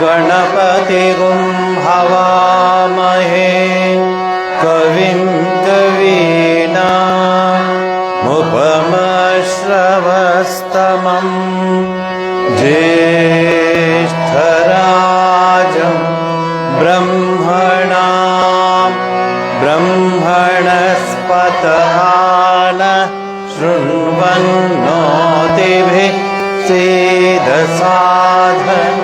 गणपतिगुं हवामहे कविं कवीनामुपमश्रवस्तमं ज्येष्ठराजं ब्रह्मणस्पत शृण्वन्नोतिभिः सीदसादनं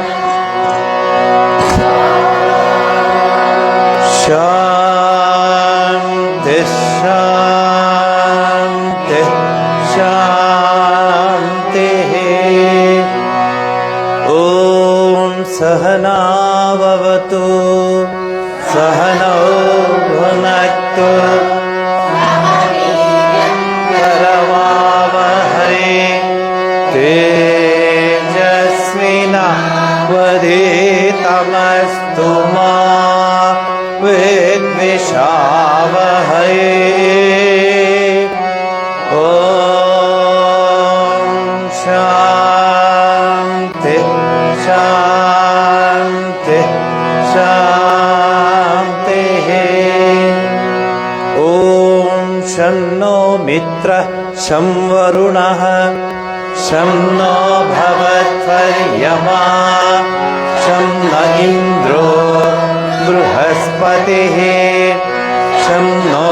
शान्ति शान्ति शान्तिः। ॐ सहना भवतु सहनौ भुनक्तु तेजस्विनावधीतमस्तु मा विद्विषावहै। ॐ शान्ति शान्ति शान्तिः। ॐ शन्नो मित्रः शं वरुणः शं नो भवत्वर्यमा शं न इन्द्रो बृहस्पतिः शं नो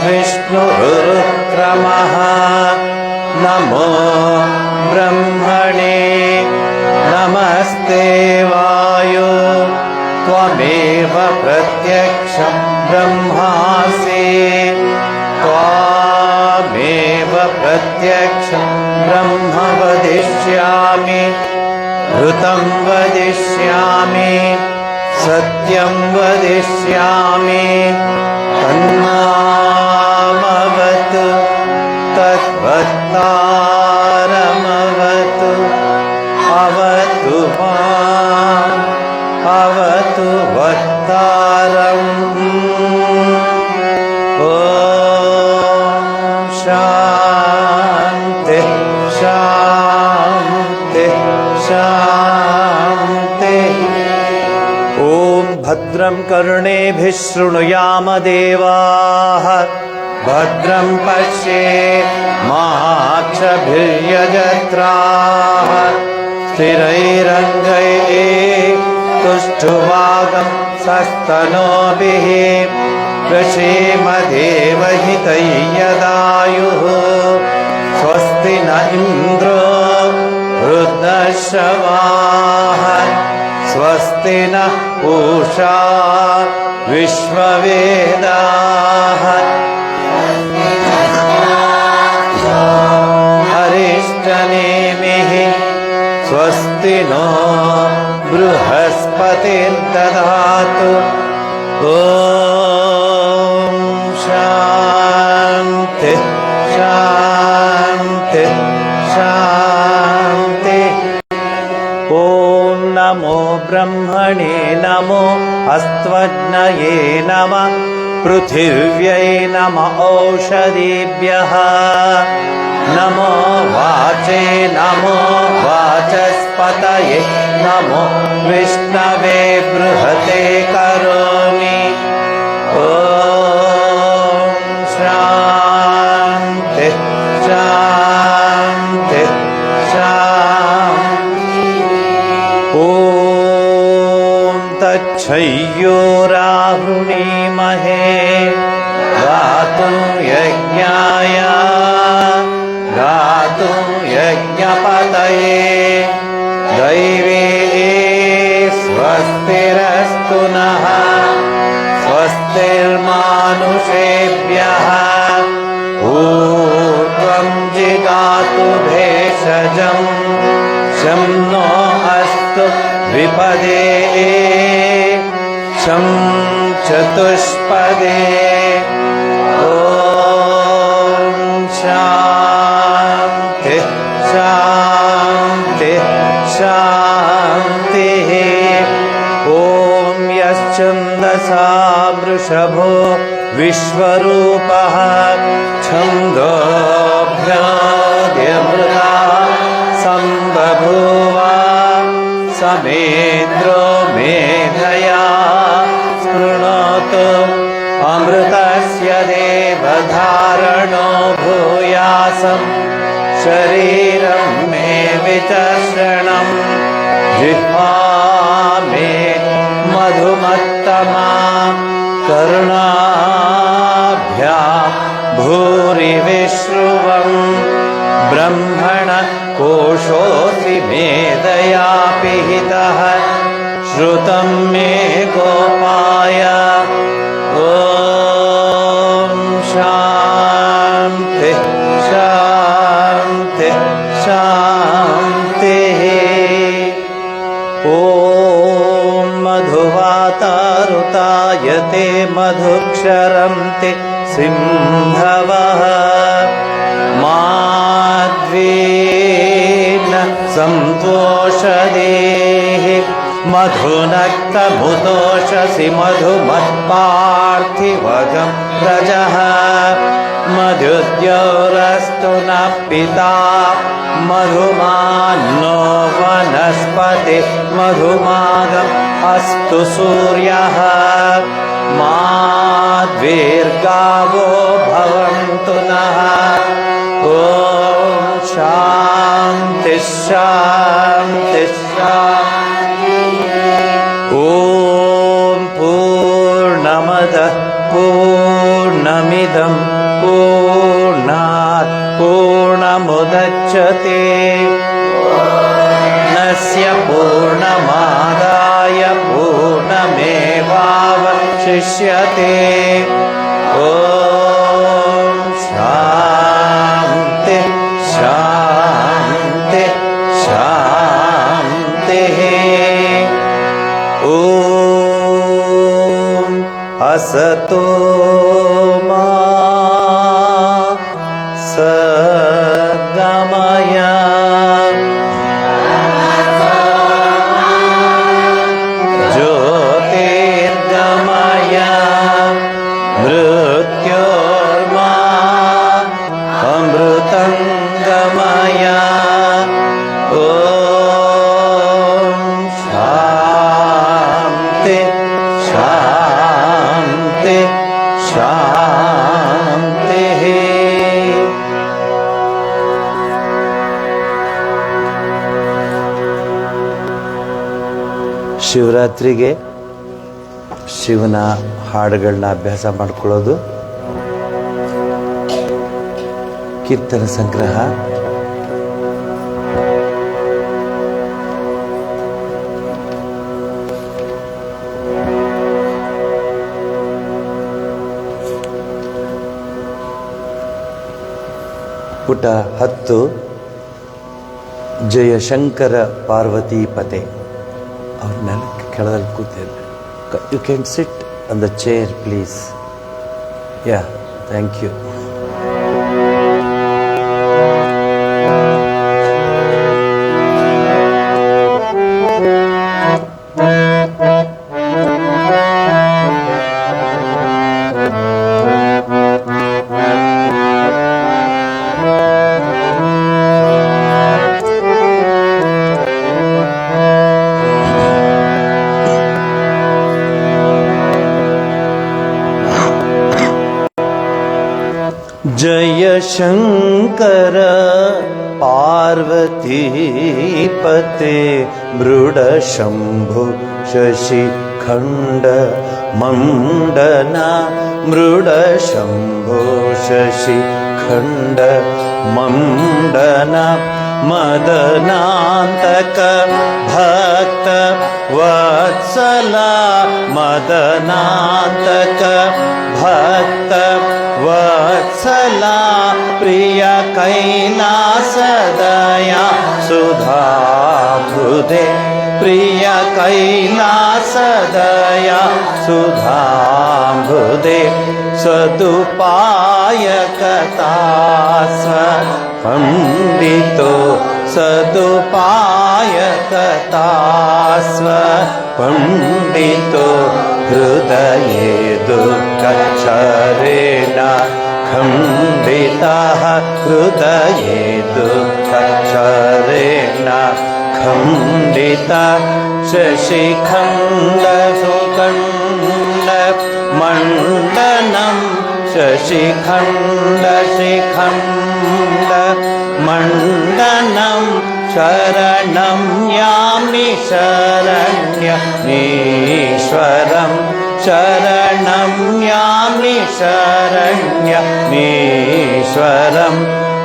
विष्णुरुक्रमः। नमो ब्रह्मणे नमस्ते वायो त्वमेव प्रत्यक्षं ब्रह्मासि त्वामेव प्रत्यक्षं ब्रह्म वदिष्यामि ऋतं वदिष्यामि सत्यं वदिष्यामि तन्मामवतु तद्वक्तारमवतु अवतु माम् अवतु वक्तारम्। ॐ शान्ति शान्ति शान्ति। ॐ भद्रं कर्णेभिः शृणुयाम देवाः भद्रं पश्येमाक्षभिर्यजत्राः स्थिरैरङ्गैः तुष्टुवागं सस्तनोभिः वृषेमदेवहितै यदायुः स्वस्ति न इन्द्रो वृद्धश्रवाः स्वस्ति न पूषा विश्ववेदाः अरिष्टनेमिः स्वस्ति नो बृहस्पतिर्दधातु। ॐ शान्ति शान्ति शान्ति। ॐ नमो ब्रह्मणे नमो अस्त्वग्नये नमः पृथिव्यै नमः ओषधीभ्यः नमो वाचे नमो वाचस्पतये नमो विष्णवे बृहते करोमि। ॐ शान्ति शान्ति शान्ति। ॐ तच्छयोरावृणीमहे गातुं यज्ञाय गातुं यज्ञपतये दैवी स्वस्तिरस्तु नः स्वस्तिर्मानुषेभ्यः ऊर्ध्वं जिगातु भेषजं शं नो अस्तु विपदे शं चतुष्पदे। ॐ शान्ति शान्ति शान्तिः। ॐ यश्छन्दसा वृषभो विश्वरूपः छन्दोभ्याद्यमृता सम्बभूव समेन्द्रो शरीरं मे विचर्षणं जिह्वा मे मधुमत्तमा कर्णाभ्यां भूरि विश्रुवं ब्रह्मण कोशोऽसि मेधया पिहितः श्रुतं मे गोपाय ॐ शान्ति शान्ति शान्तिः ॐ मधुवातारुतायते मधुक्षरन्ति सिन्धवः माध्वेन सन्तोषदेः मधुनक्तमुदोषसि मधुमत्पार्थिवगं रजः मधुद्योरस्तु नः पिता मधुमान्नो वनस्पति मधुमागम् अस्तु सूर्यः माद्वीर्गावो भवन्तु नः ॐ शान्ति शान्ति शान्तिः ॐ पूर्णमदः पूर्णमिदं पूर्णात् पूर्णमुदच्यते पूर्णस्य पूर्णमादाय पूर्णमेवावशिष्यते ॐ शान्ति शान्ति शान्तिः ॐ असतो मा सद्गमय ज्योतिर्गमय मृत्योर्मा अमृतङ्गमय ॐ शान्ति शान्ति शान्तिः ಶಿವರಾತ್ರಿಗೆ ಶಿವನ ಹಾಡುಗಳನ್ನ ಅಭ್ಯಾಸ ಮಾಡ್ಕೊಳ್ಳೋದು, ಕೀರ್ತನ ಸಂಗ್ರಹ, ಪುಟ 10 ಜಯಶಂಕರ ಪಾರ್ವತಿ ಪತೆ. ಅವ್ರನ್ನೆಲ್ಲ ಕೆಳದಲ್ಲಿ ಕೂತಿದ್ದೆ. You can sit on the chair please. Yeah, thank you. जय शंकर पार्वती पते मृड शंभु शशिखंड मंडना मृड शंभु शशिखंड मंडना मदनांतक भक्त वत्सला मदनांतक भक्त वत्सला प्रिय कैलास दया सुधा हृदे प्रिय कैलास दया सुधा हृदे सदुपायकतास पंडितो सदुपायकतास्व पंडितो हृदये दुःखक्षरेण खण्डितः हृदये दुःखक्षरेण खण्डितः शशिखण्ड सुखण्ड मण्डनं शशिखण्ड शिखण्ड मण्डनं निधनं शरणं यामि शरण्यमीश्वरं शरणं यामि शरण्यमीश्वरं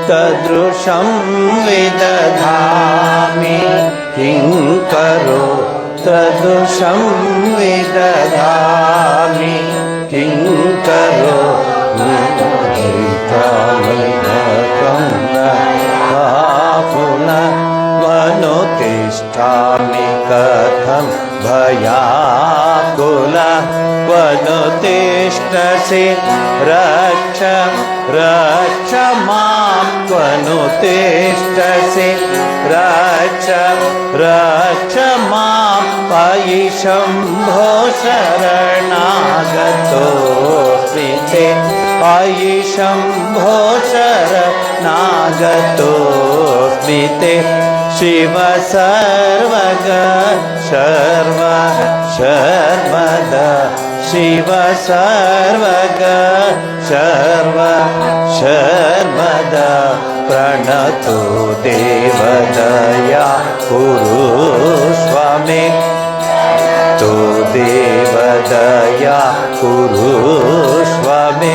तदृशं विदधामि किङ्करो तदृशं विदधामि किङ्करो वनुतिष्ठामि कथं भयाकुल वनुतिष्ठसि रक्ष रक्ष मां वनुतिष्ठसि रक्ष रक्ष मां पाहि शम्भो शरणागतोऽस्मि ते पाहि शम्भो शरणागतोऽस्मि ते शिव सर्वग सर्व सर्वदा शिव सर्वग सर्व सर्वदा प्रणतो देवदया कुरुष्व मे तो देवदया कुरुष्व मे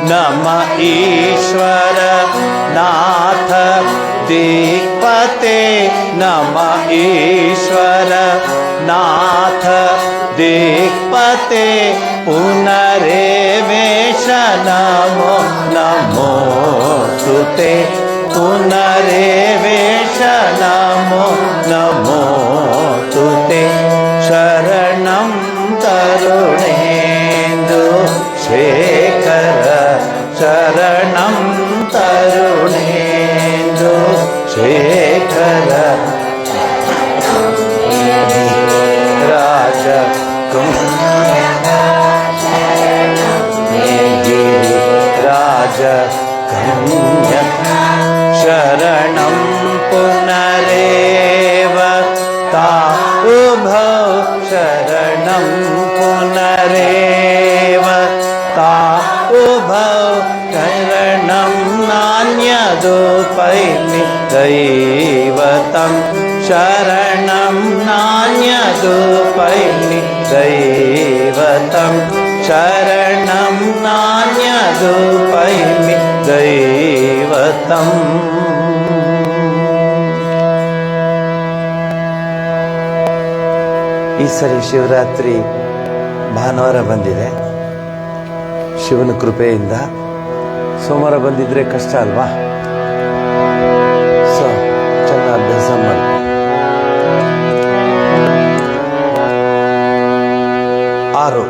नमः ईश्वर नाथ दिक्पते नमः ईश्वर नाथ दिक्पते पुनरेवेश नमो नमो सुते पुनरेवेश नमो नमो सुते शरणं तरुणेन्दु शेखर शरणं तरुणेन्दु शेखर राज राज कन्या शरणं पुनरेव ताउभौ शरणं पुनरेव ताउभौ शरणं नान्यदुपैमि दैवतं शरणं नान्यदुपैमि दैवतं शरणं नान्यदुपैमि दैवतम् ಈ ಸರಿ ಶಿವರಾತ್ರಿ ಭಾನುವಾರ ಬಂದಿದೆ. ಶಿವನ ಕೃಪೆಯಿಂದ ಸೋಮವಾರ ಬಂದಿದ್ರೆ ಕಷ್ಟ ಅಲ್ವಾ? ಸೊ ಚೆನ್ನಾಗಿ ಅಭ್ಯಾಸ ಮಾಡಿ. ಆರು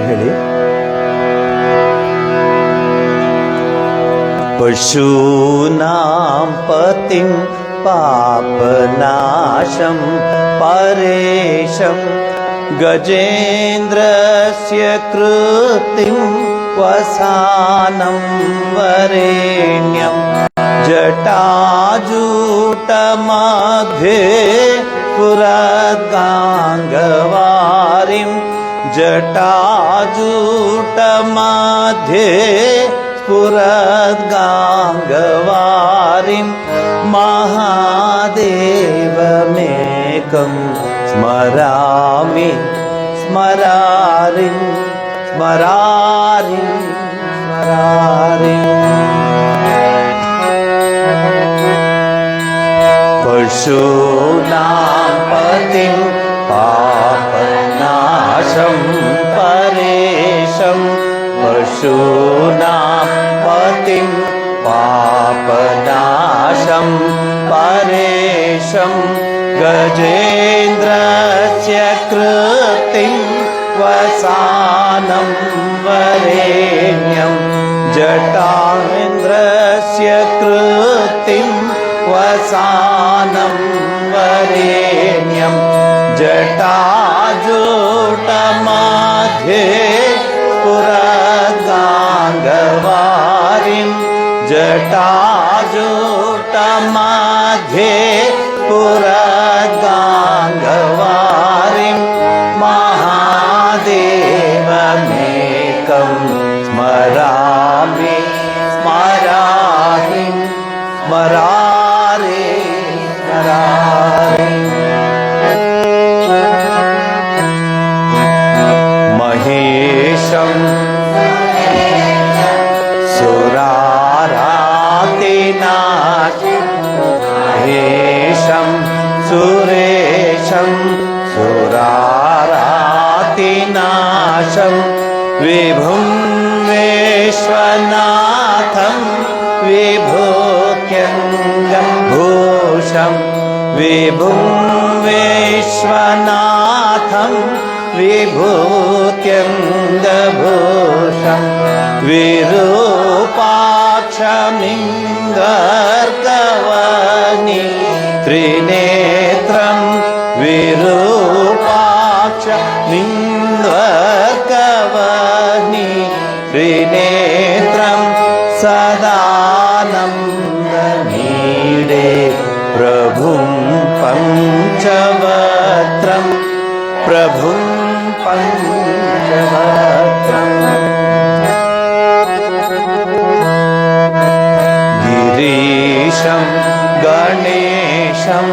ಹೇಳಿ. पशूनां पतिं पापनाशं परेशं गजेन्द्रस्य कृतिं वसानं वरेण्यं जटाजूटमध्ये पुरगाङ्गवारिं जटाजूटमध्ये स्फुरद्गाङ्गवारिं महादेवमेकं स्मरामि स्मरारिं स्मरारिं स्मरारिं पशूनां पतिं पापनाशं परेशं पशूनां पतिं पापनाशं परेशं गजेन्द्रस्य कृतिं वसानं वरेण्यं जटान्द्रस्य कृतिं वसानं वरेण्यं जटाजूटमा स्फुरद्गाङ्गवारिं जटाजूटमध्ये स्फुरद्गाङ्गवारिं महादेवमेकं स्मरामि स्मरामि स्मरारे स्मरारे महेशं सुरारातिनाशं महेशं सुरेशं सुरारातिनाशं विभुं विश्वनाथं विभूत्यङ्गं भूषं विभुं विश्वनाथं विभूत्यङ्गभूषं विरूपाक्षमिन्दर्कवनि त्रिनेत्रं विरूपाक्षमिन्दर्कवनि त्रिनेत्रं सदानन्दमीडे प्रभुं पञ्चवक्त्रं प्रभुं पञ्चवक्त्रम् गिरीशं गणेशं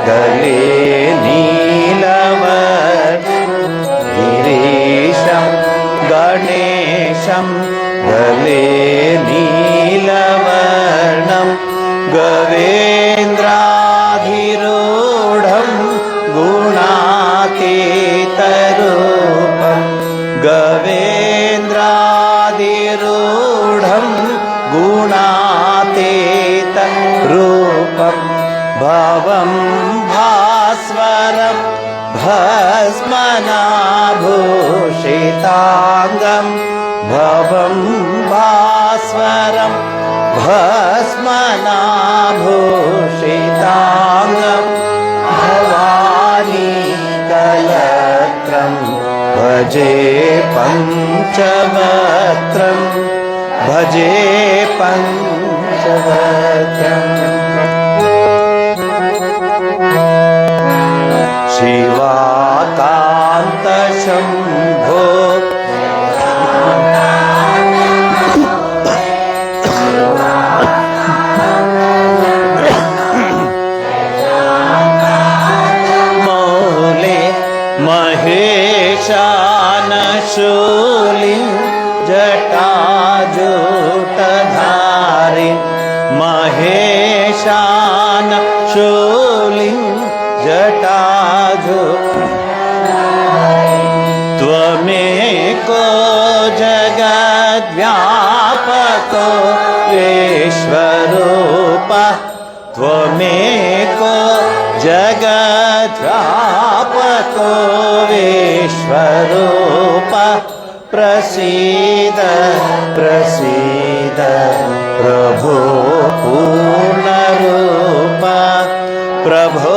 गले नीलवर्णं गिरीशं गणेशं गले नीलवर्णं गवेन्द्राधिरूढं गुणातीतरूपं गवेन्द्राधिरूढं गुणातीतरूपं भवं भास्वरं भस्मनाभूषिताङ्गं भवं भास्वरं भस्मनाभूषिताङ्गं भवानी कलत्रं भजे पञ्चवक्त्रं भजे पञ्चवक्त्रम् शिवाकान्तशम्भो मौले महेशानशूलिं जटाजूटधारिं महेशानशूलिं जटाजू त्वमेको जगद्व्यापको विश्वरूपः त्वमेको जगद्व्यापको विश्वरूपः प्रसीद प्रसीद प्रभो पूर्णरूप प्रभो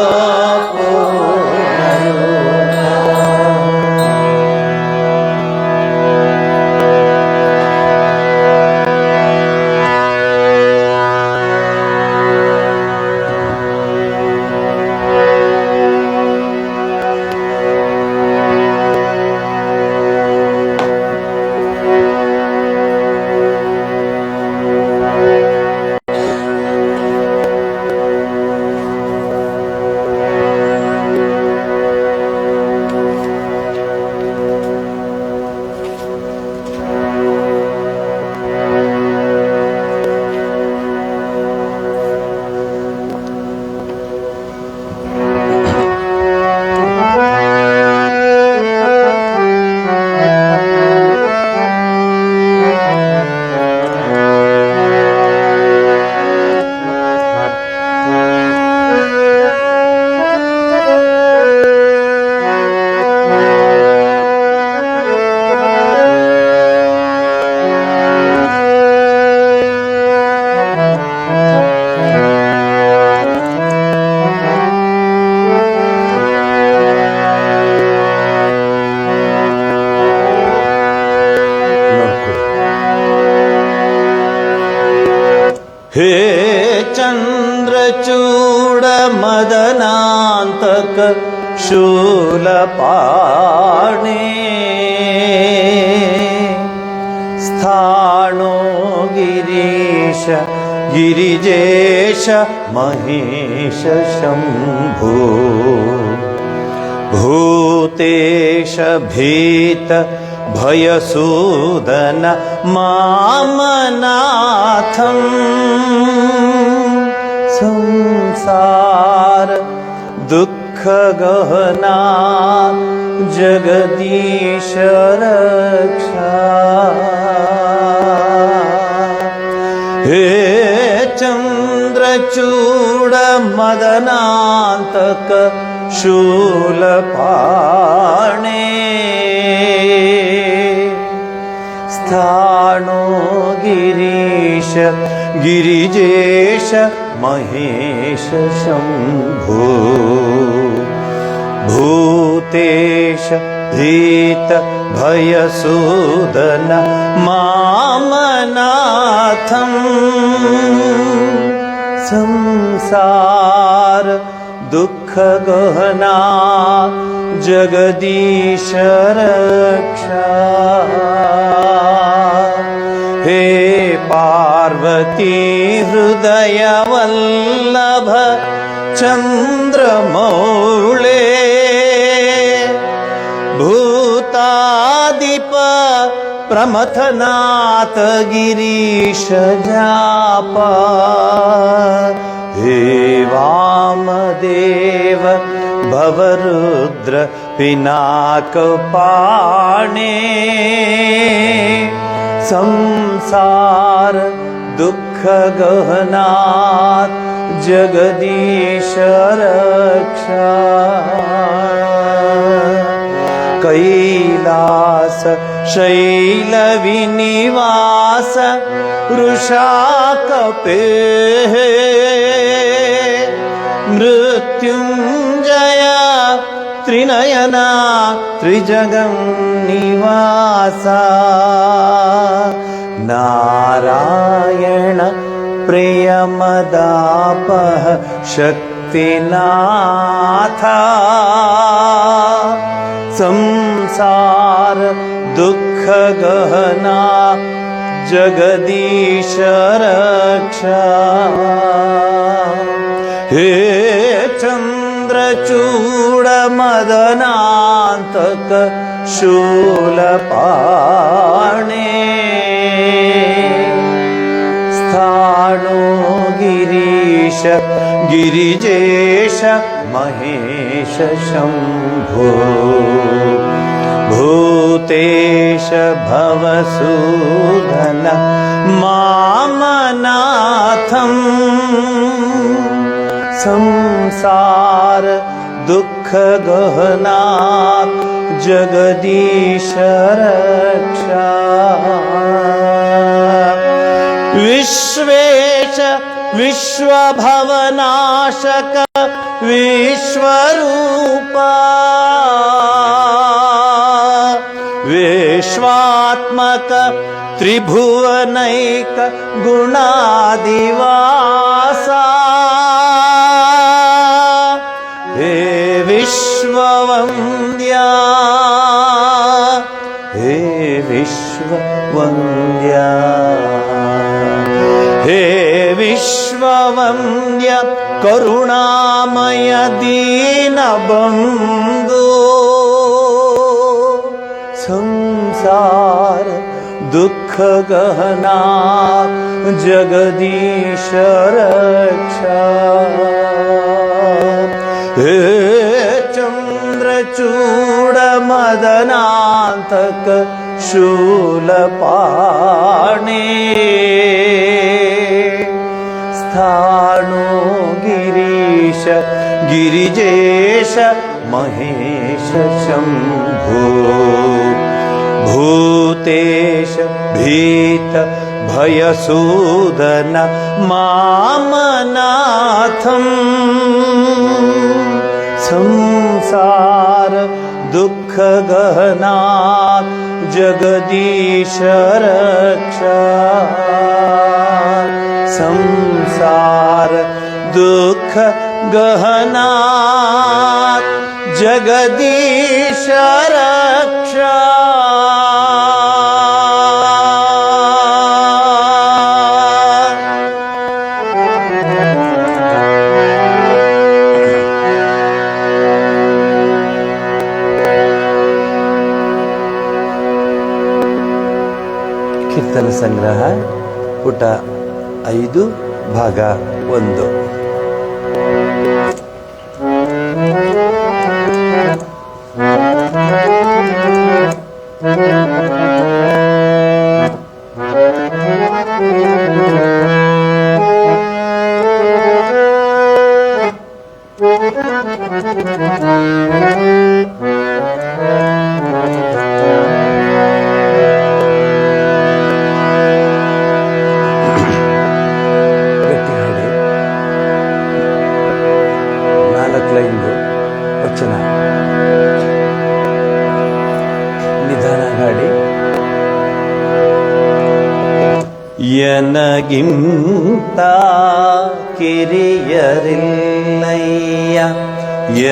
हे चन्द्रचूड मदनान्तक शूलपाणे स्थाणो गिरीश गिरिजेश महेश शम्भो भूतेश भीत भयसूदन मामनाथम् संसार दुःख गहना जगदीश रक्षा हे चन्द्रचूड मदनान्तक शूलपाणे स्थाणो गिरीश गिरिजेश महेश शम्भो भूतेश भीत भयसूदन मामनाथम् संसार दुःख गहना जगदीश रक्षा हे पार्वती हृदय वल्लभ चन्द्रमौळे भूतादिप प्रमथनाथ गिरीश जापा हे वामदेव भवरुद्र पिनाकपाणे संसार दुःख गहना जगदीश रक्षा कैलास शैल विनिवास वृषाकपे मृत्युंजय त्रिनयना त्रिजगन्निवासा नारायण प्रियमदापः शक्तिनाथा संसार दुःख गहना जगदीश रक्षा हे चन्द्रचूड मदनान्तक शूलपाणे स्थाणो गिरीश गिरिजेश महेश शम्भो भूतेश भवसूदन मामनाथम् संसार दुःख गहना जगदीश रक्षा विश्वेश विश्वभवनाशक विश्वरूपा विश्वात्मक त्रिभुवनैक गुणादिवासा हे विश्ववन्द्या हे विश्ववन्द्या हे विश्ववन्द्य करुणामय दीनबन्धो संसार दुःख गहना जगदीश रक्षा हे चन्द्रचूड मदनान्तक शूलपाणे स्थाणो गिरीश गिरिजेश महेश शम्भो भूतेश भीत भयसूदन मामनाथम् संसार दुःख गहना जगदीश रक्षा संसार दुख गहना जगदीश रक्षा ಕೀರ್ತನ ಸಂಗ್ರಹ ಪುಟ 5 ಭಾಗ 1. ವಚನ ನಿಧಾನ ಹಾಡಿ. ಎನಗಿಂತ ಕಿರಿಯರಿಲ್ಲಯ್ಯ,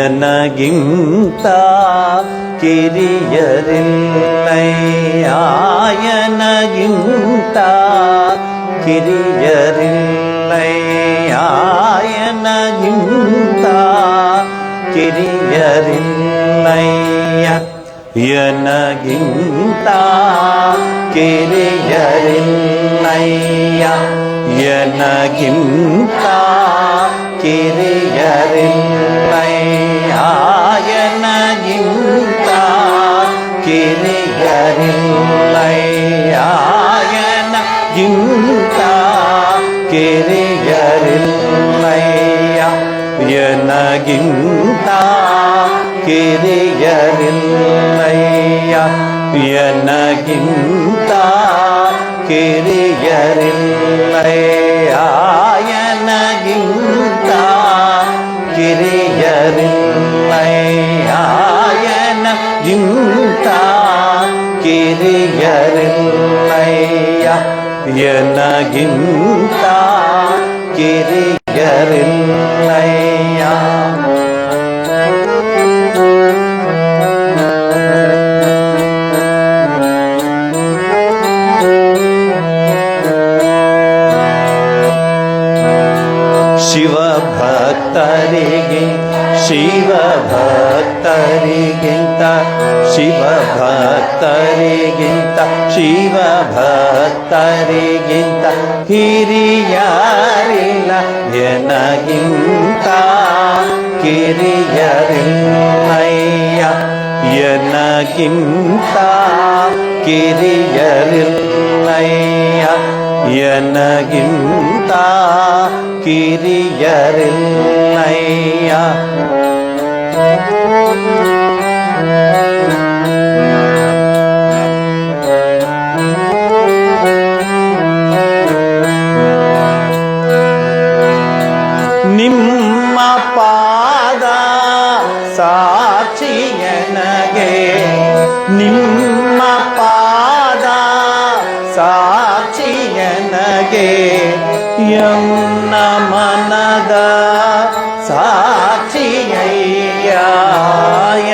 ಎನಗಿಂತ ಕಿರಿಯರಿಲ್ಲಯ್ಯ, ಎನಗಿಂತ ಕಿರಿಯರಿಲ್ಲಯ್ಯ, ಎನಗಿಂತ ಕಿರಿಯರಿಲ್ಲಯ್ಯ, ಎನಗಿಂತ ಕಿರಿಯರಿಲ್ಲಯ್ಯ, ಎನಗಿಂತ ಕಿರಿಯರಿಲ್ಲಯ್ಯ, ಎನಗಿಂತ ಕಿರಿಯರಿಲ್ಲಯ್ಯ, ಎನಗಿಂತ ಕಿರಿಯರಿಲ್ಲಯ್ಯ, ಎನಗಿಂತ ಕಿರಿಯರಿಲ್ಲಯ್ಯ, ಎನಗಿಂತ ಕಿರಿಯರಿಲ್ಲಯ್ಯ, ಎನಗಿಂತ ಕಿರಿಯರಿಲ್ಲಯ್ಯ, ಎನಗಿಂತ ಕಿರಿಯರಿಲ್ಲಯ್ಯ, ಎನಗಿಂತ ಕಿರಿಯರಿಲ್ಲಯ್ಯ. ಶಿವಭಕ್ತರಿಗೆ ಶಿವಭಕ್ತರಿಗಿಂತ ಶಿವಭಕ್ತರಿಗಿಂತ ಶಿವಭಕ್ತರಿಗಿಂತ ಹಿರಿಯರಿಲ್ಲ, ಎನಗಿಂತ ಕಿರಿಯರಿಲ್ಲಯ್ಯ, ಎನಗಿಂತ ಕಿರಿಯರಿಲ್ಲಯ್ಯ, ಎನಗಿಂತ ಕಿರಿಯರಿಲ್ಲಯ್ಯ. ನಿಮ್ಮ ಪಾದ ಸಾಕ್ಷಿ ಎನಗೆ, ನಿಮ್ಮ ಪಾದ ಸಾಕ್ಷಿ ಎನಗೆ, ಎನ್ನ ಮನದ ಸಾಕ್ಷಿಯಯ್ಯ,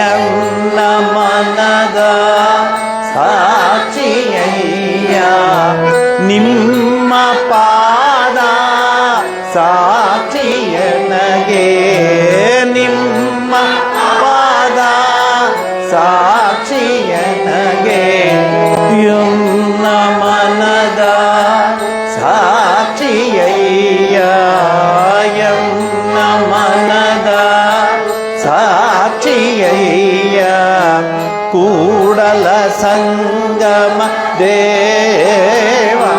ಎನ್ನ ಮನದ ಸಾಕ್ಷಿಯಯ್ಯ, ನಿಮ್ಮ ಪಾದ ಸಾಕ್ಷಿ ಎನಗೆ, ನಿಮ್ಮ ಪಾದ ಸಾಕ್ಷಿ ಎನಗೆ, ಎನ್ನ ಮನದ ಸಾಕ್ಷಿಯಯ್ಯ, ಎನ್ನ ಮನದ ಸಾಕ್ಷಿಯಯ್ಯ. ಕೂಡಲ ಸಂಗಮ ದೇವಾ,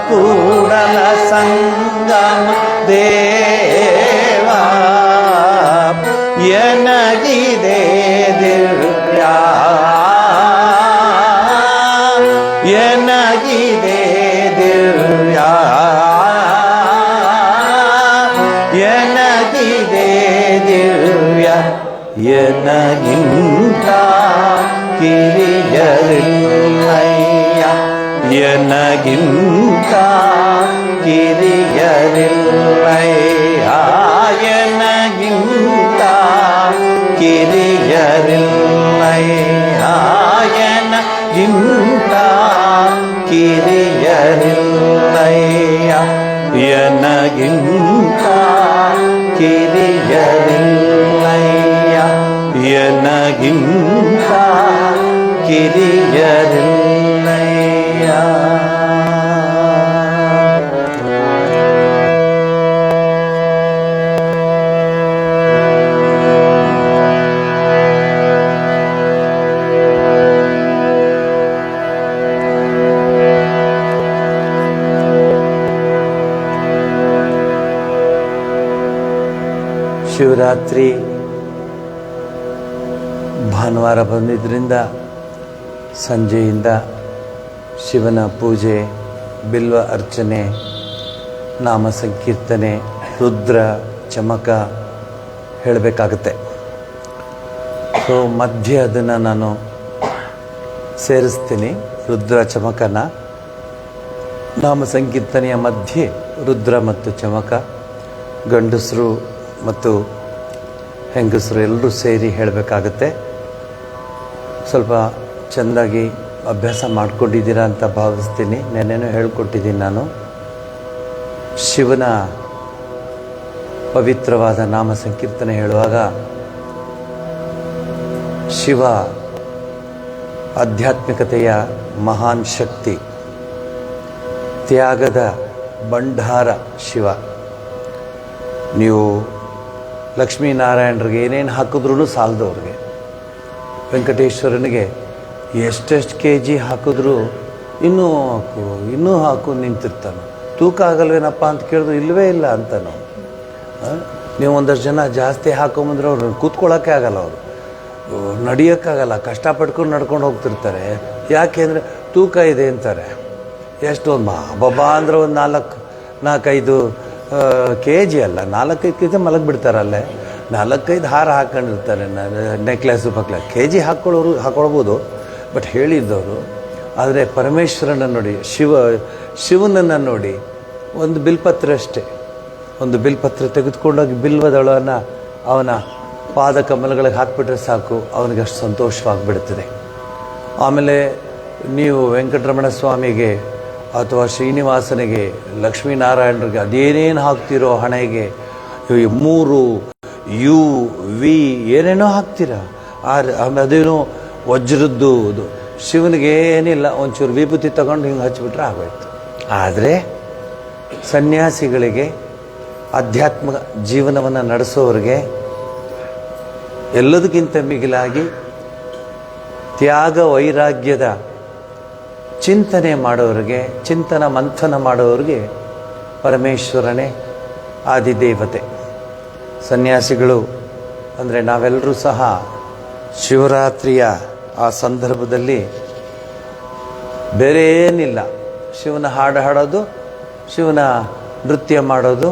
ಕೂಡಲ ಸಂಗಮ ದೇವಾ, ಎನಗಿದೆ ದಿವ್ಯ, ಎನಗಿದೆ ದಿವ್ಯ, ಎನಗಿದೆ ದಿವ್ಯ, ಎನಗಿಂತ ಕಿರಿಯರಿಲ್ಲಯ್ಯ, ಎನಗಿಂತ ಕಿರಿಯರಿಲ್ಲಯ್ಯ ಎನಗಿಂತ ಕಿರಿಯರಿಲ್ಲಯ್ಯ ಎನಗಿಂತ ಕಿರಿಯರಿಲ್ಲಯ್ಯ ಎನಗಿಂತ ಕಿರಿಯರಿಲ್ಲಯ್ಯ ಎನಗಿಂತ ಕಿರಿಯರಿಲ್ಲಯ್ಯ. ಶಿವರಾತ್ರಿ ಭಾನುವಾರ ಬಂದಿದ್ದರಿಂದ ಸಂಜೆಯಿಂದ ಶಿವನ ಪೂಜೆ, ಬಿಲ್ವ ಅರ್ಚನೆ, ನಾಮ ಸಂಕೀರ್ತನೆ, ರುದ್ರ ಚಮಕ ಹೇಳಬೇಕಾಗತ್ತೆ. ಸೊ ಮಧ್ಯೆ ಅದನ್ನು ನಾನು ಸೇರಿಸ್ತೀನಿ. ರುದ್ರ ಚಮಕನ ನಾಮ ಸಂಕೀರ್ತನೆಯ ಮಧ್ಯೆ ರುದ್ರ ಮತ್ತು ಚಮಕ ಗಂಡಸರು ಮತ್ತು ಹೆಂಗಸರು ಎಲ್ಲರೂ ಸೇರಿ ಹೇಳಬೇಕಾಗತ್ತೆ. ಸ್ವಲ್ಪ ಚೆಂದಾಗಿ ಅಭ್ಯಾಸ ಮಾಡ್ಕೊಂಡಿದ್ದೀರಾ ಅಂತ ಭಾವಿಸ್ತೀನಿ. ನೆನ್ನೆನೂ ಹೇಳ್ಕೊಟ್ಟಿದ್ದೀನಿ ನಾನು. ಶಿವನ ಪವಿತ್ರವಾದ ನಾಮ ಸಂಕೀರ್ತನೆ ಹೇಳುವಾಗ ಶಿವ ಆಧ್ಯಾತ್ಮಿಕತೆಯ ಮಹಾನ್ ಶಕ್ತಿ, ತ್ಯಾಗದ ಭಂಡಾರ ಶಿವ. ನೀವು ಲಕ್ಷ್ಮೀನಾರಾಯಣರಿಗೆ ಏನೇನು ಹಾಕಿದ್ರೂ ಸಾಲದವ್ರಿಗೆ, ವೆಂಕಟೇಶ್ವರನಿಗೆ ಎಷ್ಟೆಷ್ಟು KG ಹಾಕಿದ್ರೂ ಇನ್ನೂ ಹಾಕು ನಿಂತಿರ್ತಾನೆ. ತೂಕ ಆಗಲ್ವೇನಪ್ಪ ಅಂತ ಕೇಳಿದ್ರು ಇಲ್ಲವೇ ಇಲ್ಲ ಅಂತಾನು. ನೀವು ಒಂದಷ್ಟು ಜನ ಜಾಸ್ತಿ ಹಾಕೊಂಬಂದ್ರೆ ಅವ್ರು ಕೂತ್ಕೊಳ್ಳೋಕ್ಕೆ ಆಗಲ್ಲ, ಅವರು ನಡೆಯೋಕ್ಕಾಗಲ್ಲ, ಕಷ್ಟಪಟ್ಕೊಂಡು ನಡ್ಕೊಂಡು ಹೋಗ್ತಿರ್ತಾರೆ. ಯಾಕೆ ಅಂದರೆ ತೂಕ ಇದೆ ಅಂತಾರೆ. ಎಷ್ಟು ಒಂದು ಬಾಬಾ ಅಂದರೆ ಒಂದು 4-5 KG ಅಲ್ಲ, 4-5 KG ಮಲಗಿಬಿಡ್ತಾರಲ್ಲೇ. 4-5 ಹಾರ ಹಾಕೊಂಡಿರ್ತಾರೆ, ನೆಕ್ಲೆಸು ಪಕ್ಲೆ. KG ಹಾಕ್ಕೊಳ್ಬೋದು, ಬಟ್ ಹೇಳಿದ್ದವರು. ಆದರೆ ಪರಮೇಶ್ವರನ ನೋಡಿ, ಶಿವನನ್ನು ನೋಡಿ, ಒಂದು ಬಿಲ್ಪತ್ರ ಅಷ್ಟೇ, ಒಂದು ಬಿಲ್ಪತ್ರ ತೆಗೆದುಕೊಂಡೋಗಿ ಬಿಲ್ವದಳನ್ನು ಅವನ ಪಾದ ಕಮಲಗಳಿಗೆ ಹಾಕಿಬಿಟ್ರೆ ಸಾಕು, ಅವನಿಗೆ ಅಷ್ಟು ಸಂತೋಷವಾಗಿಬಿಡ್ತದೆ. ಆಮೇಲೆ ನೀವು ವೆಂಕಟರಮಣ ಸ್ವಾಮಿಗೆ ಅಥವಾ ಶ್ರೀನಿವಾಸನಿಗೆ, ಲಕ್ಷ್ಮೀನಾರಾಯಣರಿಗೆ ಅದೇನೇನು ಹಾಕ್ತಿರೋ ಹಣೆಗೆ, 3 UV ಏನೇನೋ ಹಾಕ್ತೀರ. ಅದೇನೋ ವಜ್ರದ್ದು ಶಿವನಿಗೆ ಏನಿಲ್ಲ, ಒಂಚೂರು ವಿಭೂತಿ ತಗೊಂಡು ಹಿಂಗೆ ಹಚ್ಚಿಬಿಟ್ರೆ ಆಗೋಯ್ತು. ಆದರೆ ಸನ್ಯಾಸಿಗಳಿಗೆ, ಆಧ್ಯಾತ್ಮ ಜೀವನವನ್ನು ನಡೆಸೋರಿಗೆ, ಎಲ್ಲದಕ್ಕಿಂತ ಮಿಗಿಲಾಗಿ ತ್ಯಾಗ ವೈರಾಗ್ಯದ ಚಿಂತನೆ ಮಾಡೋರಿಗೆ, ಚಿಂತನ ಮಂಥನ ಮಾಡೋರಿಗೆ ಪರಮೇಶ್ವರನೇ ಆದಿದೇವತೆ. ಸನ್ಯಾಸಿಗಳು ಅಂದರೆ ನಾವೆಲ್ಲರೂ ಸಹ ಶಿವರಾತ್ರಿಯ ಆ ಸಂದರ್ಭದಲ್ಲಿ ಬೇರೆ ಏನಿಲ್ಲ, ಶಿವನ ಹಾಡು ಹಾಡೋದು, ಶಿವನ ನೃತ್ಯ ಮಾಡೋದು,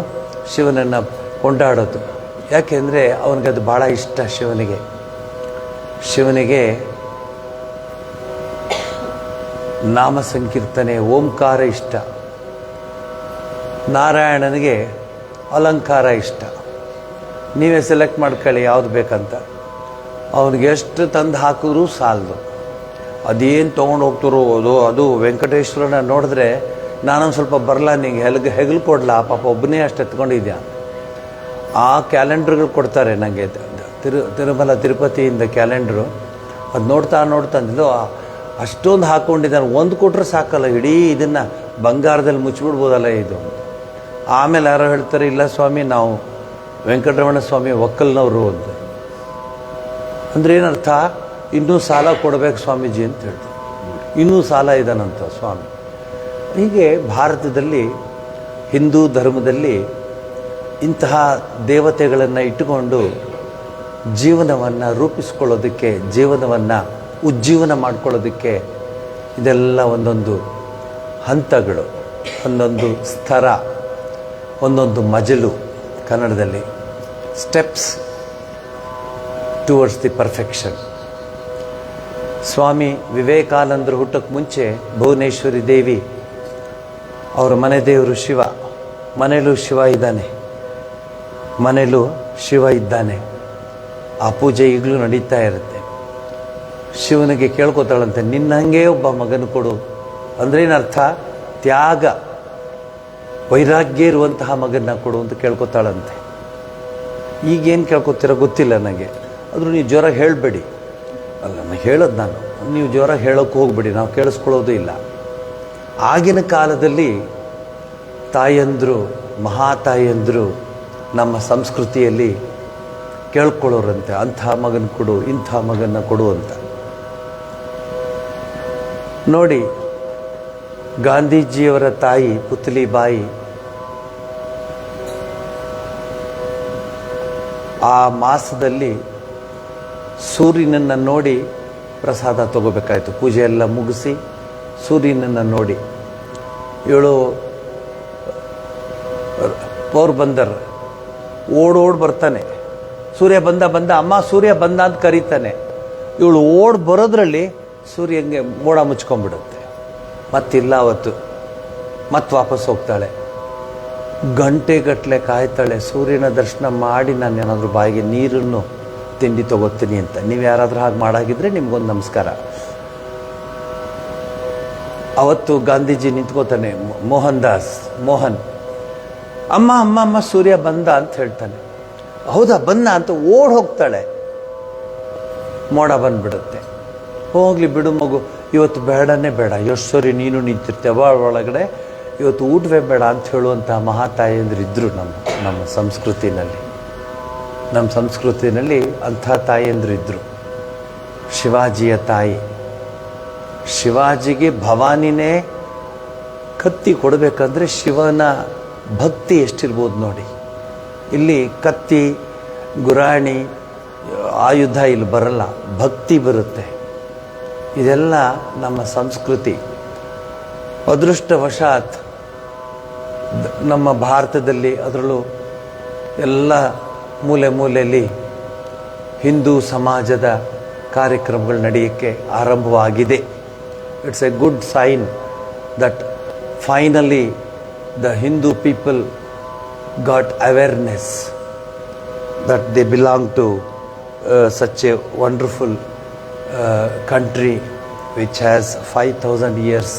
ಶಿವನನ್ನು ಕೊಂಡಾಡೋದು. ಯಾಕೆಂದರೆ ಅವನಿಗದು ಭಾಳ ಇಷ್ಟ. ಶಿವನಿಗೆ ನಾಮ ಸಂಕೀರ್ತನೆ, ಓಂಕಾರ ಇಷ್ಟ. ನಾರಾಯಣನಿಗೆ ಅಲಂಕಾರ ಇಷ್ಟ. ನೀವೇ ಸೆಲೆಕ್ಟ್ ಮಾಡ್ಕೊಳ್ಳಿ ಯಾವುದು ಬೇಕಂತ. ಅವನಿಗೆ ಎಷ್ಟು ತಂದು ಹಾಕಿದ್ರೂ ಸಾಲದು. ಅದೇನು ತೊಗೊಂಡು ಹೋಗ್ತಿರೋ ಅದು ವೆಂಕಟೇಶ್ವರನ ನೋಡಿದ್ರೆ ನಾನೊಂದು ಸ್ವಲ್ಪ ಬರಲ್ಲ, ನಿಂಗೆ ಹೆಗಲು ಕೊಡಲ್ಲ, ಪಾಪ ಒಬ್ಬನೇ ಅಷ್ಟು ಎತ್ಕೊಂಡಿದ್ಯಾ. ಆ ಕ್ಯಾಲೆಂಡ್ರ್ಗಳು ಕೊಡ್ತಾರೆ ನನಗೆ, ತಿರುಮಲ ತಿರುಪತಿಯಿಂದ ಕ್ಯಾಲೆಂಡ್ರು. ಅದು ನೋಡ್ತಾ ಅಂದಿದ್ದು ಅಷ್ಟೊಂದು ಹಾಕ್ಕೊಂಡಿದ್ದಾನೆ, ಒಂದು ಕೊಟ್ಟರೆ ಸಾಕಲ್ಲ, ಇಡೀ ಇದನ್ನು ಬಂಗಾರದಲ್ಲಿ ಮುಚ್ಚಿಬಿಡ್ಬೋದಲ್ಲ ಇದು. ಆಮೇಲೆ ಯಾರೋ ಹೇಳ್ತಾರೆ, ಇಲ್ಲ ಸ್ವಾಮಿ ನಾವು ವೆಂಕಟರಮಣ ಸ್ವಾಮಿ ಒಕ್ಕಲ್ನವರು ಅಂತ. ಅಂದರೆ ಏನರ್ಥ, ಇನ್ನೂ ಸಾಲ ಕೊಡಬೇಕು ಸ್ವಾಮೀಜಿ ಅಂತ ಹೇಳ್ತಾರೆ. ಇನ್ನೂ ಸಾಲ ಇದ್ದಾನಂತ ಸ್ವಾಮಿ. ಹೀಗೆ ಭಾರತದಲ್ಲಿ, ಹಿಂದೂ ಧರ್ಮದಲ್ಲಿ ಇಂತಹ ದೇವತೆಗಳನ್ನು ಇಟ್ಟುಕೊಂಡು ಜೀವನವನ್ನು ರೂಪಿಸ್ಕೊಳ್ಳೋದಕ್ಕೆ, ಜೀವನವನ್ನು ಉಜ್ಜೀವನ ಮಾಡ್ಕೊಳ್ಳೋದಕ್ಕೆ ಇದೆಲ್ಲ ಒಂದೊಂದು ಹಂತಗಳು, ಒಂದೊಂದು ಸ್ತರ, ಒಂದೊಂದು ಮಜಲು. ಕನ್ನಡದಲ್ಲಿ ಸ್ಟೆಪ್ಸ್ ಟುವರ್ಡ್ಸ್ ದಿ ಪರ್ಫೆಕ್ಷನ್. ಸ್ವಾಮಿ ವಿವೇಕಾನಂದರು ಹುಟ್ಟಕ್ಕೆ ಮುಂಚೆ ಭುವನೇಶ್ವರಿ ದೇವಿ ಅವರ ಮನೆ ದೇವರು ಶಿವ, ಮನೇಲೂ ಶಿವ ಇದ್ದಾನೆ, ಮನೇಲೂ ಶಿವ ಇದ್ದಾನೆ. ಆ ಪೂಜೆ ಈಗಲೂ ನಡೀತಾ ಇರುತ್ತೆ. ಶಿವನಿಗೆ ಕೇಳ್ಕೊತಾಳಂತೆ, ನಿನ್ನಂಗೆ ಒಬ್ಬ ಮಗನ ಕೊಡು. ಅಂದ್ರೇನರ್ಥ? ತ್ಯಾಗ, ವೈರಾಗ್ಯ ಇರುವಂತಹ ಮಗನ್ನ ಕೊಡು ಅಂತ ಕೇಳ್ಕೊತಾಳಂತೆ. ಈಗೇನು ಕೇಳ್ಕೊತೀರೋ ಗೊತ್ತಿಲ್ಲ ನನಗೆ, ಆದರೂ ನೀವು ಜೋರಾಗಿ ಹೇಳಬೇಡಿ. ಅಲ್ಲ, ನಾನು ಹೇಳೋದು ನಾನು, ನೀವು ಜೋರಾಗಿ ಹೇಳೋಕ್ಕೆ ಹೋಗ್ಬೇಡಿ, ನಾವು ಕೇಳಿಸ್ಕೊಳ್ಳೋದು ಇಲ್ಲ. ಆಗಿನ ಕಾಲದಲ್ಲಿ ತಾಯಂದರು, ಮಹಾತಾಯಂದರು ನಮ್ಮ ಸಂಸ್ಕೃತಿಯಲ್ಲಿ ಕೇಳ್ಕೊಳ್ಳೋರಂತೆ, ಅಂಥ ಮಗನ ಕೊಡು, ಇಂಥ ಮಗನ್ನ ಕೊಡು ಅಂತ. ನೋಡಿ, ಗಾಂಧೀಜಿಯವರ ತಾಯಿ ಪುತ್ಲಿಬಾಯಿ ಆ ಮಾಸದಲ್ಲಿ ಸೂರ್ಯನನ್ನು ನೋಡಿ ಪ್ರಸಾದ ತಗೋಬೇಕಾಯ್ತು. ಪೂಜೆ ಎಲ್ಲ ಮುಗಿಸಿ ಸೂರ್ಯನನ್ನು ನೋಡಿ, ಇವಳು ಪೋರ್ಬಂದರ್ ಓಡೋಡ್ ಬರ್ತಾನೆ, ಸೂರ್ಯ ಬಂದ ಬಂದ ಅಮ್ಮ ಸೂರ್ಯ ಬಂದ ಅಂತ ಕರೀತಾನೆ. ಇವಳು ಓಡ್ ಬರೋದ್ರಲ್ಲಿ ಸೂರ್ಯಂಗೆ ಮೋಡ ಮುಚ್ಕೊಂಡ್ಬಿಡುತ್ತೆ. ಮತ್ತಿಲ್ಲ ಅವತ್ತು, ಮತ್ತೆ ವಾಪಸ್ ಹೋಗ್ತಾಳೆ. ಗಂಟೆಗಟ್ಟಲೆ ಕಾಯ್ತಾಳೆ, ಸೂರ್ಯನ ದರ್ಶನ ಮಾಡಿ ನಾನು ಏನಾದರೂ ಬಾಯಿಗೆ ನೀರನ್ನು ತಿಂಡಿ ತಗೋತೀನಿ ಅಂತ. ನೀವು ಯಾರಾದರೂ ಹಾಗೆ ಮಾಡಾಗಿದ್ರೆ ನಿಮ್ಗೊಂದು ನಮಸ್ಕಾರ. ಅವತ್ತು ಗಾಂಧೀಜಿ ನಿಂತ್ಕೋತಾನೆ, ಮೋಹನ್ ಅಮ್ಮ ಅಮ್ಮ ಅಮ್ಮ ಸೂರ್ಯ ಬಂದ ಅಂತ ಹೇಳ್ತಾನೆ. ಹೌದಾ ಬಂದ ಅಂತ ಓಡ್ ಹೋಗ್ತಾಳೆ. ಮೋಡ ಬಂದ್ಬಿಡುತ್ತೆ. ಹೋಗ್ಲಿ ಬಿಡು ಮಗು, ಇವತ್ತು ಬೇಡನೇ ಬೇಡ, ಎಷ್ಟು ಸರಿ ನೀನು ನಿಂತಿರ್ತೇವ ಒಳಗಡೆ, ಇವತ್ತು ಊಟವೇ ಬೇಡ ಅಂತ ಹೇಳುವಂಥ ಮಹಾತಾಯಂದ್ರಿದ್ರು ನಮ್ಮ ಸಂಸ್ಕೃತಿನಲ್ಲಿ. ನಮ್ಮ ಸಂಸ್ಕೃತಿನಲ್ಲಿ ಅಂಥ ತಾಯಂದ್ರಿದ್ರು. ಶಿವಾಜಿಯ ತಾಯಿ, ಶಿವಾಜಿಗೆ ಭವಾನಿನೇ ಕತ್ತಿ ಕೊಡಬೇಕಂದ್ರೆ ಶಿವನ ಭಕ್ತಿ ಎಷ್ಟಿರ್ಬೋದು ನೋಡಿ. ಇಲ್ಲಿ ಕತ್ತಿ, ಗುರಾಣಿ, ಆಯುಧ ಇಲ್ಲಿ ಬರಲ್ಲ, ಭಕ್ತಿ ಬರುತ್ತೆ. ಇದೆಲ್ಲ ನಮ್ಮ ಸಂಸ್ಕೃತಿ. ಅದೃಷ್ಟವಶಾತ್ ನಮ್ಮ ಭಾರತದಲ್ಲಿ, ಅದರಲ್ಲೂ ಎಲ್ಲ ಮೂಲೆ ಮೂಲೆಯಲ್ಲಿ ಹಿಂದೂ ಸಮಾಜದ ಕಾರ್ಯಕ್ರಮಗಳು ನಡೆಯೋಕ್ಕೆ ಆರಂಭವಾಗಿದೆ. It's a good sign that finally the Hindu people got awareness that they belong to such a wonderful country which has 5,000 years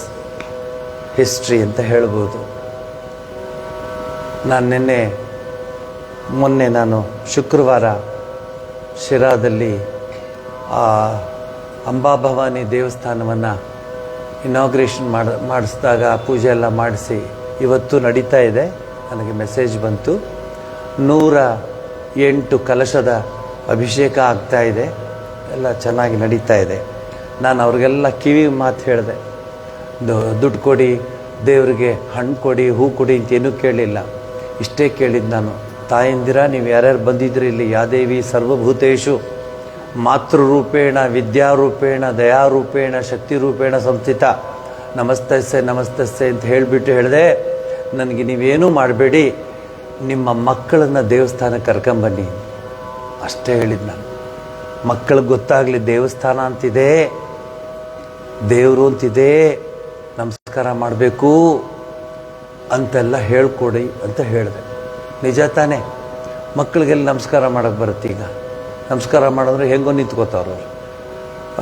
history ಅಂತ ಹೇಳ್ಬೋದು. ಮೊನ್ನೆ ನಾನು ಶುಕ್ರವಾರ ಶಿರಾದಲ್ಲಿ ಅಂಬಾಭವಾನಿ ದೇವಸ್ಥಾನವನ್ನು ಇನಾಗ್ರೇಷನ್ ಮಾಡಿಸಿದಾಗ ಪೂಜೆ ಎಲ್ಲ ಮಾಡಿಸಿ ಇವತ್ತು ನಡೀತಾ ಇದೆ. ನನಗೆ ಮೆಸೇಜ್ ಬಂತು, 108 ಕಲಶದ ಅಭಿಷೇಕ ಆಗ್ತಾ ಇದೆ, ಎಲ್ಲ ಚೆನ್ನಾಗಿ ನಡೀತಾ ಇದೆ. ನಾನು ಅವ್ರಿಗೆಲ್ಲ ಕಿವಿ ಮಾತು ಹೇಳಿದೆ, ದುಡ್ಡು ಕೊಡಿ, ದೇವರಿಗೆ ಹಣ್ಣು ಕೊಡಿ, ಹೂ ಕೊಡಿ ಅಂತೇನೂ ಕೇಳಲಿಲ್ಲ. ಇಷ್ಟೇ ಕೇಳಿದ್ದು ನಾನು, ತಾಯಂದಿರ ನೀವು ಯಾರ್ಯಾರು ಬಂದಿದ್ರಿ ಇಲ್ಲಿ, ಯಾದೇವಿ ಸರ್ವಭೂತೇಶು ಮಾತೃರೂಪೇಣ ವಿದ್ಯಾರೂಪೇಣ ದಯಾರೂಪೇಣ ಶಕ್ತಿರೂಪೇಣ ಸಂಸ್ಥಿತ ನಮಸ್ತಸ್ಸೆ ನಮಸ್ತಸ್ಸೆ ಅಂತ ಹೇಳಿಬಿಟ್ಟು ಹೇಳಿದೆ, ನನಗೆ ನೀವೇನೂ ಮಾಡಬೇಡಿ, ನಿಮ್ಮ ಮಕ್ಕಳನ್ನು ದೇವಸ್ಥಾನಕ್ಕೆ ಕರ್ಕೊಂಬನ್ನಿ ಅಷ್ಟೇ ಹೇಳಿದ್ದು ನಾನು. ಮಕ್ಕಳಿಗೆ ಗೊತ್ತಾಗಲಿ ದೇವಸ್ಥಾನ ಅಂತಿದೆ, ದೇವರು ಅಂತಿದೆ, ನಮಸ್ಕಾರ ಮಾಡಬೇಕು ಅಂತೆಲ್ಲ ಹೇಳ್ಕೊಡಿ ಅಂತ ಹೇಳಿದೆ. ನಿಜ ತಾನೇ? ಮಕ್ಕಳಿಗೆಲ್ಲ ನಮಸ್ಕಾರ ಮಾಡೋಕ್ಕೆ ಬರುತ್ತೆ. ಈಗ ನಮಸ್ಕಾರ ಮಾಡಿದ್ರೆ ಹೆಂಗೋ ನಿಂತ್ಕೋತಾರವ್ರು,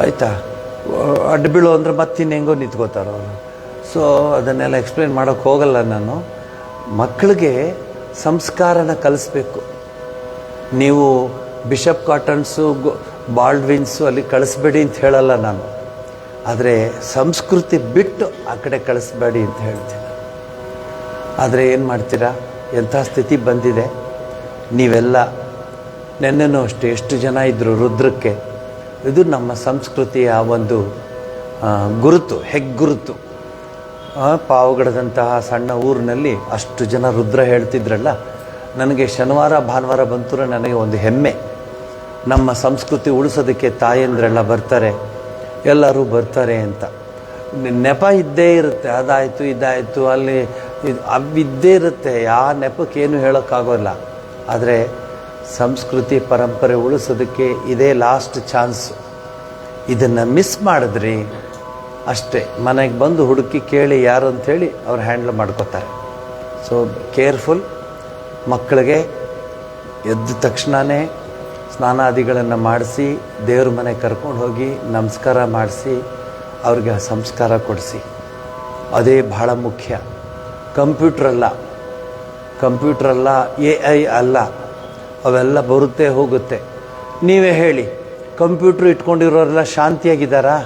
ಆಯಿತಾ? ಅಡ್ಡ ಬೀಳೋ ಅಂದರೆ ಮತ್ತಿನ್ನು ಹೆಂಗೋ ನಿಂತ್ಕೋತಾರವ್ರು. ಸೊ ಅದನ್ನೆಲ್ಲ ಎಕ್ಸ್ಪ್ಲೇನ್ ಮಾಡೋಕ್ಕೆ ಹೋಗಲ್ಲ ನಾನು. ಮಕ್ಕಳಿಗೆ ಸಂಸ್ಕಾರನ ಕಲಿಸ್ಬೇಕು. ನೀವು ಬಿಷಪ್ ಕಾಟನ್ಸು, ಬಾಲ್ಡ್ವಿನ್ಸು ಅಲ್ಲಿ ಕಳಿಸ್ಬೇಡಿ ಅಂತ ಹೇಳಲ್ಲ ನಾನು, ಆದರೆ ಸಂಸ್ಕೃತಿ ಬಿಟ್ಟು ಆ ಕಡೆ ಕಳಿಸ್ಬೇಡಿ ಅಂತ ಹೇಳ್ತೀನಿ. ಆದರೆ ಏನು ಮಾಡ್ತೀರಾ, ಎಂಥ ಸ್ಥಿತಿ ಬಂದಿದೆ. ನೀವೆಲ್ಲ ನೆನ್ನೆನೂ ಅಷ್ಟೇ ಎಷ್ಟು ಜನ ಇದ್ದರು ರುದ್ರಕ್ಕೆ. ಇದು ನಮ್ಮ ಸಂಸ್ಕೃತಿಯ ಒಂದು ಗುರುತು, ಹೆಗ್ಗುರುತು. ಪಾವಗಡದಂತಹ ಸಣ್ಣ ಊರಿನಲ್ಲಿ ಅಷ್ಟು ಜನ ರುದ್ರ ಹೇಳ್ತಿದ್ರಲ್ಲ, ನನಗೆ ಶನಿವಾರ ಭಾನುವಾರ ಬಂತೂ ನನಗೆ ಒಂದು ಹೆಮ್ಮೆ. ನಮ್ಮ ಸಂಸ್ಕೃತಿ ಉಳಿಸೋದಕ್ಕೆ ತಾಯಂದ್ರೆಲ್ಲ ಬರ್ತಾರೆ, ಎಲ್ಲರೂ ಬರ್ತಾರೆ ಅಂತ ನೆಪ ಇದ್ದೇ ಇರುತ್ತೆ. ಅದಾಯಿತು ಇದಾಯಿತು ಅಲ್ಲಿ ಅವಿದ್ದೇ ಇರುತ್ತೆ. ಯಾವ ನೆಪಕ್ಕೇನು ಹೇಳೋಕ್ಕಾಗೋಲ್ಲ. ಆದರೆ ಸಂಸ್ಕೃತಿ ಪರಂಪರೆ ಉಳಿಸೋದಕ್ಕೆ ಇದೇ ಲಾಸ್ಟ್ ಚಾನ್ಸು. ಇದನ್ನು ಮಿಸ್ ಮಾಡಿದ್ರಿ ಅಷ್ಟೇ, ಮನೆಗೆ ಬಂದು ಹುಡುಕಿ ಕೇಳಿ ಯಾರು ಅಂಥೇಳಿ ಅವ್ರು ಹ್ಯಾಂಡಲ್ ಮಾಡ್ಕೋತಾರೆ. So careful. ಮಕ್ಕಳಿಗೆ ಎದ್ದ ತಕ್ಷಣವೇ ಸ್ನಾನಾದಿಗಳನ್ನು ಮಾಡಿಸಿ ದೇವ್ರ ಮನೆಗೆ ಕರ್ಕೊಂಡು ಹೋಗಿ ನಮಸ್ಕಾರ ಮಾಡಿಸಿ ಅವ್ರಿಗೆ ಸಂಸ್ಕಾರ ಕೊಡಿಸಿ. ಅದೇ ಬಹಳ ಮುಖ್ಯ. ಕಂಪ್ಯೂಟ್ರಲ್ಲ, AI ಅಲ್ಲ, ಅವೆಲ್ಲ ಬರುತ್ತೆ ಹೋಗುತ್ತೆ. ನೀವೇ ಹೇಳಿ, ಕಂಪ್ಯೂಟ್ರ್ ಇಟ್ಕೊಂಡಿರೋರೆಲ್ಲ ಶಾಂತಿಯಾಗಿದ್ದಾರಾ?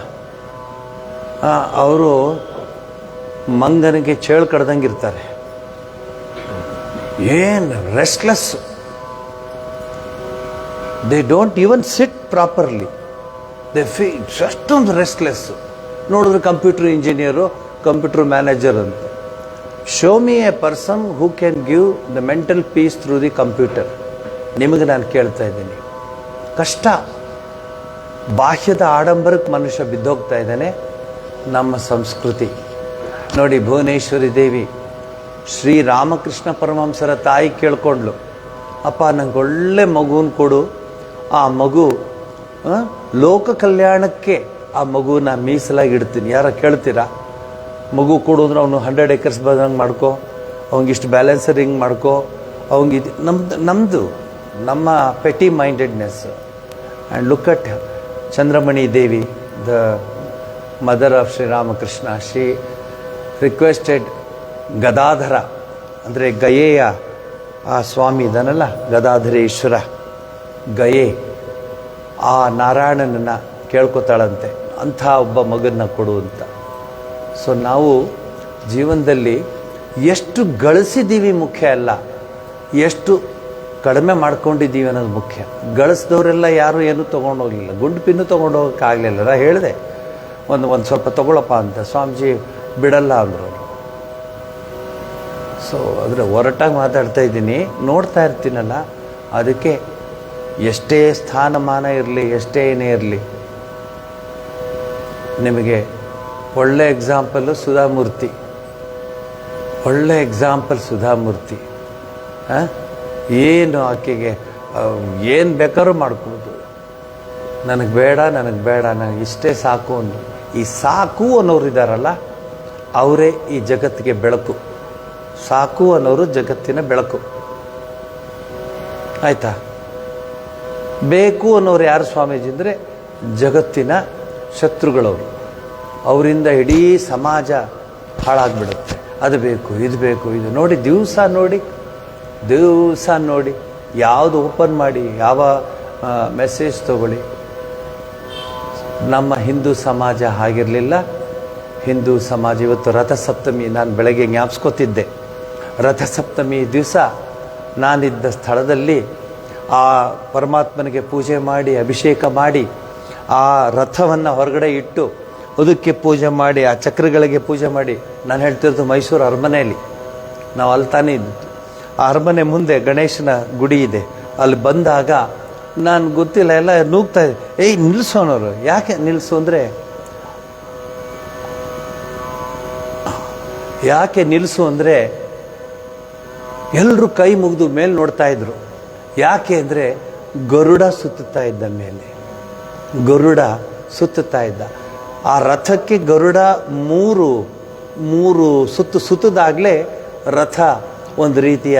ಅವರು ಮಂಗನಿಗೆ ಚೇಳು ಕಡ್ದಂಗೆ ಇರ್ತಾರೆ. ಏನು restless. They don't even sit properly. They feel ಅಷ್ಟೊಂದು ರೆಸ್ಟ್ಲೆಸ್ಸು. ನೋಡಿದ್ರೆ ಕಂಪ್ಯೂಟರ್ ಇಂಜಿನಿಯರು, ಕಂಪ್ಯೂಟರ್ ಮ್ಯಾನೇಜರ್ ಅಂತ. Show me a person who can give the mental piece through the computer. ನಿಮಗೆ ನಾನು ಕೇಳ್ತಾ ಇದ್ದೀನಿ, ಕಷ್ಟ. ಬಾಹ್ಯದ ಆಡಂಬರಕ್ಕೆ ಮನುಷ್ಯ ಬಿದ್ದೋಗ್ತಾ ಇದ್ದಾನೆ. ನಮ್ಮ ಸಂಸ್ಕೃತಿ ನೋಡಿ, ಭುವನೇಶ್ವರಿ ದೇವಿ ಶ್ರೀರಾಮಕೃಷ್ಣ ಪರಮಹಂಸರ ತಾಯಿ ಕೇಳ್ಕೊಂಡ್ಲು, ಅಪ್ಪ ನಂಗೆ ಒಳ್ಳೆ ಮಗುನ ಕೊಡು, ಆ ಮಗು ಲೋಕ ಕಲ್ಯಾಣಕ್ಕೆ ಆ ಮಗುನ ಮೀಸಲಾಗಿ ಇಡ್ತೀನಿ. ಯಾರ ಕೇಳ್ತೀರಾ? ಮಗು ಕೊಡು ಅಂದ್ರೆ ಅವನು 100 acres ಬಂದಂಗೆ ಮಾಡ್ಕೋ, ಅವ್ನಿಗಿಷ್ಟು ಬ್ಯಾಲೆನ್ಸರ್ ಹಿಂಗೆ ಮಾಡ್ಕೋ, ಅವ್ನಿಗೆ ನಮ್ಮದು ನಮ್ಮ petty mindedness. And look at ಚಂದ್ರಮಣಿ Devi, the mother of Sri Ramakrishna. She requested Gadadhara, ಅಂದರೆ ಗಯೆಯ ಆ ಸ್ವಾಮಿ ಇದನ್ನಲ್ಲ, ಗದಾಧರೇಶ್ವರ ಗಯೆ, ಆ ನಾರಾಯಣನನ್ನು ಕೇಳ್ಕೊತಾಳಂತೆ, ಅಂಥ ಒಬ್ಬ ಮಗನ್ನ ಕೊಡು ಅಂತ. ಸೊ ನಾವು ಜೀವನದಲ್ಲಿ ಎಷ್ಟು ಗಳಿಸಿದ್ದೀವಿ ಮುಖ್ಯ ಅಲ್ಲ, ಎಷ್ಟು ಕಡಿಮೆ ಮಾಡ್ಕೊಂಡಿದ್ದೀವಿ ಅನ್ನೋದು ಮುಖ್ಯ. ಗಳಿಸಿದವರೆಲ್ಲ ಯಾರು ಏನೂ ತೊಗೊಂಡೋಗಲಿಲ್ಲ, ಗುಂಡು ಪಿನ್ನು ತೊಗೊಂಡೋಗೋಕ್ಕಾಗಲಿಲ್ಲ. ನಾ ಹೇಳಿದೆ ಒಂದು ಸ್ವಲ್ಪ ತೊಗೊಳಪ್ಪ ಅಂತ, ಸ್ವಾಮೀಜಿ ಬಿಡಲ್ಲ ಅಂದರು. ಸೊ ಅಂದರೆ ಹೊರಟಾಗಿ ಮಾತಾಡ್ತಾ ಇದ್ದೀನಿ, ನೋಡ್ತಾ ಇರ್ತೀನಲ್ಲ, ಅದಕ್ಕೆ ಎಷ್ಟೇ ಸ್ಥಾನಮಾನ ಇರಲಿ, ಎಷ್ಟೇ ಏನೇ ಇರಲಿ, ನಿಮಗೆ ಒಳ್ಳೆ ಎಕ್ಸಾಂಪಲ್ಲು ಸುಧಾಮೂರ್ತಿ. ಒಳ್ಳೆ ಎಕ್ಸಾಂಪಲ್ ಸುಧಾಮೂರ್ತಿ. ಏನು ಆಕೆಗೆ ಏನು ಬೇಕಾದ್ರೂ ಮಾಡ್ಕೊಬೋದು. ನನಗೆ ಬೇಡ, ನನಗೆ ಇಷ್ಟೇ ಸಾಕು ಅಂದು. ಈ ಸಾಕು ಅನ್ನೋರು ಇದ್ದಾರಲ್ಲ, ಅವರೇ ಈ ಜಗತ್ತಿಗೆ ಬೆಳಕು. ಸಾಕು ಅನ್ನೋರು ಜಗತ್ತಿನ ಬೆಳಕು. ಆಯಿತಾ? ಬೇಕು ಅನ್ನೋರು ಯಾರು ಸ್ವಾಮೀಜಿ ಅಂದರೆ ಜಗತ್ತಿನ ಶತ್ರುಗಳವರು. ಅವರಿಂದ ಇಡೀ ಸಮಾಜ ಹಾಳಾಗ್ಬಿಡುತ್ತೆ. ಅದು ಬೇಕು, ಇದು ಬೇಕು, ಇದು ನೋಡಿ, ದಿವಸ ನೋಡಿ ಯಾವುದು ಓಪನ್ ಮಾಡಿ, ಯಾವ ಮೆಸೇಜ್ ತಗೊಳ್ಳಿ. ನಮ್ಮ ಹಿಂದೂ ಸಮಾಜ ಹಾಗಿರಲಿಲ್ಲ. ಹಿಂದೂ ಸಮಾಜ ಇವತ್ತು ರಥಸಪ್ತಮಿ, ನಾನು ಬೆಳಗ್ಗೆ ಜ್ಞಾಪಿಸ್ಕೊತಿದ್ದೆ. ರಥಸಪ್ತಮಿ ದಿವಸ ನಾನಿದ್ದ ಸ್ಥಳದಲ್ಲಿ ಆ ಪರಮಾತ್ಮನಿಗೆ ಪೂಜೆ ಮಾಡಿ, ಅಭಿಷೇಕ ಮಾಡಿ, ಆ ರಥವನ್ನು ಹೊರಗಡೆ ಇಟ್ಟು ಅದಕ್ಕೆ ಪೂಜೆ ಮಾಡಿ, ಆ ಚಕ್ರಗಳಿಗೆ ಪೂಜೆ ಮಾಡಿ. ನಾನು ಹೇಳ್ತಿರೋದು ಮೈಸೂರು ಅರಮನೆಯಲ್ಲಿ. ನಾವು ಅಲ್ಲಿ ತಾನೇ ಇದ್ದು. ಆ ಅರಮನೆ ಮುಂದೆ ಗಣೇಶನ ಗುಡಿ ಇದೆ. ಅಲ್ಲಿ ಬಂದಾಗ ನಾನು ಗೊತ್ತಿಲ್ಲ, ಎಲ್ಲ ನೂಗ್ತಾ ಇದೆ. ನಿಲ್ಲಿಸೋನವರು. ಯಾಕೆ ನಿಲ್ಲಿಸು ಅಂದರೆ, ಎಲ್ಲರೂ ಕೈ ಮುಗಿದು ಮೇಲೆ ನೋಡ್ತಾ ಇದ್ರು. ಯಾಕೆ ಅಂದರೆ ಗರುಡ ಸುತ್ತುತ್ತಾ ಇದ್ದ ಮೇಲೆ, ಗರುಡ ಸುತ್ತುತ್ತಾ ಇದ್ದ. ಆ ರಥಕ್ಕೆ ಗರುಡ ಮೂರು ಸುತ್ತದಾಗಲೇ ರಥ ಒಂದು ರೀತಿಯ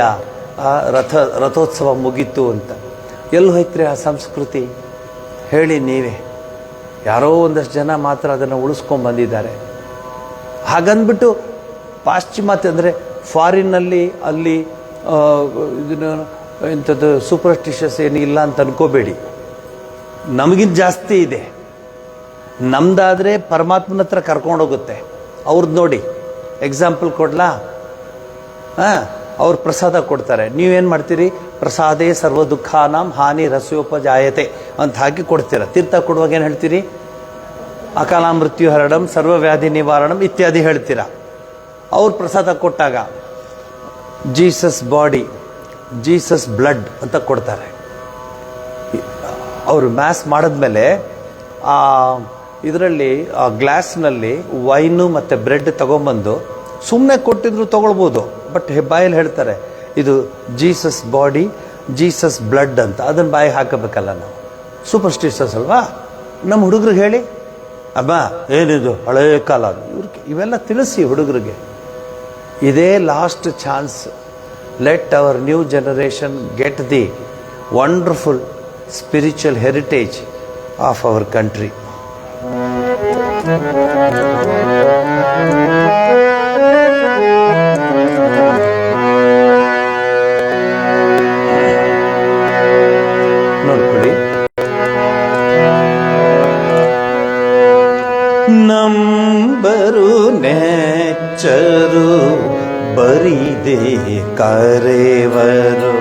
ರಥೋತ್ಸವ ಮುಗೀತು ಅಂತ. ಎಲ್ಲಿ ಹೋಯ್ತ್ರಿ ಆ ಸಂಸ್ಕೃತಿ ಹೇಳಿ ನೀವೇ? ಯಾರೋ ಒಂದಷ್ಟು ಜನ ಮಾತ್ರ ಅದನ್ನು ಉಳಿಸ್ಕೊಂಡು ಬಂದಿದ್ದಾರೆ. ಹಾಗಂದ್ಬಿಟ್ಟು ಪಾಶ್ಚಿಮಾತ್ಯ ಅಂದರೆ ಫಾರಿನ್ನಲ್ಲಿ ಅಲ್ಲಿ ಇದನ್ನು ಇಂಥದ್ದು ಸೂಪರ್ಸ್ಟಿಷಸ್ ಏನಿಲ್ಲ ಅಂತ ಅನ್ಕೋಬೇಡಿ. ನಮಗಿಂತ ಜಾಸ್ತಿ ಇದೆ. ನಮ್ದಾದರೆ ಪರಮಾತ್ಮನ ಹತ್ರ ಕರ್ಕೊಂಡೋಗುತ್ತೆ. ಅವ್ರದ್ದು ನೋಡಿ, ಎಕ್ಸಾಂಪಲ್ ಕೊಡ್ಲಾ? ಅವ್ರು ಪ್ರಸಾದ ಕೊಡ್ತಾರೆ. ನೀವೇನು ಮಾಡ್ತೀರಿ? ಪ್ರಸಾದೇ ಸರ್ವ ದುಃಖಾನಾಂ ಹಾನಿ ರಸೋಪಜಾಯತೆ ಅಂತ ಹಾಕಿ ಕೊಡ್ತೀರ. ತೀರ್ಥ ಕೊಡುವಾಗ ಏನು ಹೇಳ್ತೀರಿ? ಅಕಾಲ ಮೃತ್ಯು ಹರಣಂ ಸರ್ವವ್ಯಾಧಿ ನಿವಾರಣಂ ಇತ್ಯಾದಿ ಹೇಳ್ತೀರ. ಅವ್ರು ಪ್ರಸಾದ ಕೊಟ್ಟಾಗ ಜೀಸಸ್ ಬಾಡಿ, ಜೀಸಸ್ ಬ್ಲಡ್ ಅಂತ ಕೊಡ್ತಾರೆ. ಅವರು ಮ್ಯಾಸ್ ಮಾಡಿದ್ಮೇಲೆ ಇದರಲ್ಲಿ ಆ ಗ್ಲಾಸ್ನಲ್ಲಿ ವೈನು ಮತ್ತು ಬ್ರೆಡ್ ತೊಗೊಂಬಂದು ಸುಮ್ಮನೆ ಕೊಟ್ಟಿದ್ರು ತೊಗೊಳ್ಬೋದು. ಬಟ್ ಬಾಯಲ್ಲಿ ಹೇಳ್ತಾರೆ ಇದು ಜೀಸಸ್ ಬಾಡಿ, ಜೀಸಸ್ ಬ್ಲಡ್ ಅಂತ. ಅದನ್ನು ಬಾಯಿಗೆ ಹಾಕಬೇಕಲ್ಲ ನಾವು. ಸೂಪರ್ಸ್ಟಿಷಸ್ ಅಲ್ವಾ? ನಮ್ಮ ಹುಡುಗರಿಗೆ ಹೇಳಿ, ಅಮ್ಮ ಏನಿದು ಹಳೆಯ ಕಾಲ, ಇವೆಲ್ಲ ತಿಳಿಸಿ ಹುಡುಗರಿಗೆ. ಇದೇ last chance. Let our new generation get the wonderful spiritual heritage of our country. ನೋಡ್ಕೊಡಿ. ನಂಬರು ನೆಚ್ಚರು ಬರಿದೆ ಕರೆವರು,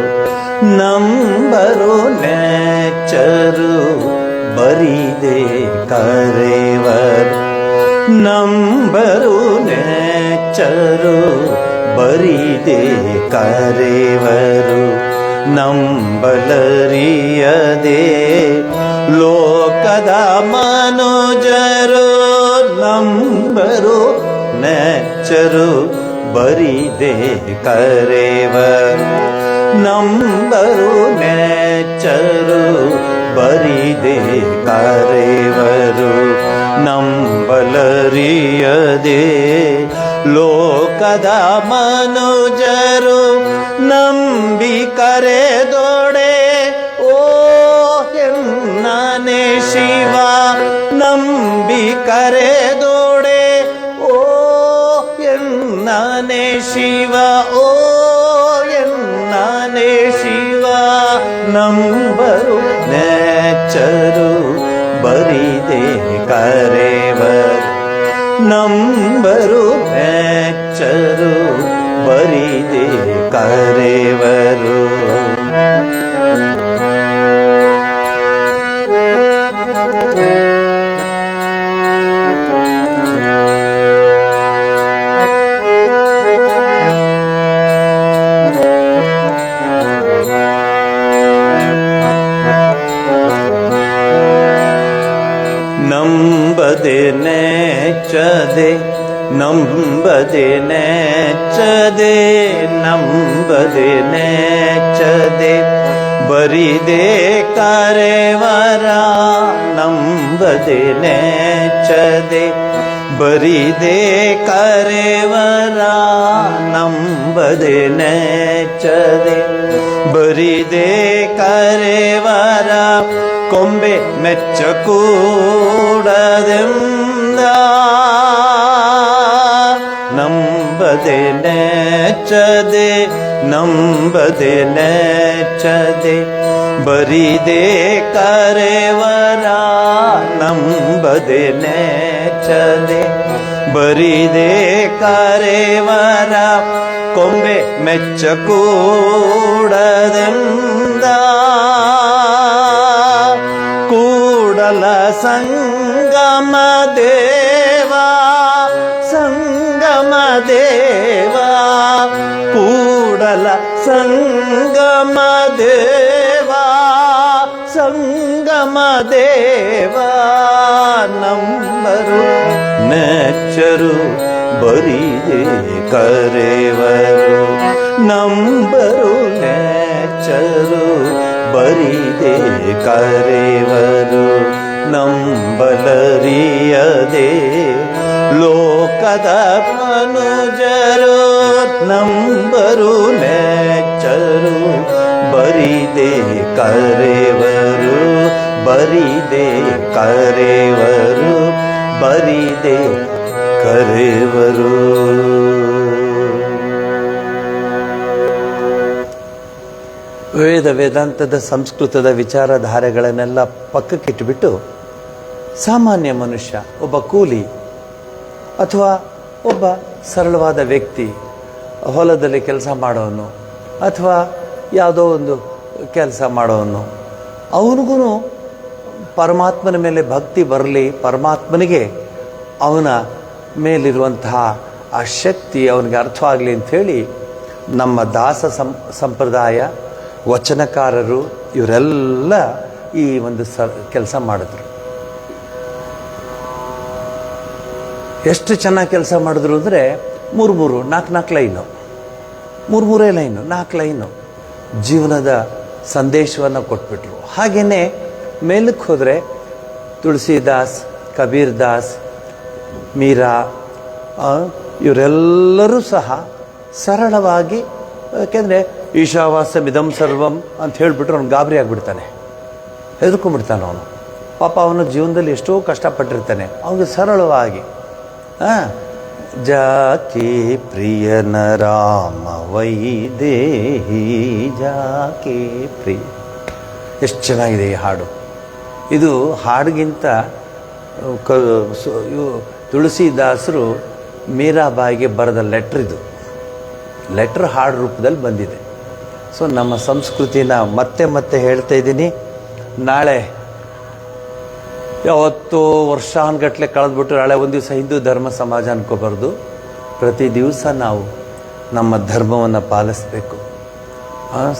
ನಂಬರು ನೆಚ್ಚರು ಬರಿದೆ ಕರೆವರು, ನಂಬರು ನೆಚ್ಚರು ಬರಿದೆ ಕರೆವರು, ನಂಬಲರಿಯದೆ ಲೋಕದ ಮನುಜರು, ನಂಬರು ನೆಚ್ಚರು ಬರಿದೆ ಕರೆವರು, ನಂಬರು ನೆಚ್ಚರು ಬರಿದೆ ಕರೆವರು, ನಂಬಲರಿಯದೆ ಲೋಕದ ಮನುಜರು, ನಂಬಿ ಕರೆದೊಡೆ ಓ ಎನ್ನನೆ ಶಿವ, ನಂಬಿ ಕರೆದೊಡೆ ಓ ಎನ್ನನೆ ಶಿವ, ಓ ಎನ್ನನೆ ಶಿವ, ನಂಬರು ನೆಚ್ಚರು ಬರಿದೆ ಕರೆವರು, ನಂಬರು ನೆಚ್ಚರು ಬರಿದೆ ಕರೆವರು. ನಂಬದೆ ನೆಚ್ಚದೆ, ನಂಬದೆ ನೆಚ್ಚದೆ, ನಂಬದೆ ನೆಚ್ಚದೆ ಬರಿದೆ ಕರೆವರ, ನಂಬದೆ ನೆಚ್ಚದೆ ಬರಿದೆ ಕರೆವರ, ನಂಬದೆ ನೆಚ್ಚದೆ ಬರಿದೆ ಕರೆವರ, ಕೊಂಬೆ ಮೆಚ್ಚ ಕೂಡದೆಂದ, ನಂಬದೆ ನೆಚ್ಚದೆ, ನಂಬದೆ ನೆಚ್ಚದೆ ಬರಿದೆ ಕರೆವರ, ನಂಬದೆ ನೆಚ್ಚದೆ ಬರಿದೆ ಕರೆವರ, ಕೊಂಬೆ ಮೆಚ್ಚ ಕೂಡದೆಂದ, ಕೂಡಲ ಸಂಗಮ ದೇವ, ಸಂಗಮ ದೇವ, ಕೂಡಲ ಸಂಗಮ ದೇವ, ಸಂಗಮ ದೇವ, ನಂಬರು ನೆಚ್ಚರು ಬರಿದೆ ಕರೆವರು, ನಂಬರು ನೆಚ್ಚರು ಬರಿದೆ ಕರೆವರು, ನಂಬಲರಿಯದೆ ಲೋಕದ ಮನುಜರು, ನಂಬರು ನೆಚ್ಚರು ಬರಿದೆ ಕರೆವರು, ಬರಿದೆ ಕರೆವರು, ಬರಿದೆ ಕರೆವರು. ವೇದ ವೇದಾಂತದ ಸಂಸ್ಕೃತದ ವಿಚಾರಧಾರೆಗಳನ್ನೆಲ್ಲ ಪಕ್ಕಕ್ಕಿಟ್ಟುಬಿಟ್ಟು ಸಾಮಾನ್ಯ ಮನುಷ್ಯ, ಒಬ್ಬ ಕೂಲಿ ಅಥವಾ ಒಬ್ಬ ಸರಳವಾದ ವ್ಯಕ್ತಿ, ಹೊಲದಲ್ಲಿ ಕೆಲಸ ಮಾಡೋನು ಅಥವಾ ಯಾವುದೋ ಒಂದು ಕೆಲಸ ಮಾಡೋನು, ಅವನಿಗೂ ಪರಮಾತ್ಮನ ಮೇಲೆ ಭಕ್ತಿ ಬರಲಿ, ಪರಮಾತ್ಮನಿಗೆ ಅವನ ಮೇಲಿರುವಂತಹ ಆ ಶಕ್ತಿ ಅವನಿಗೆ ಅರ್ಥವಾಗಲಿ ಅಂಥೇಳಿ ನಮ್ಮ ದಾಸ ಸಂಪ್ರದಾಯ, ವಚನಕಾರರು ಇವರೆಲ್ಲ ಈ ಒಂದು ಕೆಲಸ ಮಾಡಿದ್ರು. ಎಷ್ಟು ಚೆನ್ನಾಗಿ ಕೆಲಸ ಮಾಡಿದ್ರು ಅಂದರೆ 3-3, 4-4 ಲೈನು, 3-3 ಲೈನು, 4 ಲೈನು ಜೀವನದ ಸಂದೇಶವನ್ನು ಕೊಟ್ಬಿಟ್ರು. ಹಾಗೆಯೇ ಮೇಲಕ್ಕೆ ಹೋದರೆ ತುಳಸಿದಾಸ್, ಕಬೀರ್ ದಾಸ್, ಮೀರಾ, ಇವರೆಲ್ಲರೂ ಸಹ ಸರಳವಾಗಿ, ಯಾಕೆಂದರೆ ಈಶಾವಾಸ್ಯಮಿದಂ ಸರ್ವಂ ಅಂತ ಹೇಳಿಬಿಟ್ರೆ ಅವ್ನು ಗಾಬರಿ ಆಗಿಬಿಡ್ತಾನೆ, ಹೆದರ್ಕೊಂಡ್ಬಿಡ್ತಾನೆ ಅವನು. ಪಾಪ ಅವನ ಜೀವನದಲ್ಲಿ ಎಷ್ಟೋ ಕಷ್ಟಪಟ್ಟಿರ್ತಾನೆ. ಅವನಿಗೆ ಸರಳವಾಗಿ ಜಾಕಿ ಪ್ರಿಯನ ರಾಮ ವೈದೇಹಿ ಜಾಕಿ ಪ್ರಿಯ. ಎಷ್ಟು ಚೆನ್ನಾಗಿದೆ ಈ ಹಾಡು. ಇದು ಹಾಡಿಗಿಂತ ತುಳಸಿದಾಸರು ಮೀರಾಬಾಯಿಗೆ ಬರೆದ ಲೆಟ್ರ್ ಇದು. ಲೆಟ್ರ್ ಹಾಡು ರೂಪದಲ್ಲಿ ಬಂದಿದೆ. ಸೊ ನಮ್ಮ ಸಂಸ್ಕೃತಿನ ಮತ್ತೆ ಮತ್ತೆ ಹೇಳ್ತಾ ಇದ್ದೀನಿ. ನಾಳೆ ಯಾವತ್ತೋ ವರ್ಷಾನುಗಟ್ಟಲೆ ಕಳೆದ್ಬಿಟ್ಟು ನಾಳೆ ಒಂದು ದಿವಸ ಹಿಂದೂ ಧರ್ಮ ಸಮಾಜ ಅನ್ಕೋಬಾರ್ದು. ಪ್ರತಿ ದಿವಸ ನಾವು ನಮ್ಮ ಧರ್ಮವನ್ನು ಪಾಲಿಸಬೇಕು.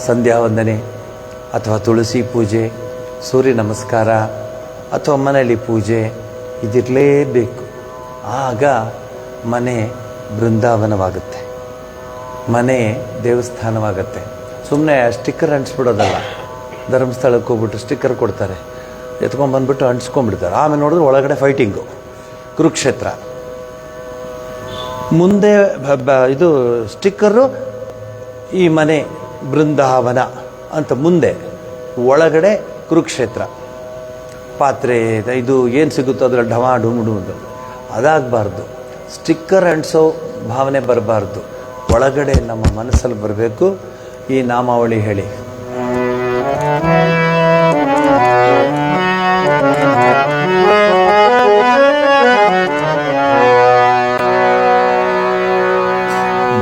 ಸಂಧ್ಯಾ ವಂದನೆ ಅಥವಾ ತುಳಸಿ ಪೂಜೆ, ಸೂರ್ಯ ನಮಸ್ಕಾರ ಅಥವಾ ಮನೆಯಲ್ಲಿ ಪೂಜೆ ಇದಿರಲೇಬೇಕು. ಆಗ ಮನೆ ಬೃಂದಾವನವಾಗುತ್ತೆ, ಮನೆ ದೇವಸ್ಥಾನವಾಗುತ್ತೆ. ಸುಮ್ಮನೆ ಸ್ಟಿಕ್ಕರ್ ಅಂಟಿಸ್ಬಿಡೋದಲ್ಲ. ಧರ್ಮಸ್ಥಳಕ್ಕೆ ಹೋಗ್ಬಿಟ್ಟು ಸ್ಟಿಕ್ಕರ್ ಕೊಡ್ತಾರೆ, ಎತ್ಕೊಂಡ್ಬಂದ್ಬಿಟ್ಟು ಅಂಟಿಸ್ಕೊಂಡ್ಬಿಡ್ತಾರೆ. ಆಮೇಲೆ ನೋಡಿದ್ರೆ ಒಳಗಡೆ ಫೈಟಿಂಗು, ಕುರುಕ್ಷೇತ್ರ. ಮುಂದೆ ಇದು ಸ್ಟಿಕ್ಕರು ಈ ಮನೆ ಬೃಂದಾವನ ಅಂತ, ಮುಂದೆ ಒಳಗಡೆ ಕುರುಕ್ಷೇತ್ರ. ಪಾತ್ರೆ ಇದು ಏನು ಸಿಗುತ್ತೋ ಅದರ ಢಮ ಡುಮುಡು ಅದಾಗಬಾರ್ದು. ಸ್ಟಿಕ್ಕರ್ ಅಂಟಿಸೋ ಭಾವನೆ ಬರಬಾರ್ದು. ಒಳಗಡೆ ನಮ್ಮ ಮನಸ್ಸಲ್ಲಿ ಬರಬೇಕು. ಈ ನಾಮಾವಳಿ ಹೇಳಿ.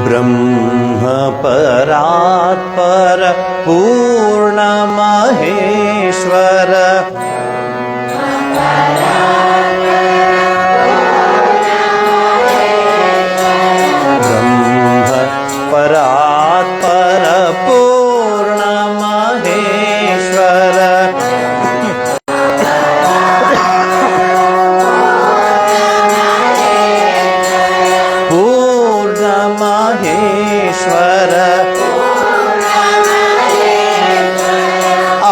ಬ್ರಹ್ಮ ಪರಾತ್ಪರ ಪೂರ್ಣ ಮಹೇಶ್ವರ ಬ್ರಹ್ಮ ಪರಾತ್ಪರ ಪೂರ್ಣ ಮಹೇಶ್ವರ ಪೂರ್ಣ ಮಹೇಶ್ವರ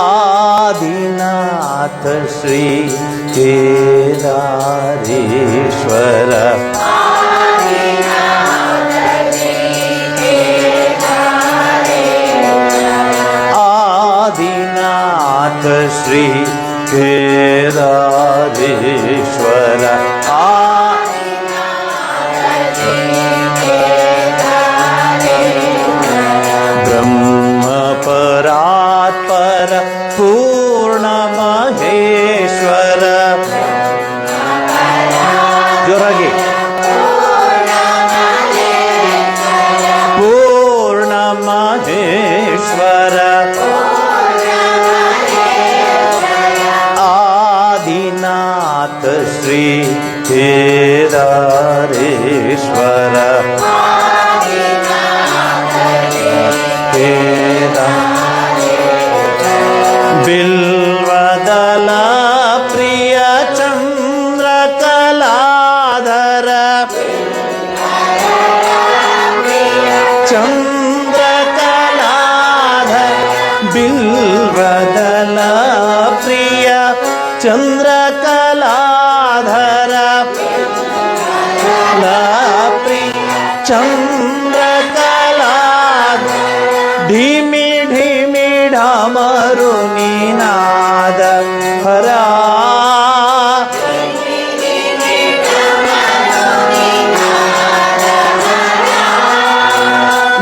ಆದಿನಾಥ ಶ್ರೀ ಕೇದಾರೇಶ್ವರ ಆದಿನಾಥ ಶ್ರೀ ಕೇದಾರೇಶ್ವರ ಬ್ರಹ್ಮ ಪರಾತ್ಪರ ಪೂರ್ಣ ಮಹೇಶ್ವರ. ಜೋರಾಗಿ ಪೂರ್ಣ ಮಹೇಶ್ವರ ಆದಿನಾಥ ಶ್ರೀ ಕೇದಾರೇಶ್ವರ ಬಿಲ್ವದಲ ಪ್ರಿಯ ಚಂದ್ರ ಕಲಾಧರ ಚಂದ್ರ ಕಲಾಧರ ಬಿಲ್ವದಲ ಪ್ರಿಯ ಚಂದ್ರ ಕಲಾಧರ ಚಂದ್ರ ಕಲಾಧ ಧೀಮಿ ಧೀಮಿ ಢಾಮರು ನೀನಾದ ಹರ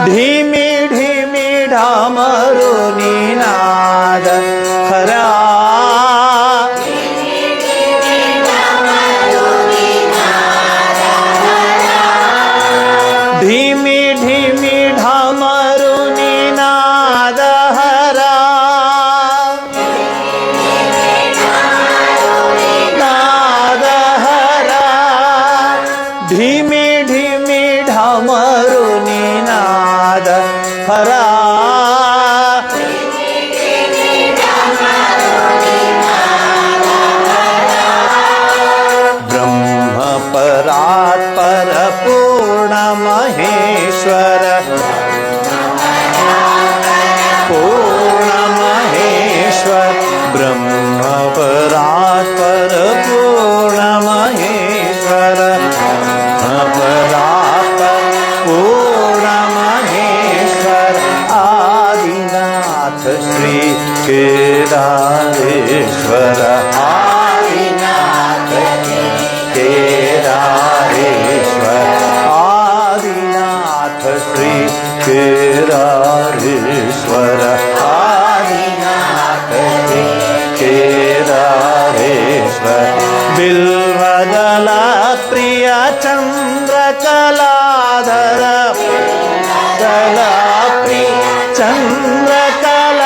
ಧೀಮಿ ಧೀಮಿ ಢಾಮರು ನೀನಾದ ಹರ ಧೀಮಿ ಧೀಮಿ ಢಾಮರು ನೀನಾದ ಹರ ನಾದ ಹರ ಧೀಮಿ ಧೀಮಿ ಢಾಮರು ನೀನಾದ ಹರ ಕೇದಾರೇಶ್ವರ ಆದಿನಾಥ ಕೇದಾರೇಶ್ವರ ಆದಿನಾಥ ಶ್ರೀ ಕೇದಾರೇಶ್ವರ ಆದಿನಾಥ ಶ್ರೀ ಕೇದಾರೇಶ್ವರ ಬಿಲ್ವದಲ ಪ್ರಿಯ ಚಂದ್ರಕಲಾಧರ ಕಲಾಪ್ರಿಯ ಚಂದ್ರಕಲಾಧರ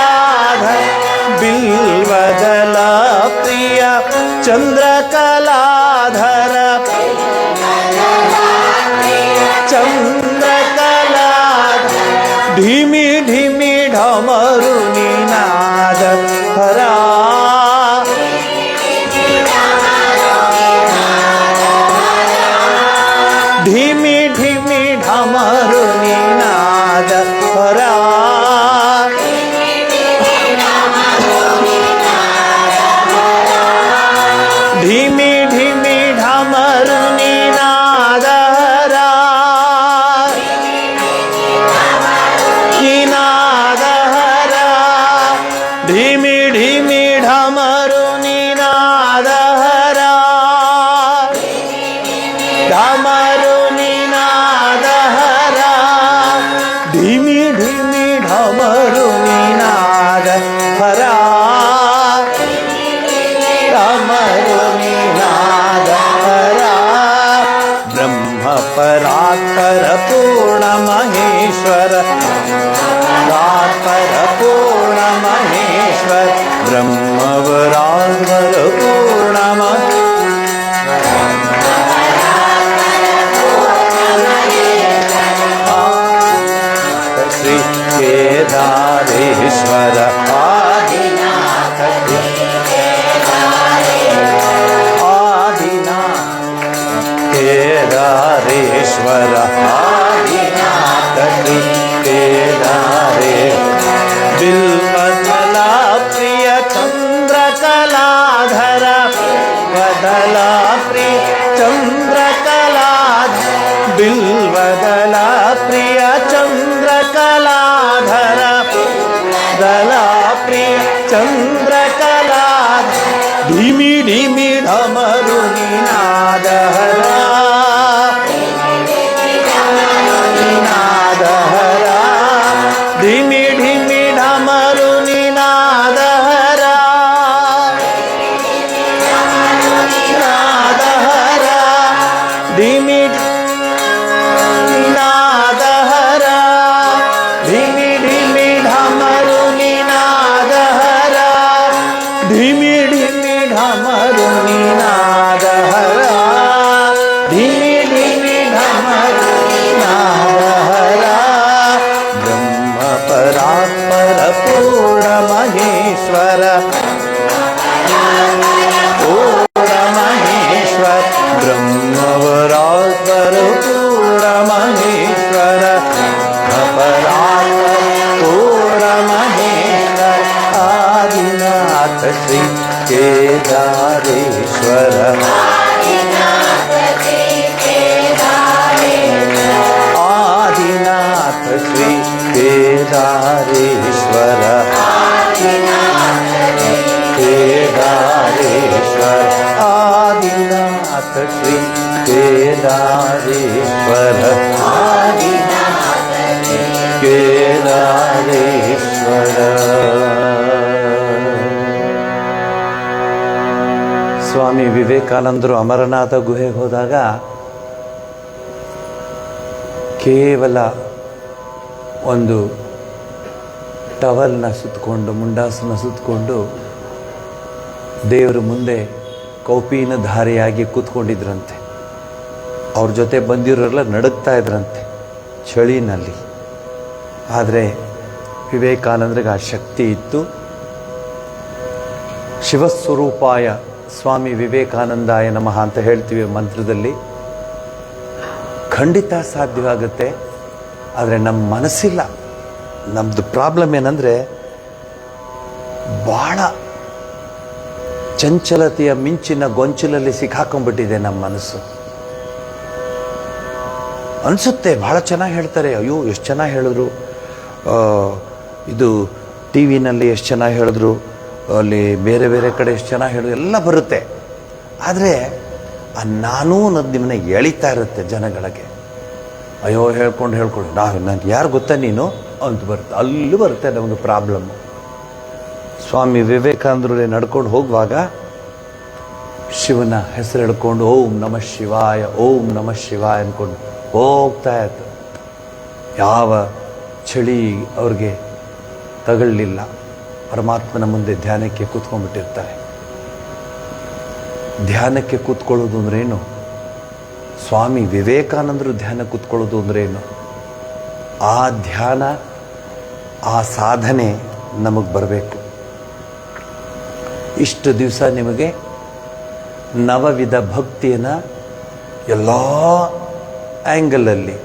ಬಿಲ್ವದಲ ಪ್ರಿಯ ಚಂದ್ರಕಲಾಧರ ಚಂದ್ರಕಲಾಧರ ಢಿಮಿ ಢಿಮಿ ಢಮರು ನಿನಾದ ಹರ ಢಿಮಿ ಢಿಮಿ ಢಮರು ನಿನಾದ ಹರ ಢಿಮಿ ಢಿಮಿ ಢಮರು ನಿನಾದ ಹರ ನಿನಾದ ಹರ ಢಿಮಿ ಢಿಮಿ ಢಮರು ನಿನಾದ ಹರ ಢಮರು ನಿನಾದ ಹರ ಢಿಮಿ ಢಿಮಿ ಢಮರು ನಿನಾದ ಹರ ಢಮರು ನಿನಾದ ಹರ ಬ್ರಹ್ಮ ಪರಾತ್ಪರ ಪೂರ್ಣ ಮಹೇಶ್ವರ ಪರಾತ್ಪರ ಪೂರ್ಣ ಮಹೇಶ್ವರ ಬ್ರಹ್ಮವರಾತ್ಪರ ಪೂರ್ಣ ಶ್ರೀ ಕೇದಾರೇಶ್ವರ ಆದಿನಾಥ ಆದಿನಾಥ ಕೇದಾರೇಶ್ವರ ಆದಿನಾಥ ಶ್ರೀ ಕೇದಾರೇ ಬಿಲ್ವದಲ ಪ್ರಿಯ ಚಂದ್ರಕಲಾಧರ ವದಲ ಪ್ರಿಯ ಚಂದ್ರಕಲಾಧರ ಬಿಲ್ವದಲ ಪ್ರಿಯ ಚಂದ್ರಕಲಾಧರ ದಲ ಪ್ರಿಯ ಚಂದ್ರಕಲಾಧರ ಢಿಮಿ ಢಿಮಿ ಢಮರು ನಿನಾದ ಹರ ನಿನಾದ ಹರ ಢಿಮಿ ಢಿಮಿ ಢಮರು ನಿನಾದ ಹರ ನಿನಾದ ಹರ ಢಿಮಿ ನಿನಾದ ಹರ ಢಿಮಿ ಢಿಮಿ ಢಮರು ನಿನಾದ ಹರ ಢಿಮಿ ಢಿಮಿ ಢಮರು ನಿನಾದ ಹರ ಢಿಮಿ ಢಿಮಿ ಢಮರು ನಿನಾದ ಹರ ಬ್ರಹ್ಮ ಪರಾತ್ಪರ ಪೂರ್ಣ ಮಹೇಶ್ವರ ಪೂರ್ಣ ಮಹೇಶ್ವರ ಬ್ರಹ್ಮವರಾತ್ಪರ ಪೂರ್ಣ ಮಹೇಶ್ವರ ಪರಾತ್ಪರ ಪೂರ್ಣ ಮಹೇಶ್ವರ ಆದಿನಾಥ ಶ್ರೀ ಕೇದಾರೇಶ್ವರ ಆದಿನಾಥ ಶ್ರೀ ಕೇದಾರೇಶ್ವರ ಕೇದಾರೇಶ್ವರ ಆದಿನಾಥ ಶ್ರೀ ಕೇದಾರೇಶ್ವರ ಕೇದಾರೇಶ್ವರ. ಸ್ವಾಮಿ ವಿವೇಕಾನಂದರು ಅಮರನಾಥ ಗುಹೆಗೆ ಹೋದಾಗ ಕೇವಲ ಒಂದು ಟವಲ್ನ ಸುತ್ತಕೊಂಡು ಮುಂಡಾಸನ ಸುತ್ತಕೊಂಡು ದೇವರ ಮುಂದೆ ಕೌಪಿನ ಧಾರೆಯಾಗಿ ಕೂತ್ಕೊಂಡಿದ್ರಂತೆ. ಅವ್ರ ಜೊತೆ ಬಂದಿರೋರೆಲ್ಲ ನಡುಗ್ತಾ ಇದ್ರಂತೆ ಚಳಿನಲ್ಲಿ. ಆದರೆ ವಿವೇಕಾನಂದರಿಗೆ ಆ ಶಕ್ತಿ ಇತ್ತು. ಶಿವಸ್ವರೂಪಾಯ ಸ್ವಾಮಿ ವಿವೇಕಾನಂದಾಯ ನಮಃ ಅಂತ ಹೇಳ್ತೀವಿ ಮಂತ್ರದಲ್ಲಿ. ಖಂಡಿತ ಸಾಧ್ಯವಾಗುತ್ತೆ, ಆದರೆ ನಮ್ಮ ಮನಸ್ಸಿಲ್ಲ. ನಮ್ಮದು ಪ್ರಾಬ್ಲಮ್ ಏನಂದರೆ ಭಾಳ ಚಂಚಲತೆಯ ಮಿಂಚಿನ ಗೊಂಚಲಲ್ಲಿ ಸಿಕ್ಕಾಕೊಂಡ್ಬಿಟ್ಟಿದೆ ನಮ್ಮ ಮನಸ್ಸು. ಅನಿಸುತ್ತೆ ಭಾಳ ಚೆನ್ನಾಗಿ ಹೇಳ್ತಾರೆ, ಅಯ್ಯೋ ಎಷ್ಟು ಚೆನ್ನಾಗಿ ಹೇಳಿದ್ರು, ಇದು ಟಿ ವಿನಲ್ಲಿ ಎಷ್ಟು ಚೆನ್ನಾಗಿ ಹೇಳಿದ್ರು, ಅಲ್ಲಿ ಬೇರೆ ಬೇರೆ ಕಡೆ ಎಷ್ಟು ಚೆನ್ನಾಗಿ ಹೇಳಿದ್ರು, ಎಲ್ಲ ಬರುತ್ತೆ. ಆದರೆ ಆ ನಾನೂ ಅನ್ನೋದು ನಿಮ್ಮನ್ನ ಎಳಿತಾ ಇರುತ್ತೆ ಜನಗಳಿಗೆ. ಅಯ್ಯೋ ಹೇಳ್ಕೊಂಡು ನನಗೆ ಯಾರು ಗೊತ್ತಾ ನೀನು ಅಂತ ಬರುತ್ತೆ. ಅಲ್ಲಿ ಬರುತ್ತೆ ನಮಗೆ ಪ್ರಾಬ್ಲಮ್ಮು. ಸ್ವಾಮಿ ವಿವೇಕಾನಂದರು ನಡ್ಕೊಂಡು ಹೋಗುವಾಗ ಶಿವನ ಹೆಸರು ಹೇಳ್ಕೊಂಡು ಓಂ ನಮಃ ಶಿವಾಯ, ಓಂ ನಮಃ ಶಿವಾಯ ಅಂದ್ಕೊಂಡು ಹೋಗ್ತಾ ಇತ್ತು. ಯಾವ ಚಳಿ ಅವ್ರಿಗೆ ತಗೊಳ್ಳಿಲ್ಲ. ಪರಮಾತ್ಮನ ಮುಂದೆ ಧ್ಯಾನಕ್ಕೆ ಕೂತ್ಕೊಂಡ್ಬಿಟ್ಟಿರ್ತಾರೆ. ಧ್ಯಾನಕ್ಕೆ ಕೂತ್ಕೊಳ್ಳೋದು ಅಂದ್ರೇನು? ಸ್ವಾಮಿ ವಿವೇಕಾನಂದರು ಧ್ಯಾನ ಕೂತ್ಕೊಳ್ಳೋದು ಅಂದ್ರೇನು? ಆ ಧ್ಯಾನ, ಆ ಸಾಧನೆ ನಮಗೆ ಬರಬೇಕು. ಇಷ್ಟು ದಿವಸ ನಿಮಗೆ ನವವಿಧ ಭಕ್ತಿಯನ್ನು ಎಲ್ಲ ಆ್ಯಂಗಲಲ್ಲಿ,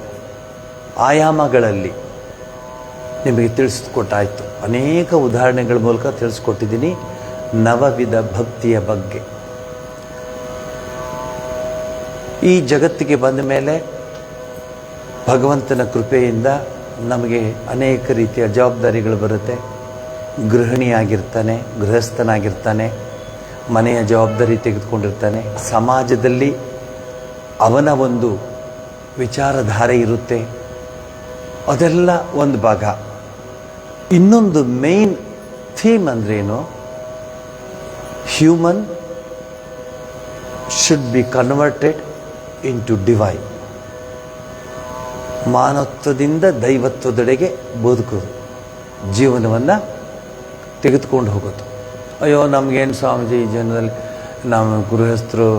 ಆಯಾಮಗಳಲ್ಲಿ ನಿಮಗೆ ತಿಳಿಸ್ಕೊಟ್ಟಾಯಿತು. ಅನೇಕ ಉದಾಹರಣೆಗಳ ಮೂಲಕ ತಿಳಿಸ್ಕೊಟ್ಟಿದ್ದೀನಿ ನವವಿಧ ಭಕ್ತಿಯ ಬಗ್ಗೆ. ಈ ಜಗತ್ತಿಗೆ ಬಂದ ಮೇಲೆ ಭಗವಂತನ ಕೃಪೆಯಿಂದ ನಮಗೆ ಅನೇಕ ರೀತಿಯ ಜವಾಬ್ದಾರಿಗಳು ಬರುತ್ತೆ. ಗೃಹಿಣಿಯಾಗಿರ್ತಾನೆ, ಗೃಹಸ್ಥನಾಗಿರ್ತಾನೆ, ಮನೆಯ ಜವಾಬ್ದಾರಿ ತೆಗೆದುಕೊಂಡಿರ್ತಾನೆ. ಸಮಾಜದಲ್ಲಿ ಅವನ ಒಂದು ವಿಚಾರಧಾರೆ ಇರುತ್ತೆ, ಅದೆಲ್ಲ ಒಂದು ಭಾಗ. ಇನ್ನೊಂದು ಮೇನ್ ಥೀಮ್ ಅಂದ್ರೇನು? Human should be converted into divine. ಮಾನವತ್ವದಿಂದ ದೈವತ್ವದೆಡೆಗೆ ಬದುಕೋದು, ಜೀವನವನ್ನು ತೆಗೆದುಕೊಂಡು ಹೋಗೋದು. ಅಯ್ಯೋ ನಮಗೇನು ಸ್ವಾಮೀಜಿ ಈ ಜೀವನದಲ್ಲಿ ನಮ್ಮ ಗೃಹಸ್ಥರು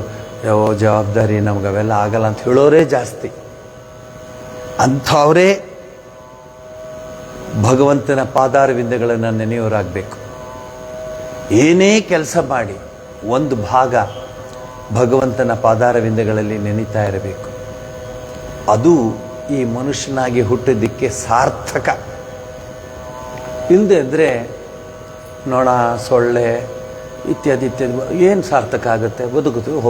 ಯಾವ ಜವಾಬ್ದಾರಿ, ನಮ್ಗೆ ಅವೆಲ್ಲ ಆಗಲ್ಲ ಅಂತ ಹೇಳೋರೇ ಜಾಸ್ತಿ. ಅಂಥವರೇ ಭಗವಂತನ ಪಾದಾರವಿಂದಗಳನ್ನು ನೆನೆಯೋರಾಗಬೇಕು. ಏನೇ ಕೆಲಸ ಮಾಡಿ ಒಂದು ಭಾಗ ಭಗವಂತನ ಪಾದಾರವಿಂದಗಳಲ್ಲಿ ನೆನೀತಾ ಇರಬೇಕು. ಅದು ಈ ಮನುಷ್ಯನಾಗಿ ಹುಟ್ಟಿದ್ದಕ್ಕೆ ಸಾರ್ಥಕ. ಇಲ್ಲದೆ ಇದ್ದರೆ ನೊಣ, ಸೊಳ್ಳೆ ಇತ್ಯಾದಿ ಏನು ಸಾರ್ಥಕ ಆಗುತ್ತೆ? ಬದುಕುತ್ತೇವೆ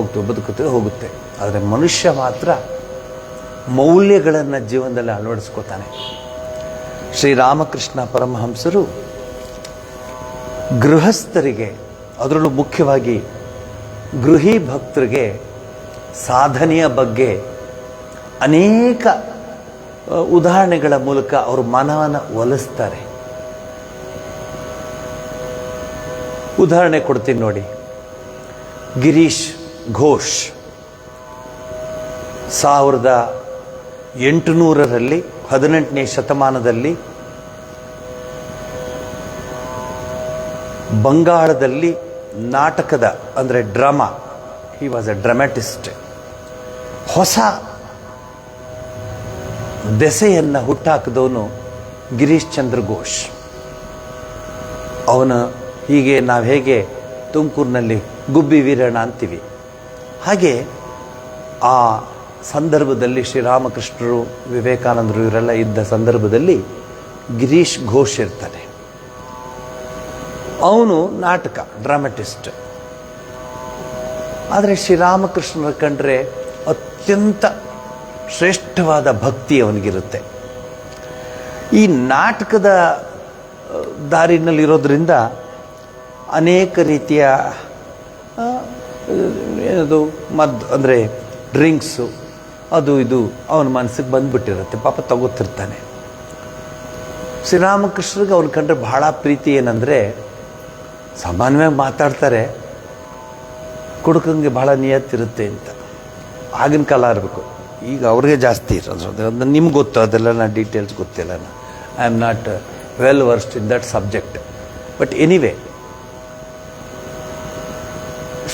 ಹೋಗುತ್ತೆ. ಆದರೆ ಮನುಷ್ಯ ಮಾತ್ರ ಮೌಲ್ಯಗಳನ್ನು ಜೀವನದಲ್ಲಿ ಅಳವಡಿಸ್ಕೋತಾನೆ. ಶ್ರೀರಾಮಕೃಷ್ಣ ಪರಮಹಂಸರು ಗೃಹಸ್ಥರಿಗೆ, ಅದರಲ್ಲೂ ಮುಖ್ಯವಾಗಿ ಗೃಹಿ ಭಕ್ತರಿಗೆ ಸಾಧನೆಯ ಬಗ್ಗೆ ಅನೇಕ ಉದಾಹರಣೆಗಳ ಮೂಲಕ ಅವ್ರ ಮನವನ್ನು ಒಲಿಸ್ತಾರೆ. ಉದಾಹರಣೆ ಕೊಡ್ತೀನಿ ನೋಡಿ. ಗಿರೀಶ್ ಘೋಷ್ 1800ರಲ್ಲಿ 18ನೇ ಶತಮಾನದಲ್ಲಿ ಬಂಗಾಳದಲ್ಲಿ ನಾಟಕದ, ಅಂದರೆ ಡ್ರಾಮಾ, ಹಿ ವಾಸ್ ಎ ಡ್ರಾಮ್ಯಾಟಿಸ್ಟ್, ಹೊಸ ದೆಸೆಯನ್ನು ಹುಟ್ಟಾಕಿದವನು ಗಿರೀಶ್ ಚಂದ್ರ ಘೋಷ್. ಅವನು ಹೀಗೆ ನಾವು ಹೇಗೆ ತುಮಕೂರಿನಲ್ಲಿ ಗುಬ್ಬಿ ವೀರಣ್ಣ ಅಂತೀವಿ, ಹಾಗೆ ಆ ಸಂದರ್ಭದಲ್ಲಿ ಶ್ರೀರಾಮಕೃಷ್ಣರು, ವಿವೇಕಾನಂದರು ಇವರೆಲ್ಲ ಇದ್ದ ಸಂದರ್ಭದಲ್ಲಿ ಗಿರೀಶ್ ಘೋಷ್ ಇರ್ತಾನೆ. ಅವನು ನಾಟಕ ಡ್ರಾಮ್ಯಾಟಿಸ್ಟ್. ಆದರೆ ಶ್ರೀರಾಮಕೃಷ್ಣರ ಕಂಡ್ರೆ ಅತ್ಯಂತ ಶ್ರೇಷ್ಠವಾದ ಭಕ್ತಿ ಅವನಿಗಿರುತ್ತೆ. ಈ ನಾಟಕದ ದಾರಿನಲ್ಲಿರೋದ್ರಿಂದ ಅನೇಕ ರೀತಿಯ ಏನದು ಅಂದರೆ ಡ್ರಿಂಕ್ಸು, ಅದು ಇದು ಅವನ ಮನಸ್ಸಿಗೆ ಬಂದುಬಿಟ್ಟಿರುತ್ತೆ. ಪಾಪ ತಗೋತಿರ್ತಾನೆ. ಶ್ರೀರಾಮಕೃಷ್ಣರಿಗೆ ಅವ್ನ ಕಂಡ್ರೆ ಬಹಳ ಪ್ರೀತಿ. ಏನಂದರೆ ಸಾಮಾನ್ಯವಾಗಿ ಮಾತಾಡ್ತಾರೆ, ಕುಡುಕಂಗೆ ಬಹಳ ನಿಯತ್ತಿರುತ್ತೆ ಅಂತ. ಆಗಿನ ಕಾಲ ಇರಬೇಕು, ಈಗ ಅವ್ರಿಗೆ ಜಾಸ್ತಿ ಇರೋದು. ಅದು ನಿಮ್ಗೆ ಗೊತ್ತು, ಅದೆಲ್ಲ ನಾನು ಡೀಟೇಲ್ಸ್ ಗೊತ್ತಿಲ್ಲ. I am not well versed in that subject. But anyway,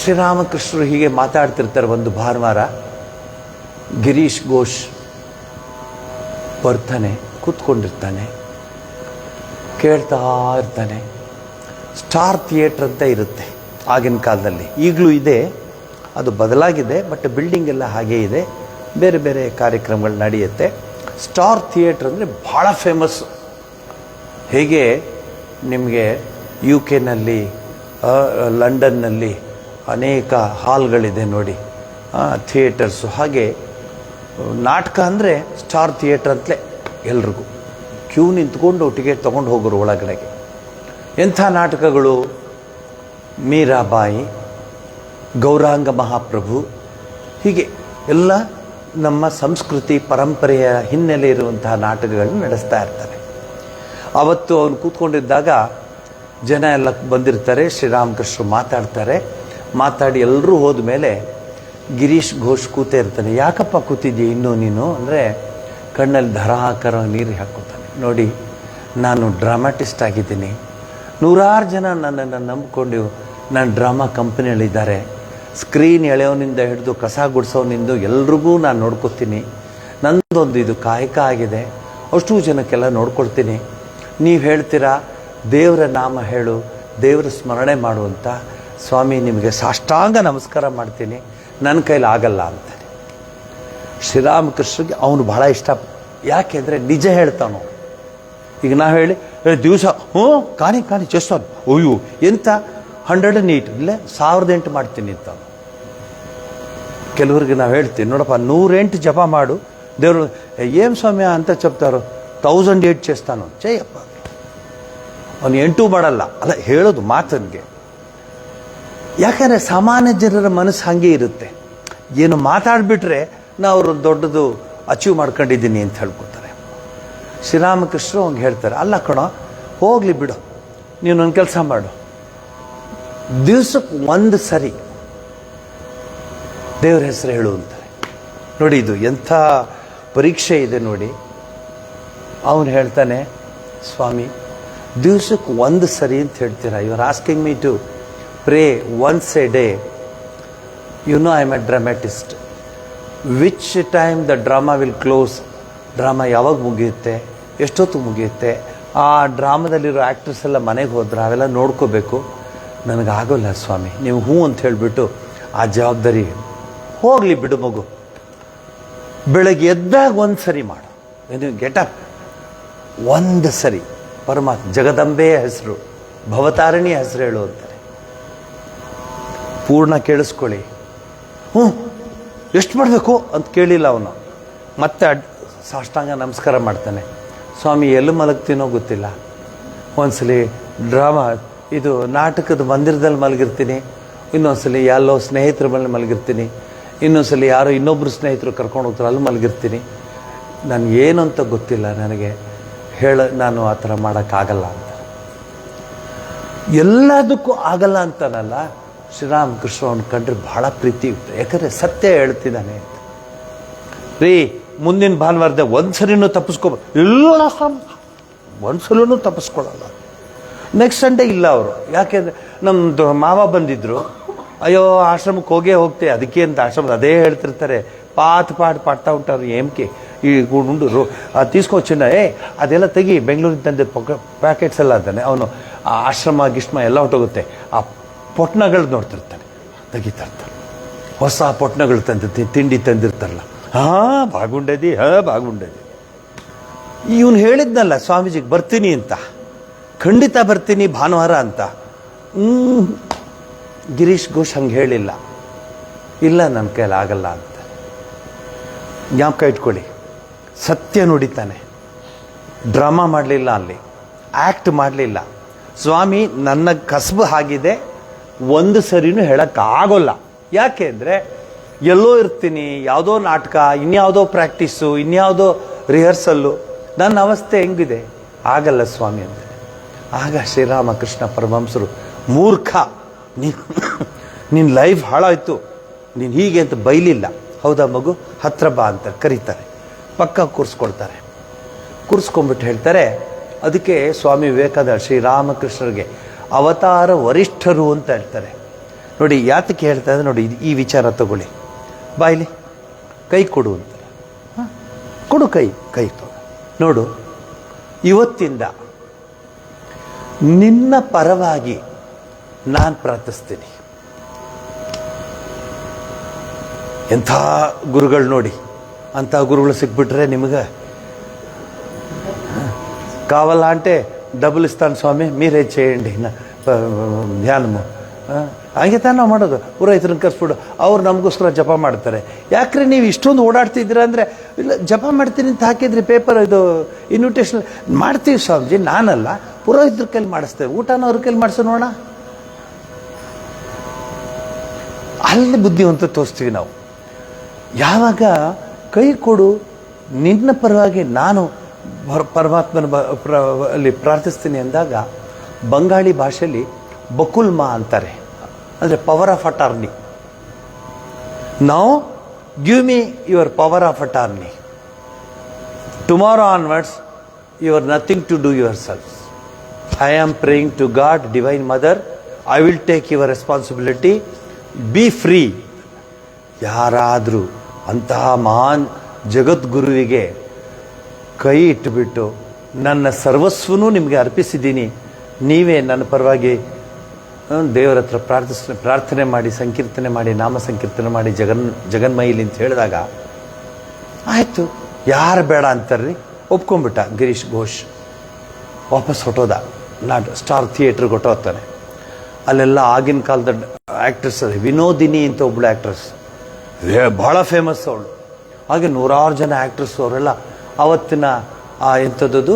ಶ್ರೀರಾಮಕೃಷ್ಣರು ಹೀಗೆ ಮಾತಾಡ್ತಿರ್ತಾರೆ. ಒಂದು ಭಾನುವಾರ ಗಿರೀಶ್ ಘೋಷ್ ಬರ್ತಾನೆ, ಕೂತ್ಕೊಂಡಿರ್ತಾನೆ, ಕೇಳ್ತಾ ಇರ್ತಾನೆ. ಸ್ಟಾರ್ ಥಿಯೇಟ್ರ್ ಅಂತ ಇರುತ್ತೆ ಆಗಿನ ಕಾಲದಲ್ಲಿ, ಈಗಲೂ ಇದೆ, ಅದು ಬದಲಾಗಿದೆ, ಬಟ್ ಬಿಲ್ಡಿಂಗ್ ಎಲ್ಲ ಹಾಗೇ ಇದೆ. ಬೇರೆ ಬೇರೆ ಕಾರ್ಯಕ್ರಮಗಳು ನಡೆಯುತ್ತೆ. ಸ್ಟಾರ್ ಥಿಯೇಟ್ರ್ ಅಂದರೆ ಭಾಳ ಫೇಮಸ್ಸು. ಹೇಗೆ ನಿಮಗೆ UK ನಲ್ಲಿ, ಲಂಡನ್ನಲ್ಲಿ ಅನೇಕ ಹಾಲ್ಗಳಿದೆ ನೋಡಿ, ಥಿಯೇಟರ್ಸು. ಹಾಗೆ ನಾಟಕ ಅಂದರೆ ಸ್ಟಾರ್ ಥಿಯೇಟ್ರ್ ಅಂತಲೇ ಎಲ್ರಿಗೂ ಕ್ಯೂ ನಿಂತ್ಕೊಂಡು ಟಿಕೆಟ್ ತೊಗೊಂಡು ಹೋಗೋರು ಒಳಗಡೆಗೆ. ಎಂಥ ನಾಟಕಗಳು, ಮೀರಾಬಾಯಿ, ಗೌರಾಂಗ ಮಹಾಪ್ರಭು, ಹೀಗೆ ಎಲ್ಲ ನಮ್ಮ ಸಂಸ್ಕೃತಿ ಪರಂಪರೆಯ ಹಿನ್ನೆಲೆ ಇರುವಂತಹ ನಾಟಕಗಳನ್ನು ನಡೆಸ್ತಾ ಇರ್ತಾರೆ. ಅವತ್ತು ಅವನು ಕೂತ್ಕೊಂಡಿದ್ದಾಗ ಜನ ಎಲ್ಲ ಬಂದಿರ್ತಾರೆ, ಶ್ರೀರಾಮಕೃಷ್ಣರು ಮಾತಾಡ್ತಾರೆ. ಮಾತಾಡಿ ಎಲ್ಲರೂ ಹೋದ ಮೇಲೆ ಗಿರೀಶ್ ಘೋಷ್ ಕೂತೇ ಇರ್ತಾನೆ. ಯಾಕಪ್ಪ ಕೂತಿದ್ದೀಯ ಇನ್ನೂ ನೀನು ಅಂದರೆ ಕಣ್ಣಲ್ಲಿ ಧಾರಾಕಾರ ನೀರು ಹಾಕ್ಕೋತಾನೆ. ನೋಡಿ, ನಾನು ಡ್ರಾಮಾಟಿಸ್ಟ್ ಆಗಿದ್ದೀನಿ, ನೂರಾರು ಜನ ನನ್ನನ್ನು ನಂಬಿಕೊಂಡು ನಾನು ಡ್ರಾಮಾ ಕಂಪ್ನಿಯಲ್ಲಿದ್ದಾರೆ. ಸ್ಕ್ರೀನ್ ಎಳೆಯೋನಿಂದ ಹಿಡಿದು ಕಸ ಗುಡಿಸೋನಿಂದ ಎಲ್ರಿಗೂ ನಾನು ನೋಡ್ಕೊತೀನಿ. ನನ್ನದೊಂದು ಇದು ಕಾಯಕ ಆಗಿದೆ, ಅಷ್ಟು ಜನಕ್ಕೆಲ್ಲ ನೋಡ್ಕೊಳ್ತೀನಿ. ನೀವು ಹೇಳ್ತೀರಾ ದೇವರ ನಾಮ ಹೇಳು, ದೇವರ ಸ್ಮರಣೆ ಮಾಡುವಂಥ. ಸ್ವಾಮಿ ನಿಮಗೆ ಸಾಷ್ಟಾಂಗ ನಮಸ್ಕಾರ ಮಾಡ್ತೀನಿ, ನನ್ನ ಕೈಲಿ ಆಗಲ್ಲ ಅಂತಾನೆ. ಶ್ರೀರಾಮಕೃಷ್ಣಗೆ ಅವನು ಬಹಳ ಇಷ್ಟ. ಯಾಕೆಂದರೆ ನಿಜ ಹೇಳ್ತಾನೋ. ಈಗ ನಾವು ಹೇಳಿ ದಿವಸ ಕಾಣಿ ಚೆಸ್ಟ್ ಅಯ್ಯೋ ಎಂತ 108 ಇಲ್ಲೇ 1008 ಮಾಡ್ತೀನಿ ಅಂತ. ಕೆಲವ್ರಿಗೆ ನಾವು ಹೇಳ್ತೀವಿ, ನೋಡಪ್ಪ 108 ಜಪ ಮಾಡು, ದೇವರು ಏಮ್ ಸ್ವಾಮ್ಯ ಅಂತ చెప్తారు, 1008 చేస్తాను చేయಪ್ಪ. ಅವನು 8 ಮಾಡಲ್ಲ, ಅಲ್ಲ ಹೇಳೋದು ಮಾತನ್ಗೆ. ಯಾಕಂದರೆ ಸಾಮಾನ್ಯ ಜನರ ಮನಸ್ಸು ಹಾಗೆ ಇರುತ್ತೆ. ಏನು ಮಾತಾಡಿಬಿಟ್ರೆ ನಾವು ಅವರು ದೊಡ್ಡದು ಅಚೀವ್ ಮಾಡ್ಕೊಂಡಿದ್ದೀನಿ ಅಂತ ಹೇಳ್ಕೊತಾರೆ. ಶ್ರೀರಾಮಕೃಷ್ಣರು ಅವ್ನಿಗೆ ಹೇಳ್ತಾರೆ, ಅಲ್ಲ ಕಣೋ ಹೋಗಲಿ ಬಿಡು, ನೀನೊಂದು ಕೆಲಸ ಮಾಡು, ದಿವ್ಸಕ್ಕೆ 1 ಸರಿ ದೇವ್ರ ಹೆಸರು ಹೇಳು ಅಂತಾರೆ. ನೋಡಿ ಇದು ಎಂಥ ಪರೀಕ್ಷೆ ಇದೆ ನೋಡಿ. ಅವನು ಹೇಳ್ತಾನೆ, ಸ್ವಾಮಿ ದಿವ್ಸಕ್ಕೆ 1 ಸರಿ ಅಂತ ಹೇಳ್ತೀರಾ, you are asking me to pray once a day. You know I am a dramatist. Which time the drama will close, drama ಯಾವಾಗ ಮುಗಿಯುತ್ತೆ, ಎಷ್ಟೊತ್ತು ಮುಗಿಯುತ್ತೆ, ಆ ಡ್ರಾಮಾದಲ್ಲಿರೋ ಆ್ಯಕ್ಟರ್ಸ್ ಎಲ್ಲ ಮನೆಗೆ ಹೋದ್ರೆ ಅವೆಲ್ಲ ನೋಡ್ಕೋಬೇಕು. ನನಗಾಗೋಲ್ಲ ಸ್ವಾಮಿ, ನೀವು ಹ್ಞೂ ಅಂತ ಹೇಳಿಬಿಟ್ಟು ಆ ಜವಾಬ್ದಾರಿ ಹೋಗಲಿ ಬಿಡು ಮಗು. ಬೆಳಗ್ಗೆ ಎದ್ದಾಗ 1 ಸರಿ ಮಾಡು, ನೀವು ಗೆಟಪ್ 1 ಸರಿ ಪರಮಾತ್ಮ ಜಗದಂಬೆಯ ಹೆಸರು, ಭವತಾರಿಣಿಯ ಹೆಸರು ಹೇಳು ಅಂತಾರೆ. ಪೂರ್ಣ ಕೇಳಿಸ್ಕೊಳ್ಳಿ. ಎಷ್ಟು ಮಾಡಬೇಕು ಅಂತ ಕೇಳಿಲ್ಲ ಅವನು. ಮತ್ತೆ ಸಾಷ್ಟಾಂಗ ನಮಸ್ಕಾರ ಮಾಡ್ತಾನೆ. ಸ್ವಾಮಿ ಎಲ್ಲಿ ಮಲಗ್ತೀನೋ ಗೊತ್ತಿಲ್ಲ, ಒಂದ್ಸಲಿ ಡ್ರಾಮಾ ಇದು ನಾಟಕದ ಮಂದಿರದಲ್ಲಿ ಮಲಗಿರ್ತೀನಿ, ಇನ್ನೊಂದ್ಸಲಿ ಎಲ್ಲೋ ಸ್ನೇಹಿತರ ಮೇಲೆ ಮಲಗಿರ್ತೀನಿ, ಇನ್ನೊಂದ್ಸಲಿ ಯಾರೋ ಇನ್ನೊಬ್ಬರು ಸ್ನೇಹಿತರು ಕರ್ಕೊಂಡು ಹೋಗ್ತಾರೆ ಅಲ್ಲಿ ಮಲಗಿರ್ತೀನಿ. ನಾನು ಏನು ಅಂತ ಗೊತ್ತಿಲ್ಲ, ನನಗೆ ನಾನು ಆ ಥರ ಮಾಡೋಕ್ಕಾಗಲ್ಲ ಅಂತ. ಎಲ್ಲದಕ್ಕೂ ಆಗಲ್ಲ ಅಂತಾನಲ್ಲ, ಶ್ರೀರಾಮಕೃಷ್ಣ ಅವನು ಕಂಡ್ರೆ ಬಹಳ ಪ್ರೀತಿ ಇತ್ತು. ಯಾಕಂದರೆ ಸತ್ಯ ಹೇಳ್ತಿದ್ದಾನೆ ಅಂತ. ರೀ ಮುಂದಿನ ಭಾನುವಾರದ 1 ಸರಿನೂ ತಪ್ಪಿಸ್ಕೋಬೋದು, ಇಲ್ಲ 1 ಸಲೂ ತಪ್ಪಿಸ್ಕೊಳ್ಳಲ್ಲ. ನೆಕ್ಸ್ಟ್ ಸಂಡೇ ಇಲ್ಲ ಅವರು. ಯಾಕೆಂದರೆ ನಮ್ಮದು ಮಾವ ಬಂದಿದ್ದರು, ಅಯ್ಯೋ ಆಶ್ರಮಕ್ಕೆ ಹೋಗ್ತೆ ಅದಕ್ಕೆ ಅಂತ ಆಶ್ರಮದ ಅದೇ ಹೇಳ್ತಿರ್ತಾರೆ, ಪಾಡ್ತಾ ಉಂಟಾರು ಏಮ್ಕೆ ಈ ಉಂಡು ತೀಸ್ಕೊ ಚಿನ್ನ ಅದೆಲ್ಲ ತೆಗಿ, ಬೆಂಗಳೂರಿಗೆ ತಂದೆ ಪ್ಯಾಕೆಟ್ಸ್ ಎಲ್ಲ ಅಂತಾನೆ. ಅವನು ಆ ಆಶ್ರಮ ಗಿಶ್ಮ ಎಲ್ಲ ಹೊಟ್ಟೋಗುತ್ತೆ. ಆ ಪೊಟ್ಣಗಳು ನೋಡ್ತಿರ್ತಾನೆ, ತೆಗಿತಾ ಇರ್ತಾನೆ. ಹೊಸ ಪೊಟ್ಣಗಳು ತಿಂಡಿ ತಂದಿರ್ತಾರಲ್ಲ, ಬಾಗುಂಡದಿ ಬಾಗುಂಡದಿ. ಇವನು ಹೇಳಿದ್ನಲ್ಲ ಸ್ವಾಮೀಜಿಗೆ ಬರ್ತೀನಿ ಅಂತ, ಖಂಡಿತ ಬರ್ತೀನಿ ಭಾನುವಾರ ಅಂತ. ಗಿರೀಶ್ ಘೋಷ್ ಹಂಗೆ ಹೇಳಿಲ್ಲ, ಇಲ್ಲ ನನ್ನ ಕೈಲಿ ಆಗಲ್ಲ ಅಂತ. ಜ್ಞಾಪಕ ಇಟ್ಕೊಳ್ಳಿ, ಸತ್ಯ ನುಡಿತಾನೆ, ಡ್ರಾಮಾ ಮಾಡಲಿಲ್ಲ, ಅಲ್ಲಿ ಆ್ಯಕ್ಟ್ ಮಾಡಲಿಲ್ಲ. ಸ್ವಾಮಿ ನನ್ನ ಕಸಬು ಆಗಿದೆ, 1 ಸರಿನೂ ಹೇಳೋಕ್ಕಾಗೋಲ್ಲ. ಯಾಕೆ ಅಂದರೆ ಎಲ್ಲೋ ಇರ್ತೀನಿ, ಯಾವುದೋ ನಾಟಕ, ಇನ್ಯಾವುದೋ ಪ್ರಾಕ್ಟೀಸು, ಇನ್ಯಾವುದೋ ರಿಹರ್ಸಲ್ಲು, ನನ್ನ ಅವಸ್ಥೆ ಹೆಂಗಿದೆ, ಆಗಲ್ಲ ಸ್ವಾಮಿ ಅಂದರೆ. ಆಗ ಶ್ರೀರಾಮಕೃಷ್ಣ ಪರಮಹಂಸರು, ಮೂರ್ಖ ನಿನ್ನ ಲೈಫ್ ಹಾಳಾಯಿತು, ನೀನು ಹೀಗೆ ಅಂತ ಬೈಲಿಲ್ಲ. ಹೌದಾ ಮಗು, ಹತ್ರ ಬಾ ಅಂತ ಕರೀತಾರೆ, ಪಕ್ಕ ಕೂರಿಸ್ಕೊಳ್ತಾರೆ. ಕೂರಿಸ್ಕೊಂಡ್ಬಿಟ್ಟು ಹೇಳ್ತಾರೆ, ಅದಕ್ಕೆ ಸ್ವಾಮಿ ವಿವೇಕಾನಂದ ಶ್ರೀರಾಮಕೃಷ್ಣರಿಗೆ ಅವತಾರ ವರಿಷ್ಠರು ಅಂತ ಹೇಳ್ತಾರೆ. ನೋಡಿ ಯಾತಕ್ಕೆ ಹೇಳ್ತಾ ಇದ್ದಾರೆ ನೋಡಿ, ಈ ವಿಚಾರ ತಗೊಳ್ಳಿ. ಬಾಯ್ಲಿ ಕೈ ಕೊಡು ಅಂತಾರೆ. ಕೊಡು ಕೈ ನೋಡು, ಇವತ್ತಿಂದ ನಿನ್ನ ಪರವಾಗಿ ನಾನು ಪ್ರಾರ್ಥಿಸ್ತೀನಿ. ಎಂಥ ಗುರುಗಳು ನೋಡಿ, ಅಂಥ ಗುರುಗಳು ಸಿಕ್ಬಿಟ್ರೆ ನಿಮಗೆ కావాలా అంటే డబ్బులు ఇస్తాను స్వామి, మీరే చేయండి ಧ್ಯಾನము. ಹಾಗೆ ತಾನು ನಾವು ಮಾಡೋದು. ಪುರೋಹಿತರನ್ನು ಕರ್ಸ್ಬಿಡು, ಅವ್ರು ನಮಗೋಸ್ಕರ ಜಪ ಮಾಡ್ತಾರೆ. ಯಾಕ್ರೆ ನೀವು ಇಷ್ಟೊಂದು ಓಡಾಡ್ತಿದ್ದೀರಾ ಅಂದರೆ, ಇಲ್ಲ ಜಪ ಮಾಡ್ತೀನಿ ಅಂತ ಹಾಕಿದ್ರಿ ಪೇಪರ್, ಇದು ಇನ್ವಿಟೇಷನ್ ಮಾಡ್ತೀವಿ ಸ್ವಾಮೀಜಿ, ನಾನಲ್ಲ ಪುರೋಹಿತರ ಕೈಲಿ ಮಾಡಿಸ್ತೇವೆ, ಊಟನ ಅವ್ರ ಕೈಲಿ ಮಾಡಿಸೋ ನೋಡೋಣ. ಅಲ್ಲಿ ಬುದ್ಧಿವಂತ ತೋರಿಸ್ತೀವಿ ನಾವು. ಯಾವಾಗ ಕೈ ಕೊಡು, ನಿನ್ನ ಪರವಾಗಿ ನಾನು ಪರಮಾತ್ಮನ ಅಲ್ಲಿ ಪ್ರಾರ್ಥಿಸ್ತೀನಿ ಅಂದಾಗ ಬಂಗಾಳಿ ಭಾಷೆಯಲ್ಲಿ ಬಕುಲ್ಮಾ ಅಂತಾರೆ, ಅಂದರೆ ಪವರ್ ಆಫ್ ಅಟಾರ್ನಿ. ನಾವು give me your power of attorney. Tomorrow onwards you are nothing to do yourself. I am praying to God, divine mother, I will take your responsibility, be free. ಯಾರಾದರೂ ಅಂತಹ ಮಹಾನ್ ಜಗದ್ಗುರುವಿಗೆ ಕೈ ಇಟ್ಟುಬಿಟ್ಟು ನನ್ನ ಸರ್ವಸ್ವನೂ ನಿಮಗೆ ಅರ್ಪಿಸಿದ್ದೀನಿ, ನೀವೇ ನನ್ನ ಪರವಾಗಿ ದೇವರ ಹತ್ರ ಪ್ರಾರ್ಥನೆ ಮಾಡಿ, ಸಂಕೀರ್ತನೆ ಮಾಡಿ, ನಾಮ ಸಂಕೀರ್ತನೆ ಮಾಡಿ, ಜಗನ್ಮಯಿಲಿ ಅಂತ ಹೇಳಿದಾಗ ಆಯಿತು, ಯಾರು ಬೇಡ ಅಂತಾರ್ರಿ, ಒಪ್ಕೊಂಡ್ಬಿಟ್ಟ ಗಿರೀಶ್ ಘೋಷ್. ವಾಪಸ್ ಹೊಟ್ಟೋದ, ಸ್ಟಾರ್ ಥಿಯೇಟ್ರಿಗೆ ಹೊಟ್ಟೋಗ್ತಾನೆ. ಅಲ್ಲೆಲ್ಲ ಆಗಿನ ಕಾಲದ ಆ್ಯಕ್ಟ್ರೆಸ್ ಅದೇ, ವಿನೋದಿನಿ ಅಂತ ಒಬ್ಬಳು ಆ್ಯಕ್ಟ್ರೆಸ್, ಭಾಳ ಫೇಮಸ್ ಅವಳು. ಹಾಗೆ ನೂರಾರು ಜನ ಆ್ಯಕ್ಟ್ರೆಸ್ ಅವರೆಲ್ಲ ಆವತ್ತಿನ ಎಂಥದ್ದು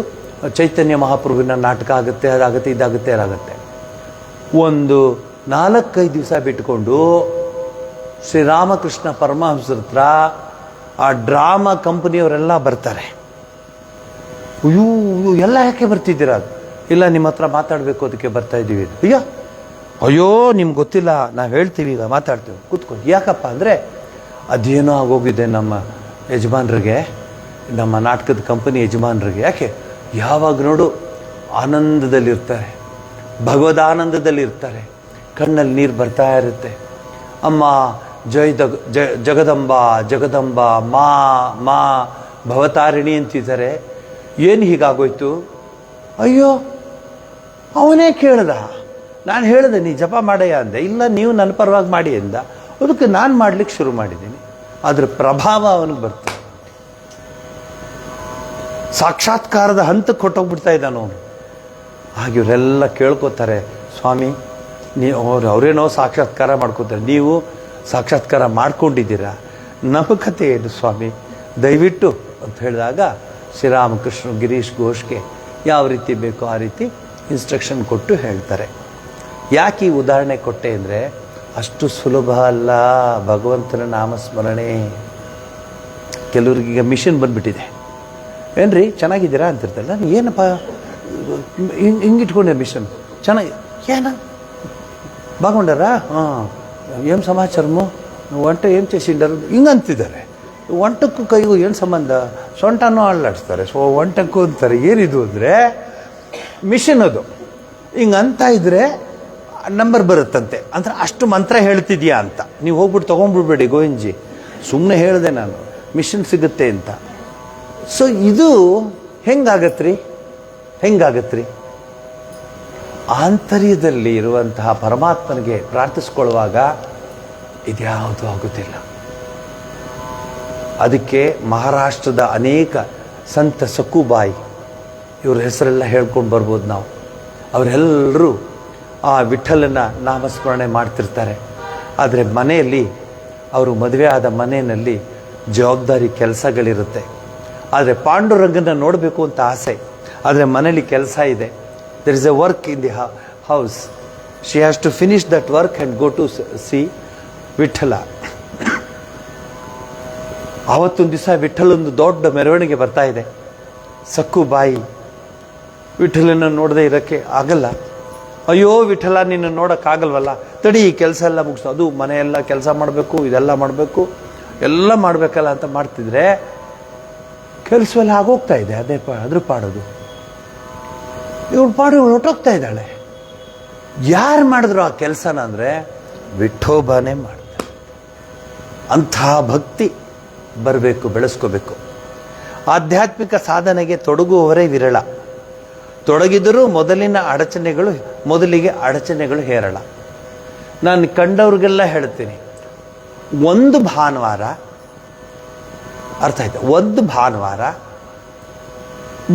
ಚೈತನ್ಯ ಮಹಾಪ್ರಭುವಿನ ನಾಟಕ ಆಗುತ್ತೆ, ಅದಾಗುತ್ತೆ, ಇದಾಗುತ್ತೆ, ಅದಾಗುತ್ತೆ. ಒಂದು 4-5 ದಿವಸ ಬಿಟ್ಕೊಂಡು ಶ್ರೀರಾಮಕೃಷ್ಣ ಪರಮಹಂಸರ ಹತ್ರ ಆ ಡ್ರಾಮಾ ಕಂಪನಿಯವರೆಲ್ಲ ಬರ್ತಾರೆ. ಅಯ್ಯೋ ಎಲ್ಲ ಯಾಕೆ ಬರ್ತಿದ್ದೀರಾ? ಇಲ್ಲ, ನಿಮ್ಮ ಹತ್ರ ಮಾತಾಡಬೇಕು, ಅದಕ್ಕೆ ಬರ್ತಾ ಇದ್ದೀವಿ. ಅಯ್ಯೋ ನಿಮ್ಗೆ ಗೊತ್ತಿಲ್ಲ, ನಾವು ಹೇಳ್ತೀವಿ, ಈಗ ಮಾತಾಡ್ತೀವಿ, ಕೂತ್ಕೊಂಡು. ಯಾಕಪ್ಪ ಅಂದರೆ ಅದೇನೋ ಆಗೋಗಿದೆ ನಮ್ಮ ಯಜಮಾನ್ರಿಗೆ, ನಮ್ಮ ನಾಟಕದ ಕಂಪನಿ ಯಜಮಾನ್ರಿಗೆ. ಯಾಕೆ? ಯಾವಾಗ ನೋಡು ಆನಂದದಲ್ಲಿರ್ತಾರೆ, ಭಗವದಾನಂದದಲ್ಲಿರ್ತಾರೆ, ಕಣ್ಣಲ್ಲಿ ನೀರು ಬರ್ತಾ ಇರುತ್ತೆ. ಅಮ್ಮ ಜಗದಂಬ ಜಗದಂಬ ಮಾ ಮಾ ಭವತಾರಿಣಿ ಅಂತಿದ್ದಾರೆ. ಏನು ಹೀಗಾಗೋಯ್ತು? ಅಯ್ಯೋ ಅವನೇ ಕೇಳ್ದ, ನಾನು ಹೇಳಿದೆ ನೀ ಜಪ ಮಾಡಯ್ಯ ಅಂದೆ. ಇಲ್ಲ, ನೀವು ನನ್ನ ಪರವಾಗಿ ಮಾಡಿ ಅಂದ. ಅದಕ್ಕೆ ನಾನು ಮಾಡ್ಲಿಕ್ಕೆ ಶುರು ಮಾಡಿದ್ದೀನಿ. ಅದರ ಪ್ರಭಾವ ಅವನಿಗೆ ಬರ್ತದೆ. ಸಾಕ್ಷಾತ್ಕಾರದ ಹಂತಕ್ಕೆ ಹೊಟ್ಟೋಗ್ಬಿಡ್ತಾ ಇದ್ದಾನು ಅವನು. ಹಾಗೆ ಇವರೆಲ್ಲ ಕೇಳ್ಕೊತಾರೆ, ಸ್ವಾಮಿ ಅವರೇನೋ ಸಾಕ್ಷಾತ್ಕಾರ ಮಾಡ್ಕೋತಾರೆ, ನೀವು ಸಾಕ್ಷಾತ್ಕಾರ ಮಾಡ್ಕೊಂಡಿದ್ದೀರಾ, ನಮ್ಮ ಕಥೆ ಏನು ಸ್ವಾಮಿ ದಯವಿಟ್ಟು ಅಂತ ಹೇಳಿದಾಗ ಶ್ರೀರಾಮಕೃಷ್ಣ ಗಿರೀಶ್ ಘೋಷ್ಗೆ ಯಾವ ರೀತಿ ಬೇಕೋ ಆ ರೀತಿ ಇನ್ಸ್ಟ್ರಕ್ಷನ್ ಕೊಟ್ಟು ಹೇಳ್ತಾರೆ. ಯಾಕೆ ಈ ಉದಾಹರಣೆ ಕೊಟ್ಟೆ ಅಂದರೆ, ಅಷ್ಟು ಸುಲಭ ಅಲ್ಲ ಭಗವಂತನ ನಾಮಸ್ಮರಣೆ. ಕೆಲವ್ರಿಗೀಗ ಮಿಷನ್ ಬಂದುಬಿಟ್ಟಿದೆ. ಏನ್ರಿ ಚೆನ್ನಾಗಿದ್ದೀರಾ ಅಂತಿರ್ತಲ್ಲ, ಏನಪ್ಪ ಹಿಂಗಿಟ್ಕೊಂಡೆ ಮಿಷನ್ ಚೆನ್ನಾಗಿ, ಏನ ಬಾಗೊಂಡಾರ? ಹಾಂ, ಏನು ಸಮಾಚಾರಮು, ಒಂಟ ಏನು చేసింಡರು ಹಿಂಗಂತಿದ್ದಾರೆ. ಒಂಟಕ್ಕೂ ಕೈಗೂ ಏನು ಸಂಬಂಧ? ಸೊಂಟನೂ ಅಲ್ಲಾಡಿಸ್ತಾರೆ, ಒಂಟಕ್ಕೂ ಅಂತಾರೆ. ಏನಿದು ಅಂದರೆ ಮಿಷನ್ ಅದು. ಹಿಂಗಂತ ಇದ್ರೆ ನಂಬರ್ ಬರುತ್ತಂತೆ. ಅಂದರೆ ಅಷ್ಟು ಮಂತ್ರ ಹೇಳ್ತಿದ್ಯಾ ಅಂತ. ನೀವು ಹೋಗ್ಬಿಟ್ಟು ತೊಗೊಂಡ್ಬಿಡ್ಬೇಡಿ ಗೋವಿಂದ್ಜಿ, ಸುಮ್ಮನೆ ಹೇಳಿದೆ ನಾನು ಮಿಷನ್ ಸಿಗುತ್ತೆ ಅಂತ. ಸೊ ಇದು ಹೆಂಗಾಗತ್ರಿ? ಆಂತರ್ಯದಲ್ಲಿ ಇರುವಂತಹ ಪರಮಾತ್ಮನಿಗೆ ಪ್ರಾರ್ಥಿಸ್ಕೊಳ್ಳುವಾಗ ಇದ್ಯಾವುದೂ ಆಗುತ್ತಿಲ್ಲ. ಅದಕ್ಕೆ ಮಹಾರಾಷ್ಟ್ರದ ಅನೇಕ ಸಂತ ಸಕ್ಕುಬಾಯಿ, ಇವ್ರ ಹೆಸರೆಲ್ಲ ಹೇಳ್ಕೊಂಡು ಬರ್ಬೋದು ನಾವು. ಅವರೆಲ್ಲರೂ ಆ ವಿಠಲನ ನಾಮಸ್ಮರಣೆ ಮಾಡ್ತಿರ್ತಾರೆ. ಆದರೆ ಮನೆಯಲ್ಲಿ, ಅವರು ಮದುವೆ ಆದ ಮನೆಯಲ್ಲಿ ಜವಾಬ್ದಾರಿ ಕೆಲಸಗಳಿರುತ್ತೆ. ಆದರೆ ಪಾಂಡುರಂಗನ ನೋಡಬೇಕು ಅಂತ ಆಸೆ, ಆದರೆ ಮನೇಲಿ ಕೆಲಸ ಇದೆ. There is a work in the house. She has to finish that work and go to see Vithala. ಆವತ್ತೊಂದು ದಿವಸ ವಿಠಲೊಂದು ದೊಡ್ಡ ಮೆರವಣಿಗೆ ಬರ್ತಾ ಇದೆ. ಸಕ್ಕುಬಾಯಿ ವಿಠಲನ ನೋಡದೆ ಇರೋಕ್ಕೆ ಆಗಲ್ಲ. ಅಯ್ಯೋ ವಿಠಲ, ನಿನ್ನ ನೋಡೋಕ್ಕಾಗಲ್ವಲ್ಲ, ತಡಿ ಈ ಕೆಲಸ ಎಲ್ಲ ಮುಗಿಸು, ಅದು ಮನೆಯೆಲ್ಲ ಕೆಲಸ ಮಾಡಬೇಕು, ಇದೆಲ್ಲ ಮಾಡಬೇಕು, ಎಲ್ಲ ಮಾಡಬೇಕಲ್ಲ ಅಂತ ಮಾಡ್ತಿದ್ರೆ ಕೆಲಸವೆಲ್ಲ ಆಗೋಗ್ತಾ ಇದೆ. ಅದ್ರ ಪಾಡೋದು, ಇವಳು ಪಾಡು ಹೊರಟೋಗ್ತಾ ಇದ್ದಾಳೆ. ಯಾರು ಮಾಡಿದ್ರು ಆ ಕೆಲಸನ ಅಂದರೆ ವಿಠೋಬಾನೇ ಮಾಡ್ತಾರೆ. ಅಂಥ ಭಕ್ತಿ ಬರಬೇಕು, ಬೆಳೆಸ್ಕೋಬೇಕು. ಆಧ್ಯಾತ್ಮಿಕ ಸಾಧನೆಗೆ ತೊಡಗುವವರೇ ವಿರಳ. ತೊಡಗಿದರೂ ಮೊದಲಿಗೆ ಅಡಚಣೆಗಳು ಹೇರಳ. ನಾನು ಕಂಡವ್ರಿಗೆಲ್ಲ ಹೇಳ್ತೀನಿ, ಒಂದು ಭಾನುವಾರ, ಅರ್ಥ ಆಯ್ತಾ, ಒಂದು ಭಾನುವಾರ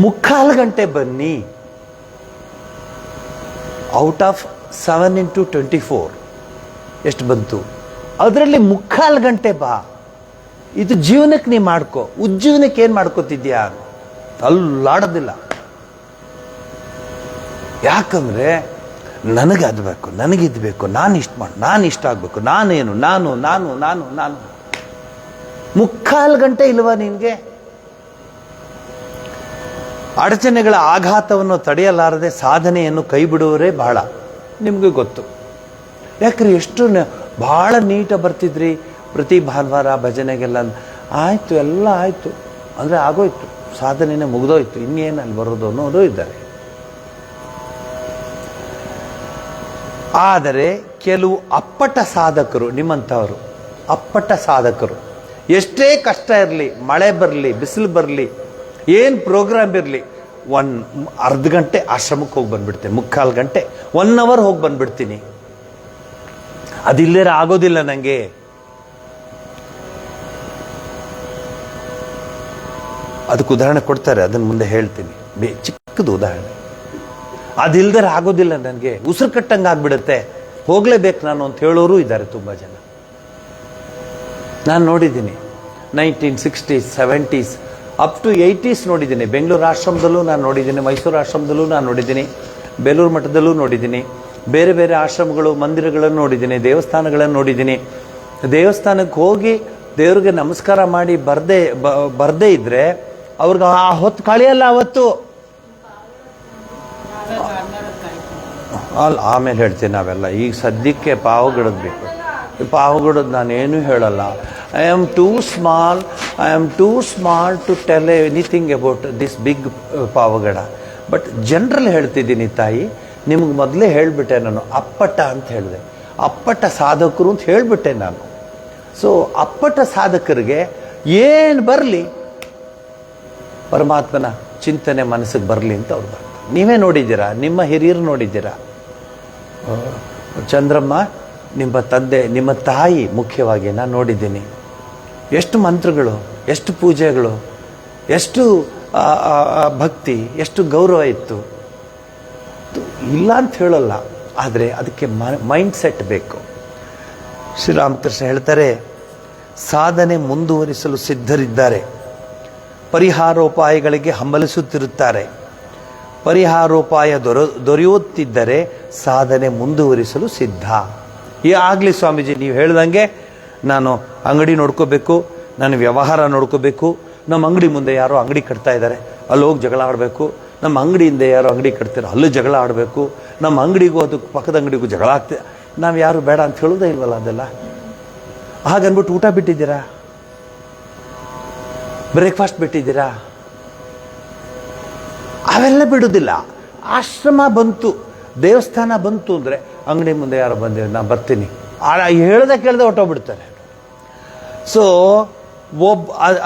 3/4 ಗಂಟೆ ಬನ್ನಿ. ಔಟ್ ಆಫ್ 7 into 24 ಎಷ್ಟು ಬಂತು? ಅದರಲ್ಲಿ 3/4 ಗಂಟೆ ಬಾ. ಇದು ಜೀವನಕ್ಕೆ ನೀ ಮಾಡ್ಕೋ. ಉಜ್ಜೀವನಕ್ಕೆ ಏನು ಮಾಡ್ಕೋತಿದ್ಯಾ? ಅಲ್ಲಾಡೋದಿಲ್ಲ. ಯಾಕಂದರೆ ನನಗೆ ಅದು ಬೇಕು, ನನಗಿದು ಬೇಕು, ನಾನು ಇಷ್ಟ ಮಾಡಿ, ನಾನು ಇಷ್ಟ ಆಗಬೇಕು, ನಾನೇನು, ನಾನು ನಾನು ನಾನು ನಾನು. ಮುಕ್ಕಾಲು ಗಂಟೆ ಇಲ್ವಾ ನಿನಗೆ? ಅಡಚಣೆಗಳ ಆಘಾತವನ್ನು ತಡೆಯಲಾರದೆ ಸಾಧನೆಯನ್ನು ಕೈ ಬಿಡುವವರೇ ಬಹಳ. ನಿಮಗೆ ಗೊತ್ತು. ಯಾಕ್ರಿ ಎಷ್ಟು ಭಾಳ ನೀಟಾಗಿ ಬರ್ತಿದ್ರಿ ಪ್ರತಿ ಭಾನುವಾರ ಭಜನೆಗೆಲ್ಲ. ಆಯಿತು, ಎಲ್ಲ ಆಯಿತು ಅಂದರೆ ಆಗೋಯ್ತು, ಸಾಧನೆನೇ ಮುಗಿದೋಯ್ತು, ಇನ್ನೇನು ಅಲ್ಲಿ ಬರೋದು ಅನ್ನೋರು ಇದ್ದಾರೆ. ಆದರೆ ಕೆಲವು ಅಪ್ಪಟ ಸಾಧಕರು, ನಿಮ್ಮಂಥವರು ಅಪ್ಪಟ ಸಾಧಕರು, ಎಷ್ಟೇ ಕಷ್ಟ ಇರಲಿ, ಮಳೆ ಬರಲಿ, ಬಿಸಿಲು ಬರಲಿ, ಏನು ಪ್ರೋಗ್ರಾಮ್ ಇರಲಿ, ಅರ್ಧ ಗಂಟೆ ಆಶ್ರಮಕ್ಕೆ ಹೋಗಿ ಬಂದ್ಬಿಡ್ತೀನಿ, ಮುಕ್ಕಾಲು ಗಂಟೆ 1 hour ಹೋಗಿ ಬಂದ್ಬಿಡ್ತೀನಿ. ಅದಿಲ್ಲೇ ಆಗೋದಿಲ್ಲ ನನಗೆ. ಅದಕ್ಕೆ ಉದಾಹರಣೆ ಕೊಡ್ತಾರೆ, ಅದನ್ನು ಮುಂದೆ ಹೇಳ್ತೀನಿ, ಚಿಕ್ಕದು ಉದಾಹರಣೆ. ಅದಿಲ್ದರೆ ಆಗೋದಿಲ್ಲ ನನಗೆ, ಉಸಿರು ಕಟ್ಟಂಗೆ ಆಗ್ಬಿಡುತ್ತೆ, ಹೋಗಲೇಬೇಕು ನಾನು ಅಂತ ಹೇಳೋರು ಇದ್ದಾರೆ ತುಂಬ ಜನ. ನಾನು ನೋಡಿದ್ದೀನಿ 1960s 70s up to 80s ನೋಡಿದ್ದೀನಿ. ಬೆಂಗಳೂರು ಆಶ್ರಮದಲ್ಲೂ ನಾನು ನೋಡಿದ್ದೀನಿ, ಮೈಸೂರು ಆಶ್ರಮದಲ್ಲೂ ನಾನು ನೋಡಿದ್ದೀನಿ, ಬೇಲೂರು ಮಠದಲ್ಲೂ ನೋಡಿದ್ದೀನಿ, ಬೇರೆ ಬೇರೆ ಆಶ್ರಮಗಳು ಮಂದಿರಗಳನ್ನು ನೋಡಿದ್ದೀನಿ, ದೇವಸ್ಥಾನಗಳನ್ನು ನೋಡಿದ್ದೀನಿ. ದೇವಸ್ಥಾನಕ್ಕೆ ಹೋಗಿ ದೇವ್ರಿಗೆ ನಮಸ್ಕಾರ ಮಾಡಿ ಬರ್ದೇ ಇದ್ರೆ ಅವ್ರಿಗೆ ಆ ಹೊತ್ತು ಕಳೆಯಲ್ಲ. ಅವತ್ತು ಆಮೇಲೆ ಹೇಳ್ತೀನಿ ನಾವೆಲ್ಲ. ಈಗ ಸದ್ಯಕ್ಕೆ ಪಾವಗಡದ್ ಬೇಕು. ಪಾವಗಡದ್ ನಾನೇನು ಹೇಳಲ್ಲ. I am too small to tell anything about this big Pavagada. But general ಹೇಳ್ತಿದ್ದೀನಿ ತಾಯಿ, ನಿಮ್ಗೆ ಮೊದಲೇ ಹೇಳಿಬಿಟ್ಟೆ ನಾನು, ಅಪ್ಪಟ ಅಂತ ಹೇಳಿದೆ, ಅಪ್ಪಟ ಸಾಧಕರು ಅಂತ ಹೇಳಿಬಿಟ್ಟೆ ನಾನು. ಸೊ ಅಪ್ಪಟ ಸಾಧಕರಿಗೆ ಏನು ಬರಲಿ, ಪರಮಾತ್ಮನ ಚಿಂತನೆ ಮನಸ್ಸಿಗೆ ಬರಲಿ ಅಂತ ಅವ್ರು ಬರ್ತಾರೆ. ನೀವೇ ನೋಡಿದ್ದೀರಾ, ನಿಮ್ಮ ಹಿರಿಯರು ನೋಡಿದ್ದೀರಾ. ಚಂದ್ರಮ್ಮ, ನಿಮ್ಮ ತಂದೆ, ನಿಮ್ಮ ತಾಯಿ ಮುಖ್ಯವಾಗಿ ನಾನು ನೋಡಿದ್ದೀನಿ. ಎಷ್ಟು ಮಂತ್ರಗಳು, ಎಷ್ಟು ಪೂಜೆಗಳು, ಎಷ್ಟು ಭಕ್ತಿ, ಎಷ್ಟು ಗೌರವ ಇತ್ತು. ಇಲ್ಲ ಅಂತ ಹೇಳಲ್ಲ, ಆದರೆ ಅದಕ್ಕೆ ಮೈಂಡ್ ಸೆಟ್ ಬೇಕು. ಶ್ರೀರಾಮಕೃಷ್ಣ ಹೇಳ್ತಾರೆ, ಸಾಧನೆ ಮುಂದುವರಿಸಲು ಸಿದ್ಧರಿದ್ದಾರೆ, ಪರಿಹಾರೋಪಾಯಗಳಿಗೆ ಹಂಬಲಿಸುತ್ತಿರುತ್ತಾರೆ. ಪರಿಹಾರೋಪಾಯ ದೊರೆಯುತ್ತಿದ್ದರೆ ಸಾಧನೆ ಮುಂದುವರಿಸಲು ಸಿದ್ಧ. ಆಗಲಿ ಸ್ವಾಮೀಜಿ, ನೀವು ಹೇಳ್ದಂಗೆ ನಾನು ಅಂಗಡಿ ನೋಡ್ಕೋಬೇಕು, ನಾನು ವ್ಯವಹಾರ ನೋಡ್ಕೋಬೇಕು, ನಮ್ಮ ಅಂಗಡಿ ಮುಂದೆ ಯಾರೋ ಅಂಗಡಿ ಕಟ್ತಾ ಇದ್ದಾರೆ, ಅಲ್ಲಿ ಹೋಗಿ ಜಗಳ ಆಡಬೇಕು, ನಮ್ಮ ಅಂಗಡಿಯಿಂದ ಯಾರೋ ಅಂಗಡಿ ಕಟ್ತಾರೆ, ಅಲ್ಲೂ ಜಗಳ ಆಡಬೇಕು, ನಮ್ಮ ಅಂಗಡಿಗೂ ಅದಕ್ಕೆ ಪಕ್ಕದ ಅಂಗಡಿಗೂ ಜಗಳ ಆಗ್ತದೆ. ನಾವು ಯಾರು ಬೇಡ ಅಂತ ಹೇಳೋದೇ ಇಲ್ವಲ್ಲ ಅದೆಲ್ಲ. ಹಾಗನ್ಬಿಟ್ಟು ಊಟ ಬಿಟ್ಟಿದ್ದೀರಾ, ಬ್ರೇಕ್ಫಾಸ್ಟ್ ಬಿಟ್ಟಿದ್ದೀರಾ, ಅವೆಲ್ಲ ಬಿಡೋದಿಲ್ಲ. ಆಶ್ರಮ ಬಂತು, ದೇವಸ್ಥಾನ ಬಂತು ಅಂದರೆ ಅಂಗಡಿ ಮುಂದೆ ಯಾರೋ ಬಂದಿದ್ದಾರೆ, ನಾನು ಬರ್ತೀನಿ, ಹೇಳ್ದೆ ಕೇಳ್ದೆ ಹೊಟ್ಟೋಗ್ಬಿಡ್ತಾರೆ. ಸೊ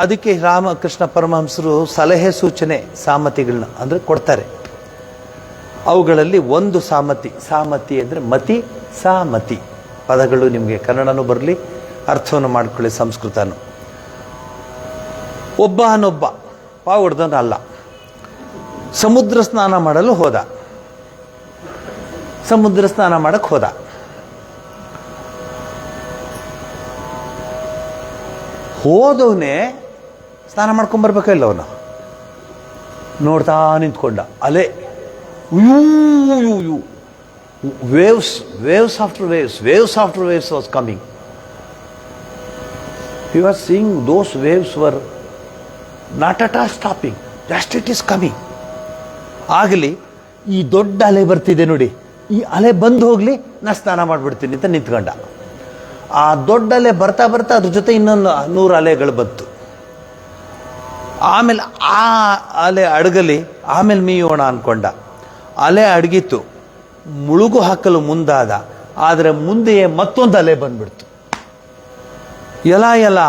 ಅದಕ್ಕೆ ರಾಮಕೃಷ್ಣ ಪರಮಹಂಸರು ಸಲಹೆ ಸೂಚನೆ ಸಾಮತಿಗಳನ್ನ ಅಂದರೆ ಕೊಡ್ತಾರೆ. ಅವುಗಳಲ್ಲಿ ಒಂದು ಸಾಮತಿ ಅಂದರೆ ಮತಿ, ಸಾಮತಿ ಪದಗಳು ನಿಮಗೆ ಕನ್ನಡನೂ ಬರಲಿ, ಅರ್ಥವನ್ನು ಮಾಡ್ಕೊಳ್ಳಿ, ಸಂಸ್ಕೃತನೂ. ಒಬ್ಬನೊಬ್ಬ ಪಾವು ಹೊಡೆದವನು ಅಲ್ಲ, ಸಮುದ್ರ ಸ್ನಾನ ಮಾಡಲು ಹೋದ. ಸಮುದ್ರ ಸ್ನಾನ ಮಾಡಕ್ಕೆ ಹೋದ. ಹೋದವನೇ ಸ್ನಾನ ಮಾಡ್ಕೊಂಬರ್ಬೇಕಿಲ್ಲ, ಅವನು ನೋಡ್ತಾ ನಿಂತ್ಕೊಂಡ. ಅಲೆ waves after waves was coming. He was seeing those waves were not at all stopping, just it is coming. ಆಗಲಿ ಈ ದೊಡ್ಡ ಅಲೆ ಬರ್ತಿದೆ ನೋಡಿ, ಈ ಅಲೆ ಬಂದು ಹೋಗ್ಲಿ, ನಾ ಸ್ನಾನ ಮಾಡಿಬಿಡ್ತೀನಿ ಅಂತ ನಿಂತ್ಕೊಂಡ. ಆ ದೊಡ್ಡ ಅಲೆ ಬರ್ತಾ ಬರ್ತಾ ಅದ್ರ ಜೊತೆ ಇನ್ನೊಂದು 100 ಅಲೆಗಳು ಬಂತು. ಆಮೇಲೆ ಆ ಅಲೆ ಅಡಗಲಿ, ಆಮೇಲೆ ಮೀಯೋಣ ಅಂದ್ಕೊಂಡ. ಅಲೆ ಅಡಗಿತ್ತು, ಮುಳುಗು ಹಾಕಲು ಮುಂದಾದ. ಆದರೆ ಮುಂದೆಯೇ ಮತ್ತೊಂದು ಅಲೆ ಬಂದ್ಬಿಡ್ತು. ಎಲ್ಲ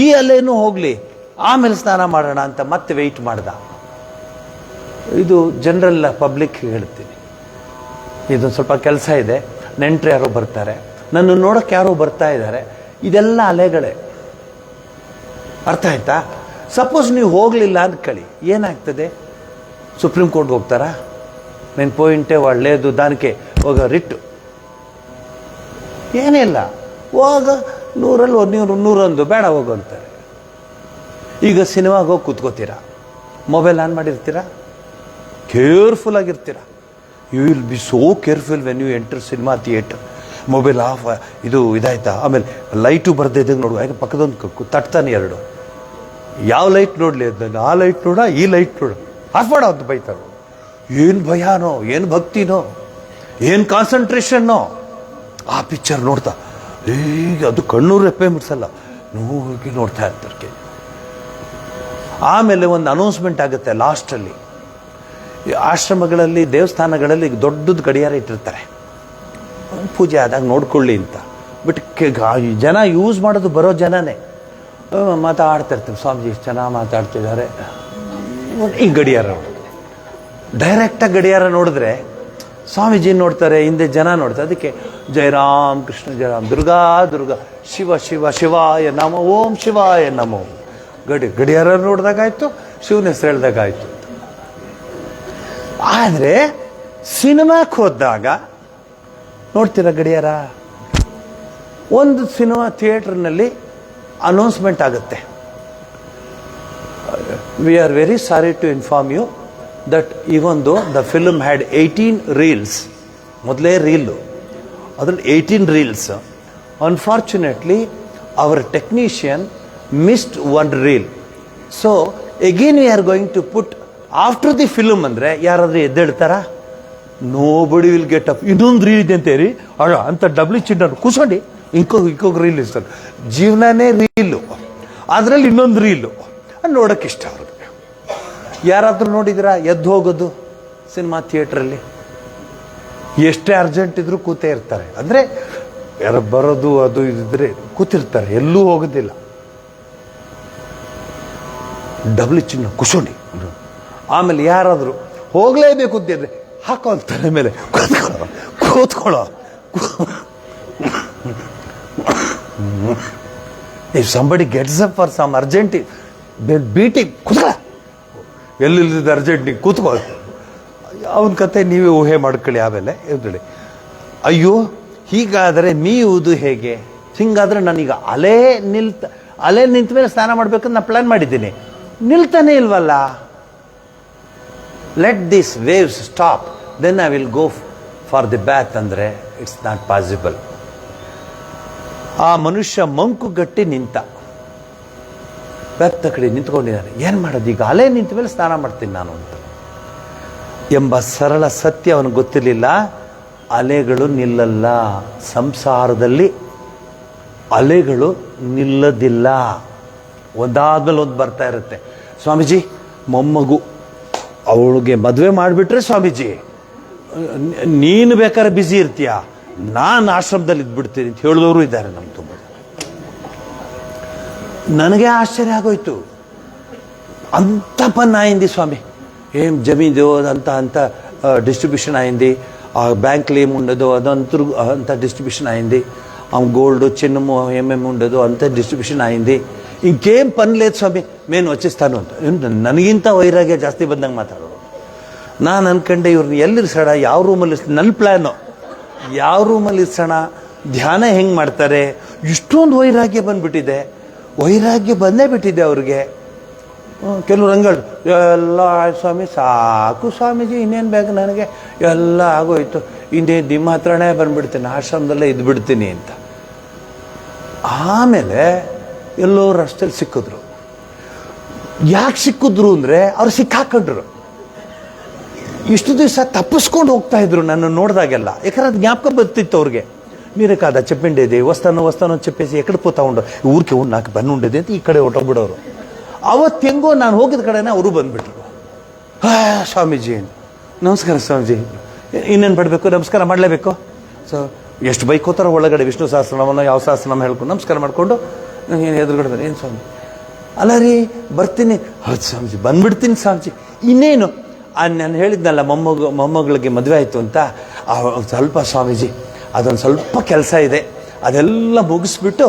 ಈ ಅಲೆನೂ ಹೋಗ್ಲಿ, ಆಮೇಲೆ ಸ್ನಾನ ಮಾಡೋಣ ಅಂತ ಮತ್ತೆ ವೆಯ್ಟ್ ಮಾಡ್ದ. ಇದು ಜನರಲ್ ಪಬ್ಲಿಕ್ ಹೇಳ್ತೀನಿ. ಇದೊಂದು ಸ್ವಲ್ಪ ಕೆಲಸ ಇದೆ, ನೆಂಟರು ಯಾರೋ ಬರ್ತಾರೆ, ನನ್ನ ನೋಡೋಕೆ ಯಾರೋ ಬರ್ತಾ ಇದ್ದಾರೆ, ಇದೆಲ್ಲ ಅಲೆಗಳೇ. ಅರ್ಥ ಆಯ್ತಾ? ಸಪೋಸ್ ನೀವು ಹೋಗಲಿಲ್ಲ ಅಂದ್ಕೊಳ್ಳಿ, ಏನಾಗ್ತದೆ? ಸುಪ್ರೀಂ ಕೋರ್ಟ್ಗೆ ಹೋಗ್ತಾರಾ? ನೀನು ಪಾಯಿಂಟೇ ಒಳ್ಳೆಯದು, ದಾನಕ್ಕೆ ಹೋಗ ರಿಟ್ಟು ಏನಿಲ್ಲ, ಹೋಗ 100ರಲ್ಲಿ 101 ಬೇಡ ಹೋಗು ಅಂತಾರೆ. ಈಗ ಸಿನಿಮಾಗೆ ಹೋಗಿ ಕೂತ್ಕೋತೀರಾ, ಮೊಬೈಲ್ ಆನ್ ಮಾಡಿರ್ತೀರಾ, ಕೇರ್ಫುಲ್ ಆಗಿರ್ತೀರ, you will be so careful when you enter cinema theatre. Mobile off, ಇದಾಯ್ತಾ, ಆಮೇಲೆ ಲೈಟು ಬರ್ದೇ ಇದ್ದಂಗೆ ನೋಡುವ, ಯಾಕೆ ಪಕ್ಕದೊಂದು ತಟ್ತಾನೆ ಎರಡು, ಯಾವ ಲೈಟ್ ನೋಡಲಿ ಅದನ್ನು, ಆ ಲೈಟ್ ನೋಡ, ಈ ಲೈಟ್ ನೋಡ, ಆಫ್ ಮಾಡೋ ಅಂತ ಬೈತಾರೆ. ಏನು ಭಯನೋ, ಏನು ಭಕ್ತಿನೋ, ಏನು ಕಾನ್ಸಂಟ್ರೇಷನ್ನೋ ಆ ಪಿಕ್ಚರ್ ನೋಡ್ತಾ. ಈಗ ಅದು ಕಣ್ಣೂರು ರೆಪ್ಪೆ ಮುಟ್ಸಲ್ಲ, ನೋಗಿ ನೋಡ್ತಾ ಇರ್ತಾರೆ. ಆಮೇಲೆ ಒಂದು ಅನೌನ್ಸ್ಮೆಂಟ್ ಆಗುತ್ತೆ ಲಾಸ್ಟಲ್ಲಿ. ಆಶ್ರಮಗಳಲ್ಲಿ, ದೇವಸ್ಥಾನಗಳಲ್ಲಿ ದೊಡ್ಡದು ಗಡಿಯಾರ ಇಟ್ಟಿರ್ತಾರೆ, ಪೂಜೆ ಆದಾಗ ನೋಡ್ಕೊಳ್ಳಿ ಅಂತ. ಬಟ್ ಜನ ಯೂಸ್ ಮಾಡೋದು ಬರೋ ಜನನೇ ಮಾತಾಡ್ತಾ ಇರ್ತೀವಿ, ಸ್ವಾಮೀಜಿ ಎಷ್ಟು ಚೆನ್ನಾಗಿ ಮಾತಾಡ್ತಿದ್ದಾರೆ, ಈ ಗಡಿಯಾರ ಡೈರೆಕ್ಟಾಗಿ ಗಡಿಯಾರ ನೋಡಿದ್ರೆ ಸ್ವಾಮೀಜಿ ನೋಡ್ತಾರೆ, ಹಿಂದೆ ಜನ ನೋಡ್ತಾರೆ. ಅದಕ್ಕೆ ಜಯರಾಮ್ ಕೃಷ್ಣ ಜಯರಾಮ್, ದುರ್ಗಾ ದುರ್ಗಾ, ಶಿವ ಶಿವ ಶಿವಾಯ ನಮ ಓಂ ಶಿವಾಯ ನಮೋ. ಗಡಿಯಾರ ನೋಡಿದಾಗಾಯ್ತು, ಶಿವನ ಹೆಸರು ಹೇಳ್ದಾಗಾಯ್ತು. ಆದರೆ ಸಿನಿಮಾಕ್ಕೆ ಹೋದಾಗ ನೋಡ್ತೀರ ಗಡಿಯಾರ, ಒಂದು ಸಿನಿಮಾ ಥಿಯೇಟರ್ನಲ್ಲಿ ಅನೌನ್ಸ್ಮೆಂಟ್ ಆಗುತ್ತೆ, we are very sorry to inform you that even though the film had 18 reels, ಮೊದಲೇ ರೀಲು, ಅದ್ರಲ್ಲಿ 18 reels. Unfortunately our technician missed 1 reel. So again we are going to put after the film. ಅಂದರೆ ಯಾರಾದರೂ ಎದ್ದೇಳ್ತಾರ? Nobody will get up. ಇನ್ನೊಂದು reel ಇದೆ ಅಂತೇರಿ ಅಳ ಅಂತ ಡಬ್ಲಿ ಚಿನ್ನರು ಕೂಸ್ಕೊಂಡು ಇಂಕೋಗ ರೀಲ್ ಇರ್ತಾರೆ. ಜೀವನನೇ ರೀಲು, ಅದರಲ್ಲಿ ಇನ್ನೊಂದು ರೀಲು ನೋಡೋಕೆ ಇಷ್ಟ ಅವ್ರಿಗೆ. ಯಾರಾದರೂ ನೋಡಿದಿರಾ ಎದ್ದು ಹೋಗೋದು ಸಿನಿಮಾ ಥಿಯೇಟ್ರಲ್ಲಿ? ಎಷ್ಟೇ ಅರ್ಜೆಂಟ್ ಇದ್ರೂ ಕೂತೇ ಇರ್ತಾರೆ. ಅಂದರೆ ಯಾರು ಬರೋದು ಅದು ಇದ್ರೆ ಕೂತಿರ್ತಾರೆ, ಎಲ್ಲೂ ಹೋಗೋದಿಲ್ಲ. ಡಬ್ಲಿ ಚಿನ್ನ ಕುಶೋಣಿ. ಆಮೇಲೆ ಯಾರಾದರೂ ಹೋಗಲೇಬೇಕು ಅಂತಿದ್ರೆ ಹಾಕೋ ಅಂತ ತಲೆ ಮೇಲೆ ಕೂತ್ಕೊಳ್ಳೋ. If somebody gets up for some urgent beating, ಕೂತ್ಕೊಳ್ಳ, ಎಲ್ಲಿಲ್ಲದ ಅರ್ಜೆಂಟಿಗೆ ಕೂತ್ಕೋ. ಅವನ ಕತೆ ನೀವೇ ಊಹೆ ಮಾಡ್ಕೊಳ್ಳಿ. ಆಮೇಲೆ ಹೇಳಿ, ಅಯ್ಯೋ ಹೀಗಾದರೆ ಮೀಯುವುದು ಹೇಗೆ? ಹಿಂಗಾದ್ರೆ ನಾನೀಗ ಅಲೆ ನಿಂತ ಮೇಲೆ ಸ್ನಾನ ಮಾಡ್ಬೇಕಂತ ನಾನು ಪ್ಲಾನ್ ಮಾಡಿದ್ದೀನಿ, ನಿಲ್ತಾನೆ ಇಲ್ವಲ್ಲ. Let this waves stop, then I will go for the bath. ಅಂದರೆ ಇಟ್ಸ್ ನಾಟ್ ಪಾಸಿಬಲ್. ಆ ಮನುಷ್ಯ ಮಂಕುಗಟ್ಟಿ ನಿಂತ, ಬೆತ್ತ ಕಡೆ ನಿಂತ್ಕೊಂಡಿದ್ದಾನೆ. ಏನು ಮಾಡೋದು ಈಗ? ಅಲೆ ನಿಂತ ಮೇಲೆ ಸ್ನಾನ ಮಾಡ್ತೀನಿ ನಾನು ಅಂತ ಎಂಬ ಸರಳ ಸತ್ಯ ಅವನಿಗೆ ಗೊತ್ತಿರಲಿಲ್ಲ. ಅಲೆಗಳು ನಿಲ್ಲಲ್ಲ, ಸಂಸಾರದಲ್ಲಿ ಅಲೆಗಳು ನಿಲ್ಲದಿಲ್ಲ, ಒಂದಾದ್ಮೇಲೆ ಒಂದು ಬರ್ತಾ ಇರುತ್ತೆ. ಸ್ವಾಮೀಜಿ ಮೊಮ್ಮಗು, ಅವಳಿಗೆ ಮದುವೆ ಮಾಡಿಬಿಟ್ರೆ ಸ್ವಾಮೀಜಿ ನೀನು ಬೇಕಾದ್ರೆ ಬ್ಯುಸಿ ಇರ್ತೀಯ, ನಾನು ಆಶ್ರಮದಲ್ಲಿ ಇದ್ಬಿಡ್ತೀನಿ ಅಂತ ಹೇಳಿದವರು ಇದ್ದಾರೆ ನಮ್ಮ ತುಂಬ. ನನಗೆ ಆಶ್ಚರ್ಯ ಆಗೋಯ್ತು. అంత పని అయింది స్వామి. ఏం జమీందో అంత డిస్ట్రిబ్యూషన్ అయింది. ఆ బ్యాంకులో ఏముండదో అంత డిస్ట్రిబ్యూషన్ అయింది. ఆ గోల్డ్ చిన్నము ఏమేమి ఉండదో అంత డిస్ట్రిబ్యూషన్ అయింది. ఇంకేం పని లేదు స్వామి, నేను వచ్చేస్తాను ಅಂತ. ನನಗಿಂತ ವೈರಾಗ್ಯ ಜಾಸ್ತಿ ಬಂದಂಗೆ ಮಾತಾಡೋರು. ನಾನು ಅನ್ಕೊಂಡೆ ಇವ್ರನ್ನ ಎಲ್ಲಿರ್ಸೋಣ, ಯಾವ ರೂಮಲ್ಲಿ ನನ್ನ ಪ್ಲ್ಯಾನು, ಯಾವ ರೂಮಲ್ಲಿ ಇರ್ಸೋಣ, ಧ್ಯಾನ ಹೆಂಗೆ ಮಾಡ್ತಾರೆ, ಇಷ್ಟೊಂದು ವೈರಾಗ್ಯ ಬಂದ್ಬಿಟ್ಟಿದೆ. ವೈರಾಗ್ಯ ಬಂದೇ ಬಿಟ್ಟಿದೆ ಅವ್ರಿಗೆ. ಕೆಲವ್ರು ಹಂಗಳು ಎಲ್ಲ ಆಯ್ತು ಸ್ವಾಮಿ, ಸಾಕು ಸ್ವಾಮೀಜಿ, ಇನ್ನೇನು ಬೇಕು ನನಗೆ, ಎಲ್ಲ ಆಗೋಯ್ತು, ಇನ್ನೇನು ನಿಮ್ಮ ಹತ್ರನೇ ಬಂದುಬಿಡ್ತೀನಿ, ಆಶ್ರಮದಲ್ಲೇ ಇದ್ಬಿಡ್ತೀನಿ ಅಂತ. ಆಮೇಲೆ ಎಲ್ಲೋ ರಸ್ತೆಯಲ್ಲಿ ಸಿಕ್ಕಿದ್ರು. ಯಾಕೆ ಸಿಕ್ಕಿದ್ರು ಅಂದರೆ ಅವ್ರು ಸಿಕ್ಕಾಕೊಂಡ್ರು. ಇಷ್ಟು ದಿವಸ ತಪ್ಪಿಸ್ಕೊಂಡು ಹೋಗ್ತಾ ಇದ್ರು ನನ್ನ ನೋಡಿದಾಗೆಲ್ಲ. ಯಾಕಂದ್ರೆ ಅದು ಜ್ಞಾಪಕ ಬರ್ತಿತ್ತು ಅವ್ರಿಗೆ. మీరు కాదా చెప్పిండేది, వస్తాను చెప్పేసి ఎక్కడికి పోతా ఉండవు, ఊరికి నాకు పని ఉండేది ಅಂತ ಈ ಕಡೆ ಹೊಟ್ಟೋಗ್ಬಿಡೋರು. ಅವತ್ತು ಹೆಂಗೋ ನಾನು ಹೋಗಿದ ಕಡೆನೇ ಅವರು ಬಂದುಬಿಟ್ರು. ಸ್ವಾಮೀಜಿ ನಮಸ್ಕಾರ ಸ್ವಾಮೀಜಿ, ಇನ್ನೇನು ಪಡಬೇಕು, ನಮಸ್ಕಾರ ಮಾಡಲೇಬೇಕು. ಸೊ ಎಷ್ಟು ಬೈಕೋತಾರ ಒಳಗಡೆ, ವಿಷ್ಣು ಸಹಸ್ರನಾಮನ ಯಾವ ಸಹಸ್ರನಾಮ ಹೇಳ್ಕೊಂಡು ನಮಸ್ಕಾರ ಮಾಡಿಕೊಂಡು ಎದುರುಗಡೆ, ಏನು ಸ್ವಾಮಿ, ಅಲ್ಲ ರೀ ಬರ್ತೀನಿ, ಹೌದು ಸ್ವಾಮೀಜಿ ಬಂದ್ಬಿಡ್ತೀನಿ ಸ್ವಾಮೀಜಿ. ಇನ್ನೇನು ನಾನು ಹೇಳಿದ್ನಲ್ಲ ಮೊಮ್ಮಗಳಿಗೆ ಮದುವೆ ಆಯಿತು ಅಂತ, ಸ್ವಲ್ಪ ಸ್ವಾಮೀಜಿ ಅದೊಂದು ಸ್ವಲ್ಪ ಕೆಲಸ ಇದೆ, ಅದೆಲ್ಲ ಮುಗಿಸ್ಬಿಟ್ಟು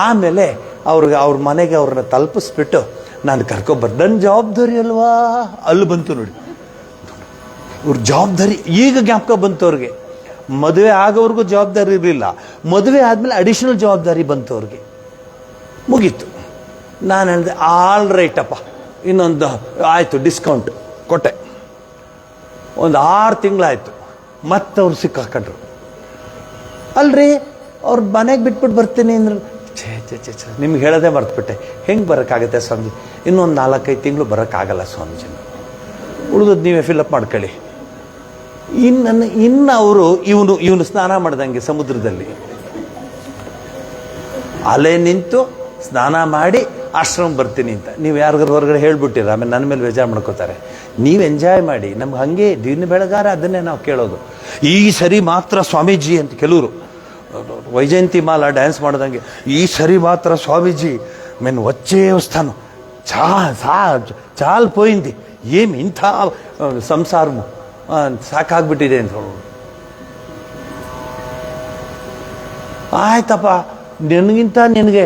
ಆಮೇಲೆ ಅವ್ರ ಮನೆಗೆ ಅವ್ರನ್ನ ತಲುಪಿಸ್ಬಿಟ್ಟು ನಾನು ಕರ್ಕೊಬರ್ದು, ನನ್ನ ಜವಾಬ್ದಾರಿ ಅಲ್ವಾ. ಅಲ್ಲಿ ಬಂತು ನೋಡಿ ಅವ್ರ ಜವಾಬ್ದಾರಿ. ಈಗ ಜ್ಞಾಪಕ ಬಂತು ಅವ್ರಿಗೆ. ಮದುವೆ ಆಗೋವ್ರಿಗೂ ಜವಾಬ್ದಾರಿ ಇರಲಿಲ್ಲ, ಮದುವೆ ಆದಮೇಲೆ ಅಡಿಷನಲ್ ಜವಾಬ್ದಾರಿ ಬಂತು ಅವ್ರಿಗೆ. ಮುಗೀತು. ನಾನು ಹೇಳಿದೆ ಆಲ್ ರೈಟ್ ಅಪ್ಪ, ಇನ್ನೊಂದು ಆಯಿತು ಡಿಸ್ಕೌಂಟ್ ಕೊಟ್ಟೆ. ಒಂದು 6 ತಿಂಗಳಾಯಿತು. ಮತ್ತೆ ಅವ್ರು ಸಿಕ್ಕಾಕೊಂಡ್ರು. ಅಲ್ರಿ ಅವ್ರ ಮನೆಗೆ ಬಿಟ್ಬಿಟ್ಟು ಬರ್ತೀನಿ ಅಂದ್ರೆ, ಛೇ ಛೇ ಛೇ ಛೇ ನಿಮ್ಗೆ ಹೇಳೋದೇ ಮರ್ತುಬಿಟ್ಟೆ. ಹೆಂಗೆ ಬರೋಕ್ಕಾಗುತ್ತೆ ಸ್ವಾಮೀಜಿ? ಇನ್ನೊಂದು 4-5 ತಿಂಗಳು ಬರೋಕ್ಕಾಗಲ್ಲ ಸ್ವಾಮೀಜಿ, ಉಳಿದದ್ದು ನೀವೇ ಫಿಲಪ್ ಮಾಡ್ಕೊಳ್ಳಿ. ಇನ್ನು ಅವರು ಇವನು ಸ್ನಾನ ಮಾಡ್ದಂಗೆ ಸಮುದ್ರದಲ್ಲಿ ಅಲೆ ನಿಂತು ಸ್ನಾನ ಮಾಡಿ ಆಶ್ರಮ ಬರ್ತೀನಿ ಅಂತ ನೀವು ಯಾರಿಗಾರು ಹೊರಗಡೆ ಹೇಳ್ಬಿಟ್ಟಿರ, ಆಮೇಲೆ ನನ್ನ ಮೇಲೆ ಬೇಜಾರು ಮಾಡ್ಕೋತಾರೆ. ನೀವು ಎಂಜಾಯ್ ಮಾಡಿ. ನಮ್ಗೆ ಹಾಗೆ ದಿನ ಬೆಳಗಾರ ಅದನ್ನೇ ನಾವು ಕೇಳೋದು. ಈ ಸರಿ ಮಾತ್ರ ಸ್ವಾಮೀಜಿ ಅಂತ ಕೆಲವರು ವೈಜಯಂತಿ ಮಾಲಾ ಡ್ಯಾನ್ಸ್ ಮಾಡ್ದಂಗೆ, ಈ ಸರಿ ಮಾತ್ರ ಸ್ವಾಮೀಜಿ ಮೇನ್ వచ్చే వస్తాను ಚಾಲ್ ಪೋಯಿಂದಿ ಏಮ್ ಇಂಥ ಸಂಸಾರಮು ಸಾಕಾಗ್ಬಿಟ್ಟಿದೆ ಅಂತ ಹೇಳೋದು. ಆಯ್ತಪ್ಪ, ನಿನಗಿಂತ ನಿನಗೆ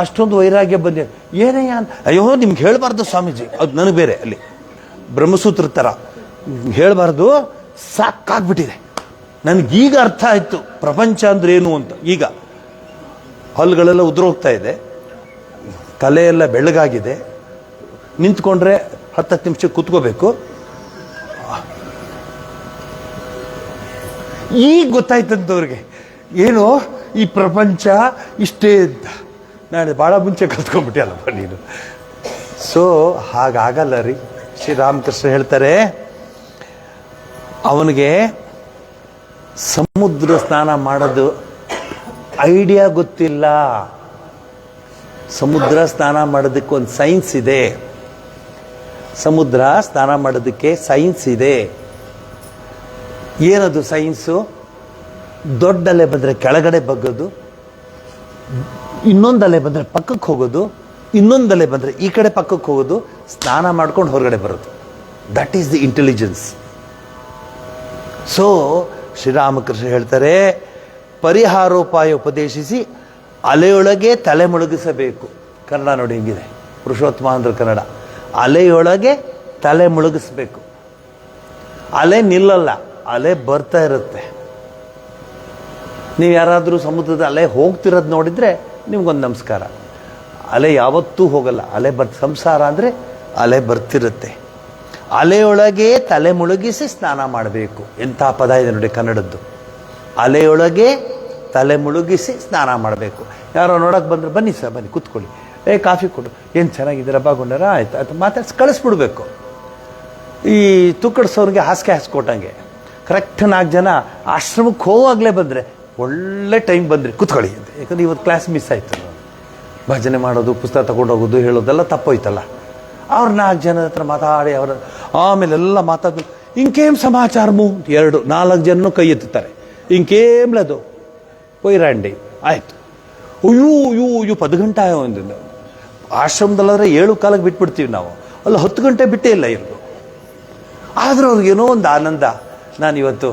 ಅಷ್ಟೊಂದು ವೈರಾಗ್ಯ ಬಂದಿದೆ ಏನಯ್ಯ ಅಂತ. ಅಯ್ಯೋ ನಿಮ್ಗೆ ಹೇಳಬಾರ್ದು ಸ್ವಾಮೀಜಿ, ಅದು ನನಗೆ ಬೇರೆ ಅಲ್ಲಿ ಬ್ರಹ್ಮಸೂತ್ರ ಥರ ಹೇಳಬಾರ್ದು, ಸಾಕಾಗ್ಬಿಟ್ಟಿದೆ. ನನಗೀಗ ಅರ್ಥ ಆಯಿತು ಪ್ರಪಂಚ ಅಂದ್ರೆ ಏನು ಅಂತ. ಈಗ ಹಲ್ಲುಗಳೆಲ್ಲ ಉದುರೋಗ್ತಾ ಇದೆ, ತಲೆ ಎಲ್ಲ ಬೆಳ್ಳಗಾಗಿದೆ, ನಿಂತ್ಕೊಂಡ್ರೆ 10 ನಿಮಿಷ ಕೂತ್ಕೋಬೇಕು. ಈಗ ಗೊತ್ತಾಯ್ತಂತವ್ರಿಗೆ ಏನು ಈ ಪ್ರಪಂಚ ಇಷ್ಟೇ ಅಂತ. ನಾಳೆ ಭಾಳ ಮುಂಚೆ ಕಲ್ತ್ಕೊಂಡ್ಬಿಟ್ಟಿಯಲ್ಲಪ್ಪ ನೀನು. ಸೊ ಹಾಗಾಗಲ್ಲ ರೀ. ಶ್ರೀರಾಮಕೃಷ್ಣ ಹೇಳ್ತಾರೆ, ಅವನಿಗೆ ಸಮುದ್ರ ಸ್ನಾನ ಮಾಡೋದು ಐಡಿಯಾ ಗೊತ್ತಿಲ್ಲ. ಸಮುದ್ರ ಸ್ನಾನ ಮಾಡೋದಕ್ಕೆ ಒಂದು ಸೈನ್ಸ್ ಇದೆ. ಸಮುದ್ರ ಸ್ನಾನ ಮಾಡೋದಕ್ಕೆ ಸೈನ್ಸ್ ಇದೆ. ಏನದು ಸೈನ್ಸು? ದೊಡ್ಡ ಅಲೆ ಬಂದರೆ ಕೆಳಗಡೆ ಬಗ್ಗೋದು, ಇನ್ನೊಂದು ಅಲೆ ಬಂದರೆ ಪಕ್ಕಕ್ಕೆ ಹೋಗೋದು, ಇನ್ನೊಂದು ಅಲೆ ಬಂದರೆ ಈ ಕಡೆ ಪಕ್ಕಕ್ಕೆ ಹೋಗೋದು, ಸ್ನಾನ ಮಾಡ್ಕೊಂಡು ಹೊರಗಡೆ ಬರೋದು. That is the intelligence. So Sri Ramakrishna ಹೇಳ್ತಾರೆ, ಪರಿಹಾರೋಪಾಯ ಉಪದೇಶಿಸಿ ಅಲೆಯೊಳಗೆ ತಲೆ ಮುಳುಗಿಸಬೇಕು. ಕನ್ನಡ ನೋಡಿ ಹಿಂಗಿದೆ, ಪುರುಷೋತ್ತಮ ಅಂದ್ರೆ ಕನ್ನಡ. ಅಲೆಯೊಳಗೆ ತಲೆ ಮುಳುಗಿಸ್ಬೇಕು. ಅಲೆ ನಿಲ್ಲಲ್ಲ, ಅಲೆ ಬರ್ತಾ ಇರುತ್ತೆ. ನೀವು ಯಾರಾದರೂ ಸಮುದ್ರದ ಅಲೆ ಹೋಗ್ತಿರೋದು ನೋಡಿದರೆ ನಿಮ್ಗೊಂದು ನಮಸ್ಕಾರ. ಅಲೆ ಯಾವತ್ತೂ ಹೋಗಲ್ಲ, ಅಲೆ ಸಂಸಾರ ಅಂದರೆ ಅಲೆ ಬರ್ತಿರುತ್ತೆ. ಅಲೆಯೊಳಗೆ ತಲೆ ಮುಳುಗಿಸಿ ಸ್ನಾನ ಮಾಡಬೇಕು. ಎಂಥ ಪದ ಇದೆ ನೋಡಿ ಕನ್ನಡದ್ದು. ಅಲೆಯೊಳಗೆ ತಲೆ ಮುಳುಗಿಸಿ ಸ್ನಾನ ಮಾಡಬೇಕು. ಯಾರೋ ನೋಡೋಕೆ ಬಂದರೆ, ಬನ್ನಿ ಸರ್ ಬನ್ನಿ ಕೂತ್ಕೊಳ್ಳಿ, ಕಾಫಿ ಕೊಡು, ಏನು ಚೆನ್ನಾಗಿದ್ದೀರ ಬಾಗುಂಡಾರ, ಆಯ್ತು ಮಾತಾಡ್ಸಿ ಕಳಿಸ್ಬಿಡ್ಬೇಕು. ಈ ತೂಕಡಿಸೋರಿಗೆ ಹಾಸಿಗೆ ಹಾಸ್ಕೊಟ್ಟಂಗೆ ಕರೆಕ್ಟ್ 4 ಜನ ಆಶ್ರಮಕ್ಕೆ ಹೋಗುವಾಗಲೇ ಬಂದರೆ, ಒಳ್ಳೆ ಟೈಮ್ ಬಂದ್ರಿ ಕೂತ್ಕೊಳ್ಳಿ ಅಂತ. ಯಾಕಂದ್ರೆ ಇವತ್ತು ಕ್ಲಾಸ್ ಮಿಸ್ ಆಯ್ತು. ಭಜನೆ ಮಾಡೋದು, ಪುಸ್ತಕ ತಗೊಂಡೋಗೋದು, ಹೇಳೋದೆಲ್ಲ ತಪ್ಪೋಯ್ತಲ್ಲ. ಅವ್ರು 4 ಜನದ ಹತ್ರ ಮಾತಾಡಿ ಅವರ ಆಮೇಲೆಲ್ಲ ಮಾತಾಡಿ, ಇಂಕೇಮ್ ಸಮಾಚಾರಮು 2-4 ಜನನು ಕೈ ಎತ್ತುತ್ತಾರೆ. ಇಂಕೇಮ್ಲದು ಪೊಯ್ರಾಂಡಿ ಆಯ್ತು. ಅಯ್ಯೋ 10 ಗಂಟೆ ಒಂದು ಆಶ್ರಮದಲ್ಲಾದ್ರೆ 7 ಕಾಲಕ್ಕೆ ಬಿಟ್ಬಿಡ್ತೀವಿ ನಾವು, ಅಲ್ಲ 10 ಗಂಟೆ ಬಿಟ್ಟೇ ಇಲ್ಲ ಇರೋದು. ಆದರೂ ಅವ್ರಿಗೇನೋ ಒಂದು ಆನಂದ. ನಾನು ಇವತ್ತು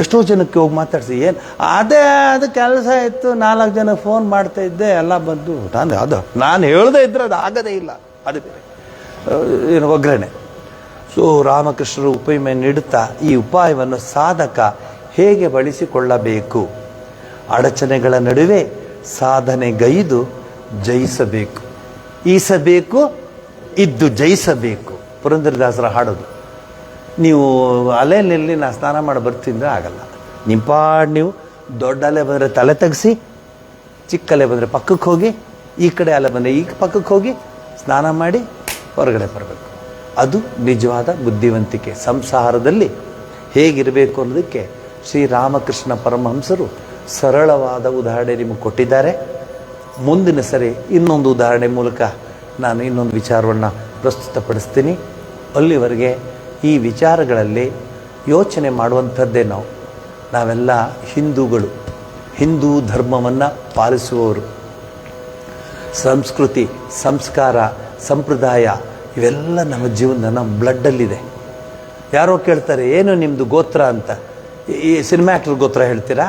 ಎಷ್ಟೋ ಜನಕ್ಕೆ ಹೋಗಿ ಮಾತಾಡ್ಸಿ, ಏನು ಅದು ಕೆಲಸ ಇತ್ತು, 4 ಜನ ಫೋನ್ ಮಾಡ್ತಾ ಇದ್ದೆ, ಎಲ್ಲ ಬಂದು ನಾನು ಹೇಳದೇ ಇದ್ರೆ ಅದು ಆಗದೇ ಇಲ್ಲ, ಅದು ಬೇರೆ ಏನು ಒಗ್ಗರಣೆ. ಸೊ ರಾಮಕೃಷ್ಣರು ಉಪಮೆ ನೀಡುತ್ತಾ ಈ ಉಪಾಯವನ್ನು ಸಾಧಕ ಹೇಗೆ ಬಳಸಿಕೊಳ್ಳಬೇಕು? ಅಡಚಣೆಗಳ ನಡುವೆ ಸಾಧನೆಗೈದು ಜಯಿಸಬೇಕು, ಈಸಬೇಕು, ಇದ್ದು ಜಯಿಸಬೇಕು. ಪುರಂದರದಾಸರ ಹಾಡೋದು. ನೀವು ಅಲೆಯಲ್ಲಿ ನಾ ಸ್ನಾನ ಮಾಡಿ ಬರ್ತಿದ್ರೆ ಆಗಲ್ಲ. ನಿಂಪಾಡು ನೀವು ದೊಡ್ಡ ಅಲೆ ಬಂದರೆ ತಲೆ ತೆಗೆಸಿ, ಚಿಕ್ಕ ಅಲೆ ಬಂದರೆ ಪಕ್ಕಕ್ಕೆ ಹೋಗಿ, ಈ ಕಡೆ ಅಲೆ ಬಂದರೆ ಈ ಪಕ್ಕಕ್ಕೆ ಹೋಗಿ ಸ್ನಾನ ಮಾಡಿ ಹೊರಗಡೆ ಬರಬೇಕು. ಅದು ನಿಜವಾದ ಬುದ್ಧಿವಂತಿಕೆ. ಸಂಸಾರದಲ್ಲಿ ಹೇಗಿರಬೇಕು ಅನ್ನೋದಕ್ಕೆ ಶ್ರೀರಾಮಕೃಷ್ಣ ಪರಮಹಂಸರು ಸರಳವಾದ ಉದಾಹರಣೆ ನಿಮಗೆ ಕೊಟ್ಟಿದ್ದಾರೆ. ಮುಂದಿನ ಸರಿ ಇನ್ನೊಂದು ಉದಾಹರಣೆ ಮೂಲಕ ನಾನು ಇನ್ನೊಂದು ವಿಚಾರವನ್ನು ಪ್ರಸ್ತುತಪಡಿಸ್ತೀನಿ. ಅಲ್ಲಿವರೆಗೆ ಈ ವಿಚಾರಗಳಲ್ಲಿ ಯೋಚನೆ ಮಾಡುವಂಥದ್ದೇ ನಾವೆಲ್ಲ ಹಿಂದೂಗಳು, ಹಿಂದೂ ಧರ್ಮವನ್ನು ಪಾಲಿಸುವವರು. ಸಂಸ್ಕೃತಿ, ಸಂಸ್ಕಾರ, ಸಂಪ್ರದಾಯ ಇವೆಲ್ಲ ನಮ್ಮ ಜೀವನ, ನಮ್ಮ ಬ್ಲಡ್ಡಲ್ಲಿದೆ. ಯಾರೋ ಕೇಳ್ತಾರೆ, ಏನು ನಿಮ್ಮದು ಗೋತ್ರ ಅಂತ. ಈ ಸಿನಿಮಾ ಆ್ಯಕ್ಟರ್ ಗೋತ್ರ ಹೇಳ್ತೀರಾ?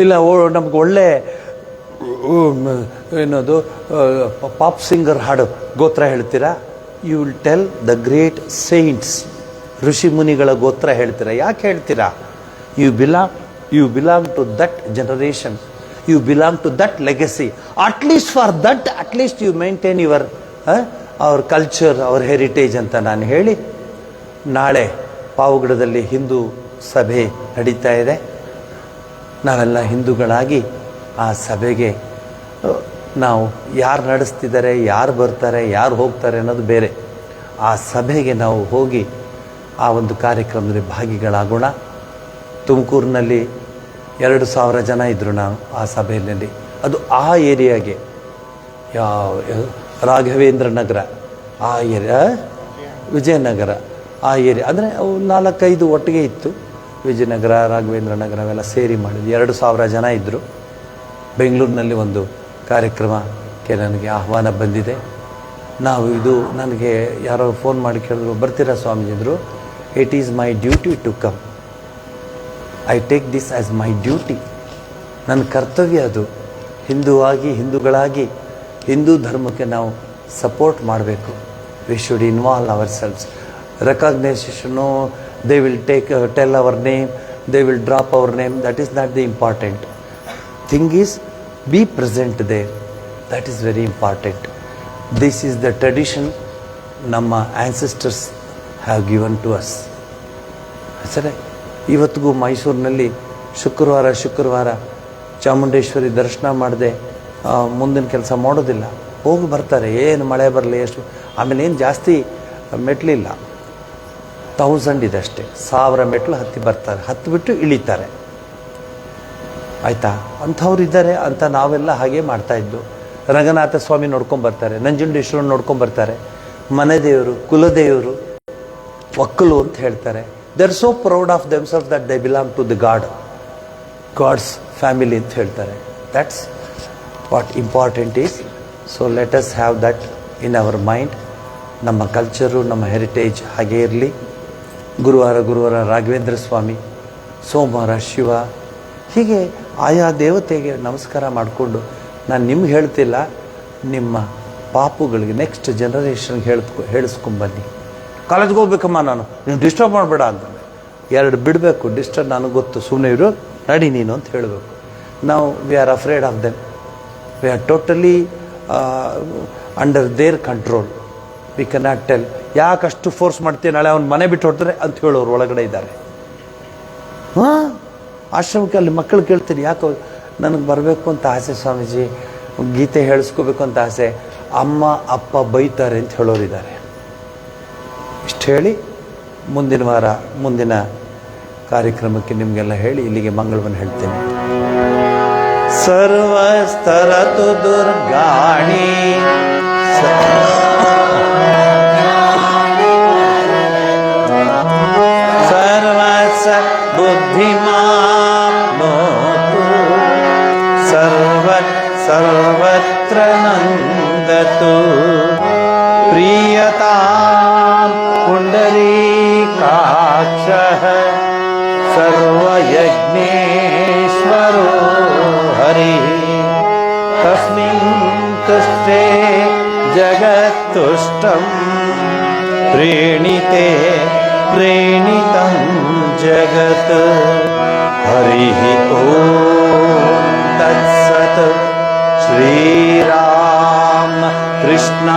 ಇಲ್ಲ ನಮ್ಗೆ ಒಳ್ಳೆ ಏನದು ಪಾಪ್ ಸಿಂಗರ್ ಹಾಡು ಗೋತ್ರ ಹೇಳ್ತೀರಾ? You will tell the great saints, ಋಷಿ ಮುನಿಗಳ ಗೋತ್ರ ಹೇಳ್ತೀರಾ. ಯಾಕೆ ಹೇಳ್ತೀರಾ? You belong to that generation, you belong to that legacy. At least for that, at least you maintain your our culture, our heritage ಅಂತ ನಾನು ಹೇಳಿ, ನಾಳೆ ಪಾವಗಡದಲ್ಲಿ ಹಿಂದೂ ಸಭೆ ನಡೀತಾ ಇದೆ. ನಾವೆಲ್ಲ ಹಿಂದೂಗಳಾಗಿ ಆ ಸಭೆಗೆ ನಾವು ಯಾರು ನಡೆಸ್ತಿದ್ದಾರೆ, ಯಾರು ಬರ್ತಾರೆ, ಯಾರು ಹೋಗ್ತಾರೆ ಅನ್ನೋದು ಬೇರೆ. ಆ ಸಭೆಗೆ ನಾವು ಹೋಗಿ ಆ ಒಂದು ಕಾರ್ಯಕ್ರಮದಲ್ಲಿ ಭಾಗಿಗಳಾಗೋಣ. ತುಮಕೂರಿನಲ್ಲಿ 2,000 ಜನ ಇದ್ದರು ನಾವು ಆ ಸಭೆಯಲ್ಲಿ. ಅದು ಆ ಏರಿಯಾಗೆ, ರಾಘವೇಂದ್ರ ನಗರ ಆ ಏರಿಯಾ, ವಿಜಯನಗರ ಆ ಏರಿಯಾ, ಅಂದರೆ ಅವು 4-5 ಒಟ್ಟಿಗೆ ಇತ್ತು. ವಿಜಯನಗರ, ರಾಘವೇಂದ್ರ ನಗರ ಅವೆಲ್ಲ ಸೇರಿ ಮಾಡಿದ್ವಿ. 2,000 ಜನ ಇದ್ದರು. ಬೆಂಗಳೂರಿನಲ್ಲಿ ಒಂದು ಕಾರ್ಯಕ್ರಮಕ್ಕೆ ನನಗೆ ಆಹ್ವಾನ ಬಂದಿದೆ. ಇದು ನನಗೆ ಯಾರೋ ಫೋನ್ ಮಾಡಿ ಕೇಳಿದ್ರು, ಬರ್ತೀರಾ ಸ್ವಾಮೀಜಿದ್ರು? It is my duty to come. I take this as my duty. ನನ್ನ ಕರ್ತವ್ಯ ಅದು. ಹಿಂದೂಗಳಾಗಿ ಹಿಂದೂ ಧರ್ಮಕ್ಕೆ ನಾವು ಸಪೋರ್ಟ್ ಮಾಡಬೇಕು. We should involve ourselves. Recognisation, they will tell our name, they will drop our name, that is not the important thing. Is be present there, that is very important. This is the tradition ನಮ್ಮ ancestors have given to us. ಸರಿ, ಇವತ್ತಿಗೂ ಮೈಸೂರಿನಲ್ಲಿ ಶುಕ್ರವಾರ ಚಾಮುಂಡೇಶ್ವರಿ ದರ್ಶನ ಮಾಡದೆ ಮುಂದಿನ ಕೆಲಸ ಮಾಡೋದಿಲ್ಲ. ಹೋಗಿ ಬರ್ತಾರೆ, ಏನು ಮಳೆ ಬರಲಿ ಎಷ್ಟು. ಆಮೇಲೆ ಏನು ಜಾಸ್ತಿ ಮೆಟ್ಲಿಲ್ಲ, 1000 ಇದೆ ಅಷ್ಟೇ. 1000 ಮೆಟ್ಲು ಹತ್ತಿ ಬರ್ತಾರೆ, ಹತ್ತಿಬಿಟ್ಟು ಇಳಿತಾರೆ. ಆಯಿತಾ? ಅಂಥವ್ರು ಇದ್ದಾರೆ ಅಂತ ನಾವೆಲ್ಲ ಹಾಗೆ ಮಾಡ್ತಾಯಿದ್ದು. ರಂಗನಾಥ ಸ್ವಾಮಿ ನೋಡ್ಕೊಂಬರ್ತಾರೆ, ನಂಜುಂಡೇಶ್ವರನ ನೋಡ್ಕೊಂಬರ್ತಾರೆ. ಮನೆ ದೇವರು, ಕುಲದೇವರು, ಒಕ್ಕಲು ಅಂತ ಹೇಳ್ತಾರೆ. They are so proud of themselves that they belong to the gods family ಅಂತ ಹೇಳ್ತಾರೆ. That's what important is. So let us have that in our mind. ನಮ್ಮ ಕಲ್ಚರು, ನಮ್ಮ ಹೆರಿಟೇಜ್ ಹಾಗೇ ಇರಲಿ. ಗುರುವಾರ ರಾಘವೇಂದ್ರ ಸ್ವಾಮಿ, ಸೋಮವಾರ ಶಿವ, ಹೀಗೆ ಆಯಾ ದೇವತೆಗೆ ನಮಸ್ಕಾರ ಮಾಡಿಕೊಂಡು, ನಾನು ನಿಮ್ಗೆ ಹೇಳ್ತಿಲ್ಲ, ನಿಮ್ಮ ಪಾಪುಗಳಿಗೆ, ನೆಕ್ಸ್ಟ್ ಜನರೇಷನ್ಗೆ ಹೇಳಿಸ್ಕೊಂಬನ್ನಿ. ಕಾಲೇಜ್ಗೆ ಹೋಗ್ಬೇಕಮ್ಮ ನಾನು, ನೀವು ಡಿಸ್ಟರ್ಬ್ ಮಾಡಬೇಡ ಅಂತ. 2 ಬಿಡಬೇಕು, ಡಿಸ್ಟರ್ಬ್ ನನಗೆ ಗೊತ್ತು, ಸುಮ್ಮನೆ ಇರು, ನಡಿ ನೀನು ಅಂತ ಹೇಳಬೇಕು. ನಾವು we are afraid of them. We are totally under their control. We cannot tell. ಯಾಕಷ್ಟು ಫೋರ್ಸ್ ಮಾಡ್ತೀವಿ, ನಾಳೆ ಅವ್ನು ಮನೆ ಬಿಟ್ಟು ಹೊಡ್ತಾರೆ ಅಂತ ಹೇಳೋರು ಒಳಗಡೆ ಇದ್ದಾರೆ. ಆಶ್ರಮಕ್ಕೆ ಅಲ್ಲಿ ಮಕ್ಕಳು ಕೇಳ್ತೀನಿ, ಯಾಕೆ ನನಗೆ ಬರಬೇಕು ಅಂತ ಆಸೆ ಸ್ವಾಮೀಜಿ, ಗೀತೆ ಹೇಳಿಸ್ಕೋಬೇಕು ಅಂತ ಆಸೆ, ಅಮ್ಮ ಅಪ್ಪ ಬೈತಾರೆ ಅಂತ ಹೇಳೋರಿದ್ದಾರೆ. ಇಷ್ಟು ಹೇಳಿ ಮುಂದಿನ ಕಾರ್ಯಕ್ರಮಕ್ಕೆ ನಿಮಗೆಲ್ಲ ಹೇಳಿ ಇಲ್ಲಿಗೆ ಮಂಗಳವನ್ನು ಹೇಳ್ತೇನೆ. ಸರ್ವಸ್ತರತು ದುರ್ಗಾಣಿ ಸರ್ವಸ ಬುದ್ಧಿಮಾಪ್ನೋತು ಸರ್ವತ್ರ ನಂದತು ಪ್ರಿಯತಾಂ ಪುಂಡರೀಕಾಕ್ಷಃ ಸರ್ವಯಜ್ಞೇಶ್ವರೋ ಹರಿಃ ತಸ್ಮಿನ್ ತುಷ್ಟೇ ಜಗತ್ತುಷ್ಟಂ ಪ್ರೇಣಿತಂ ಜಗತ್ ಹರಿಃ ಓಂ ತತ್ಸತ್. ಶ್ರೀರಾಮ ಕೃಷ್ಣ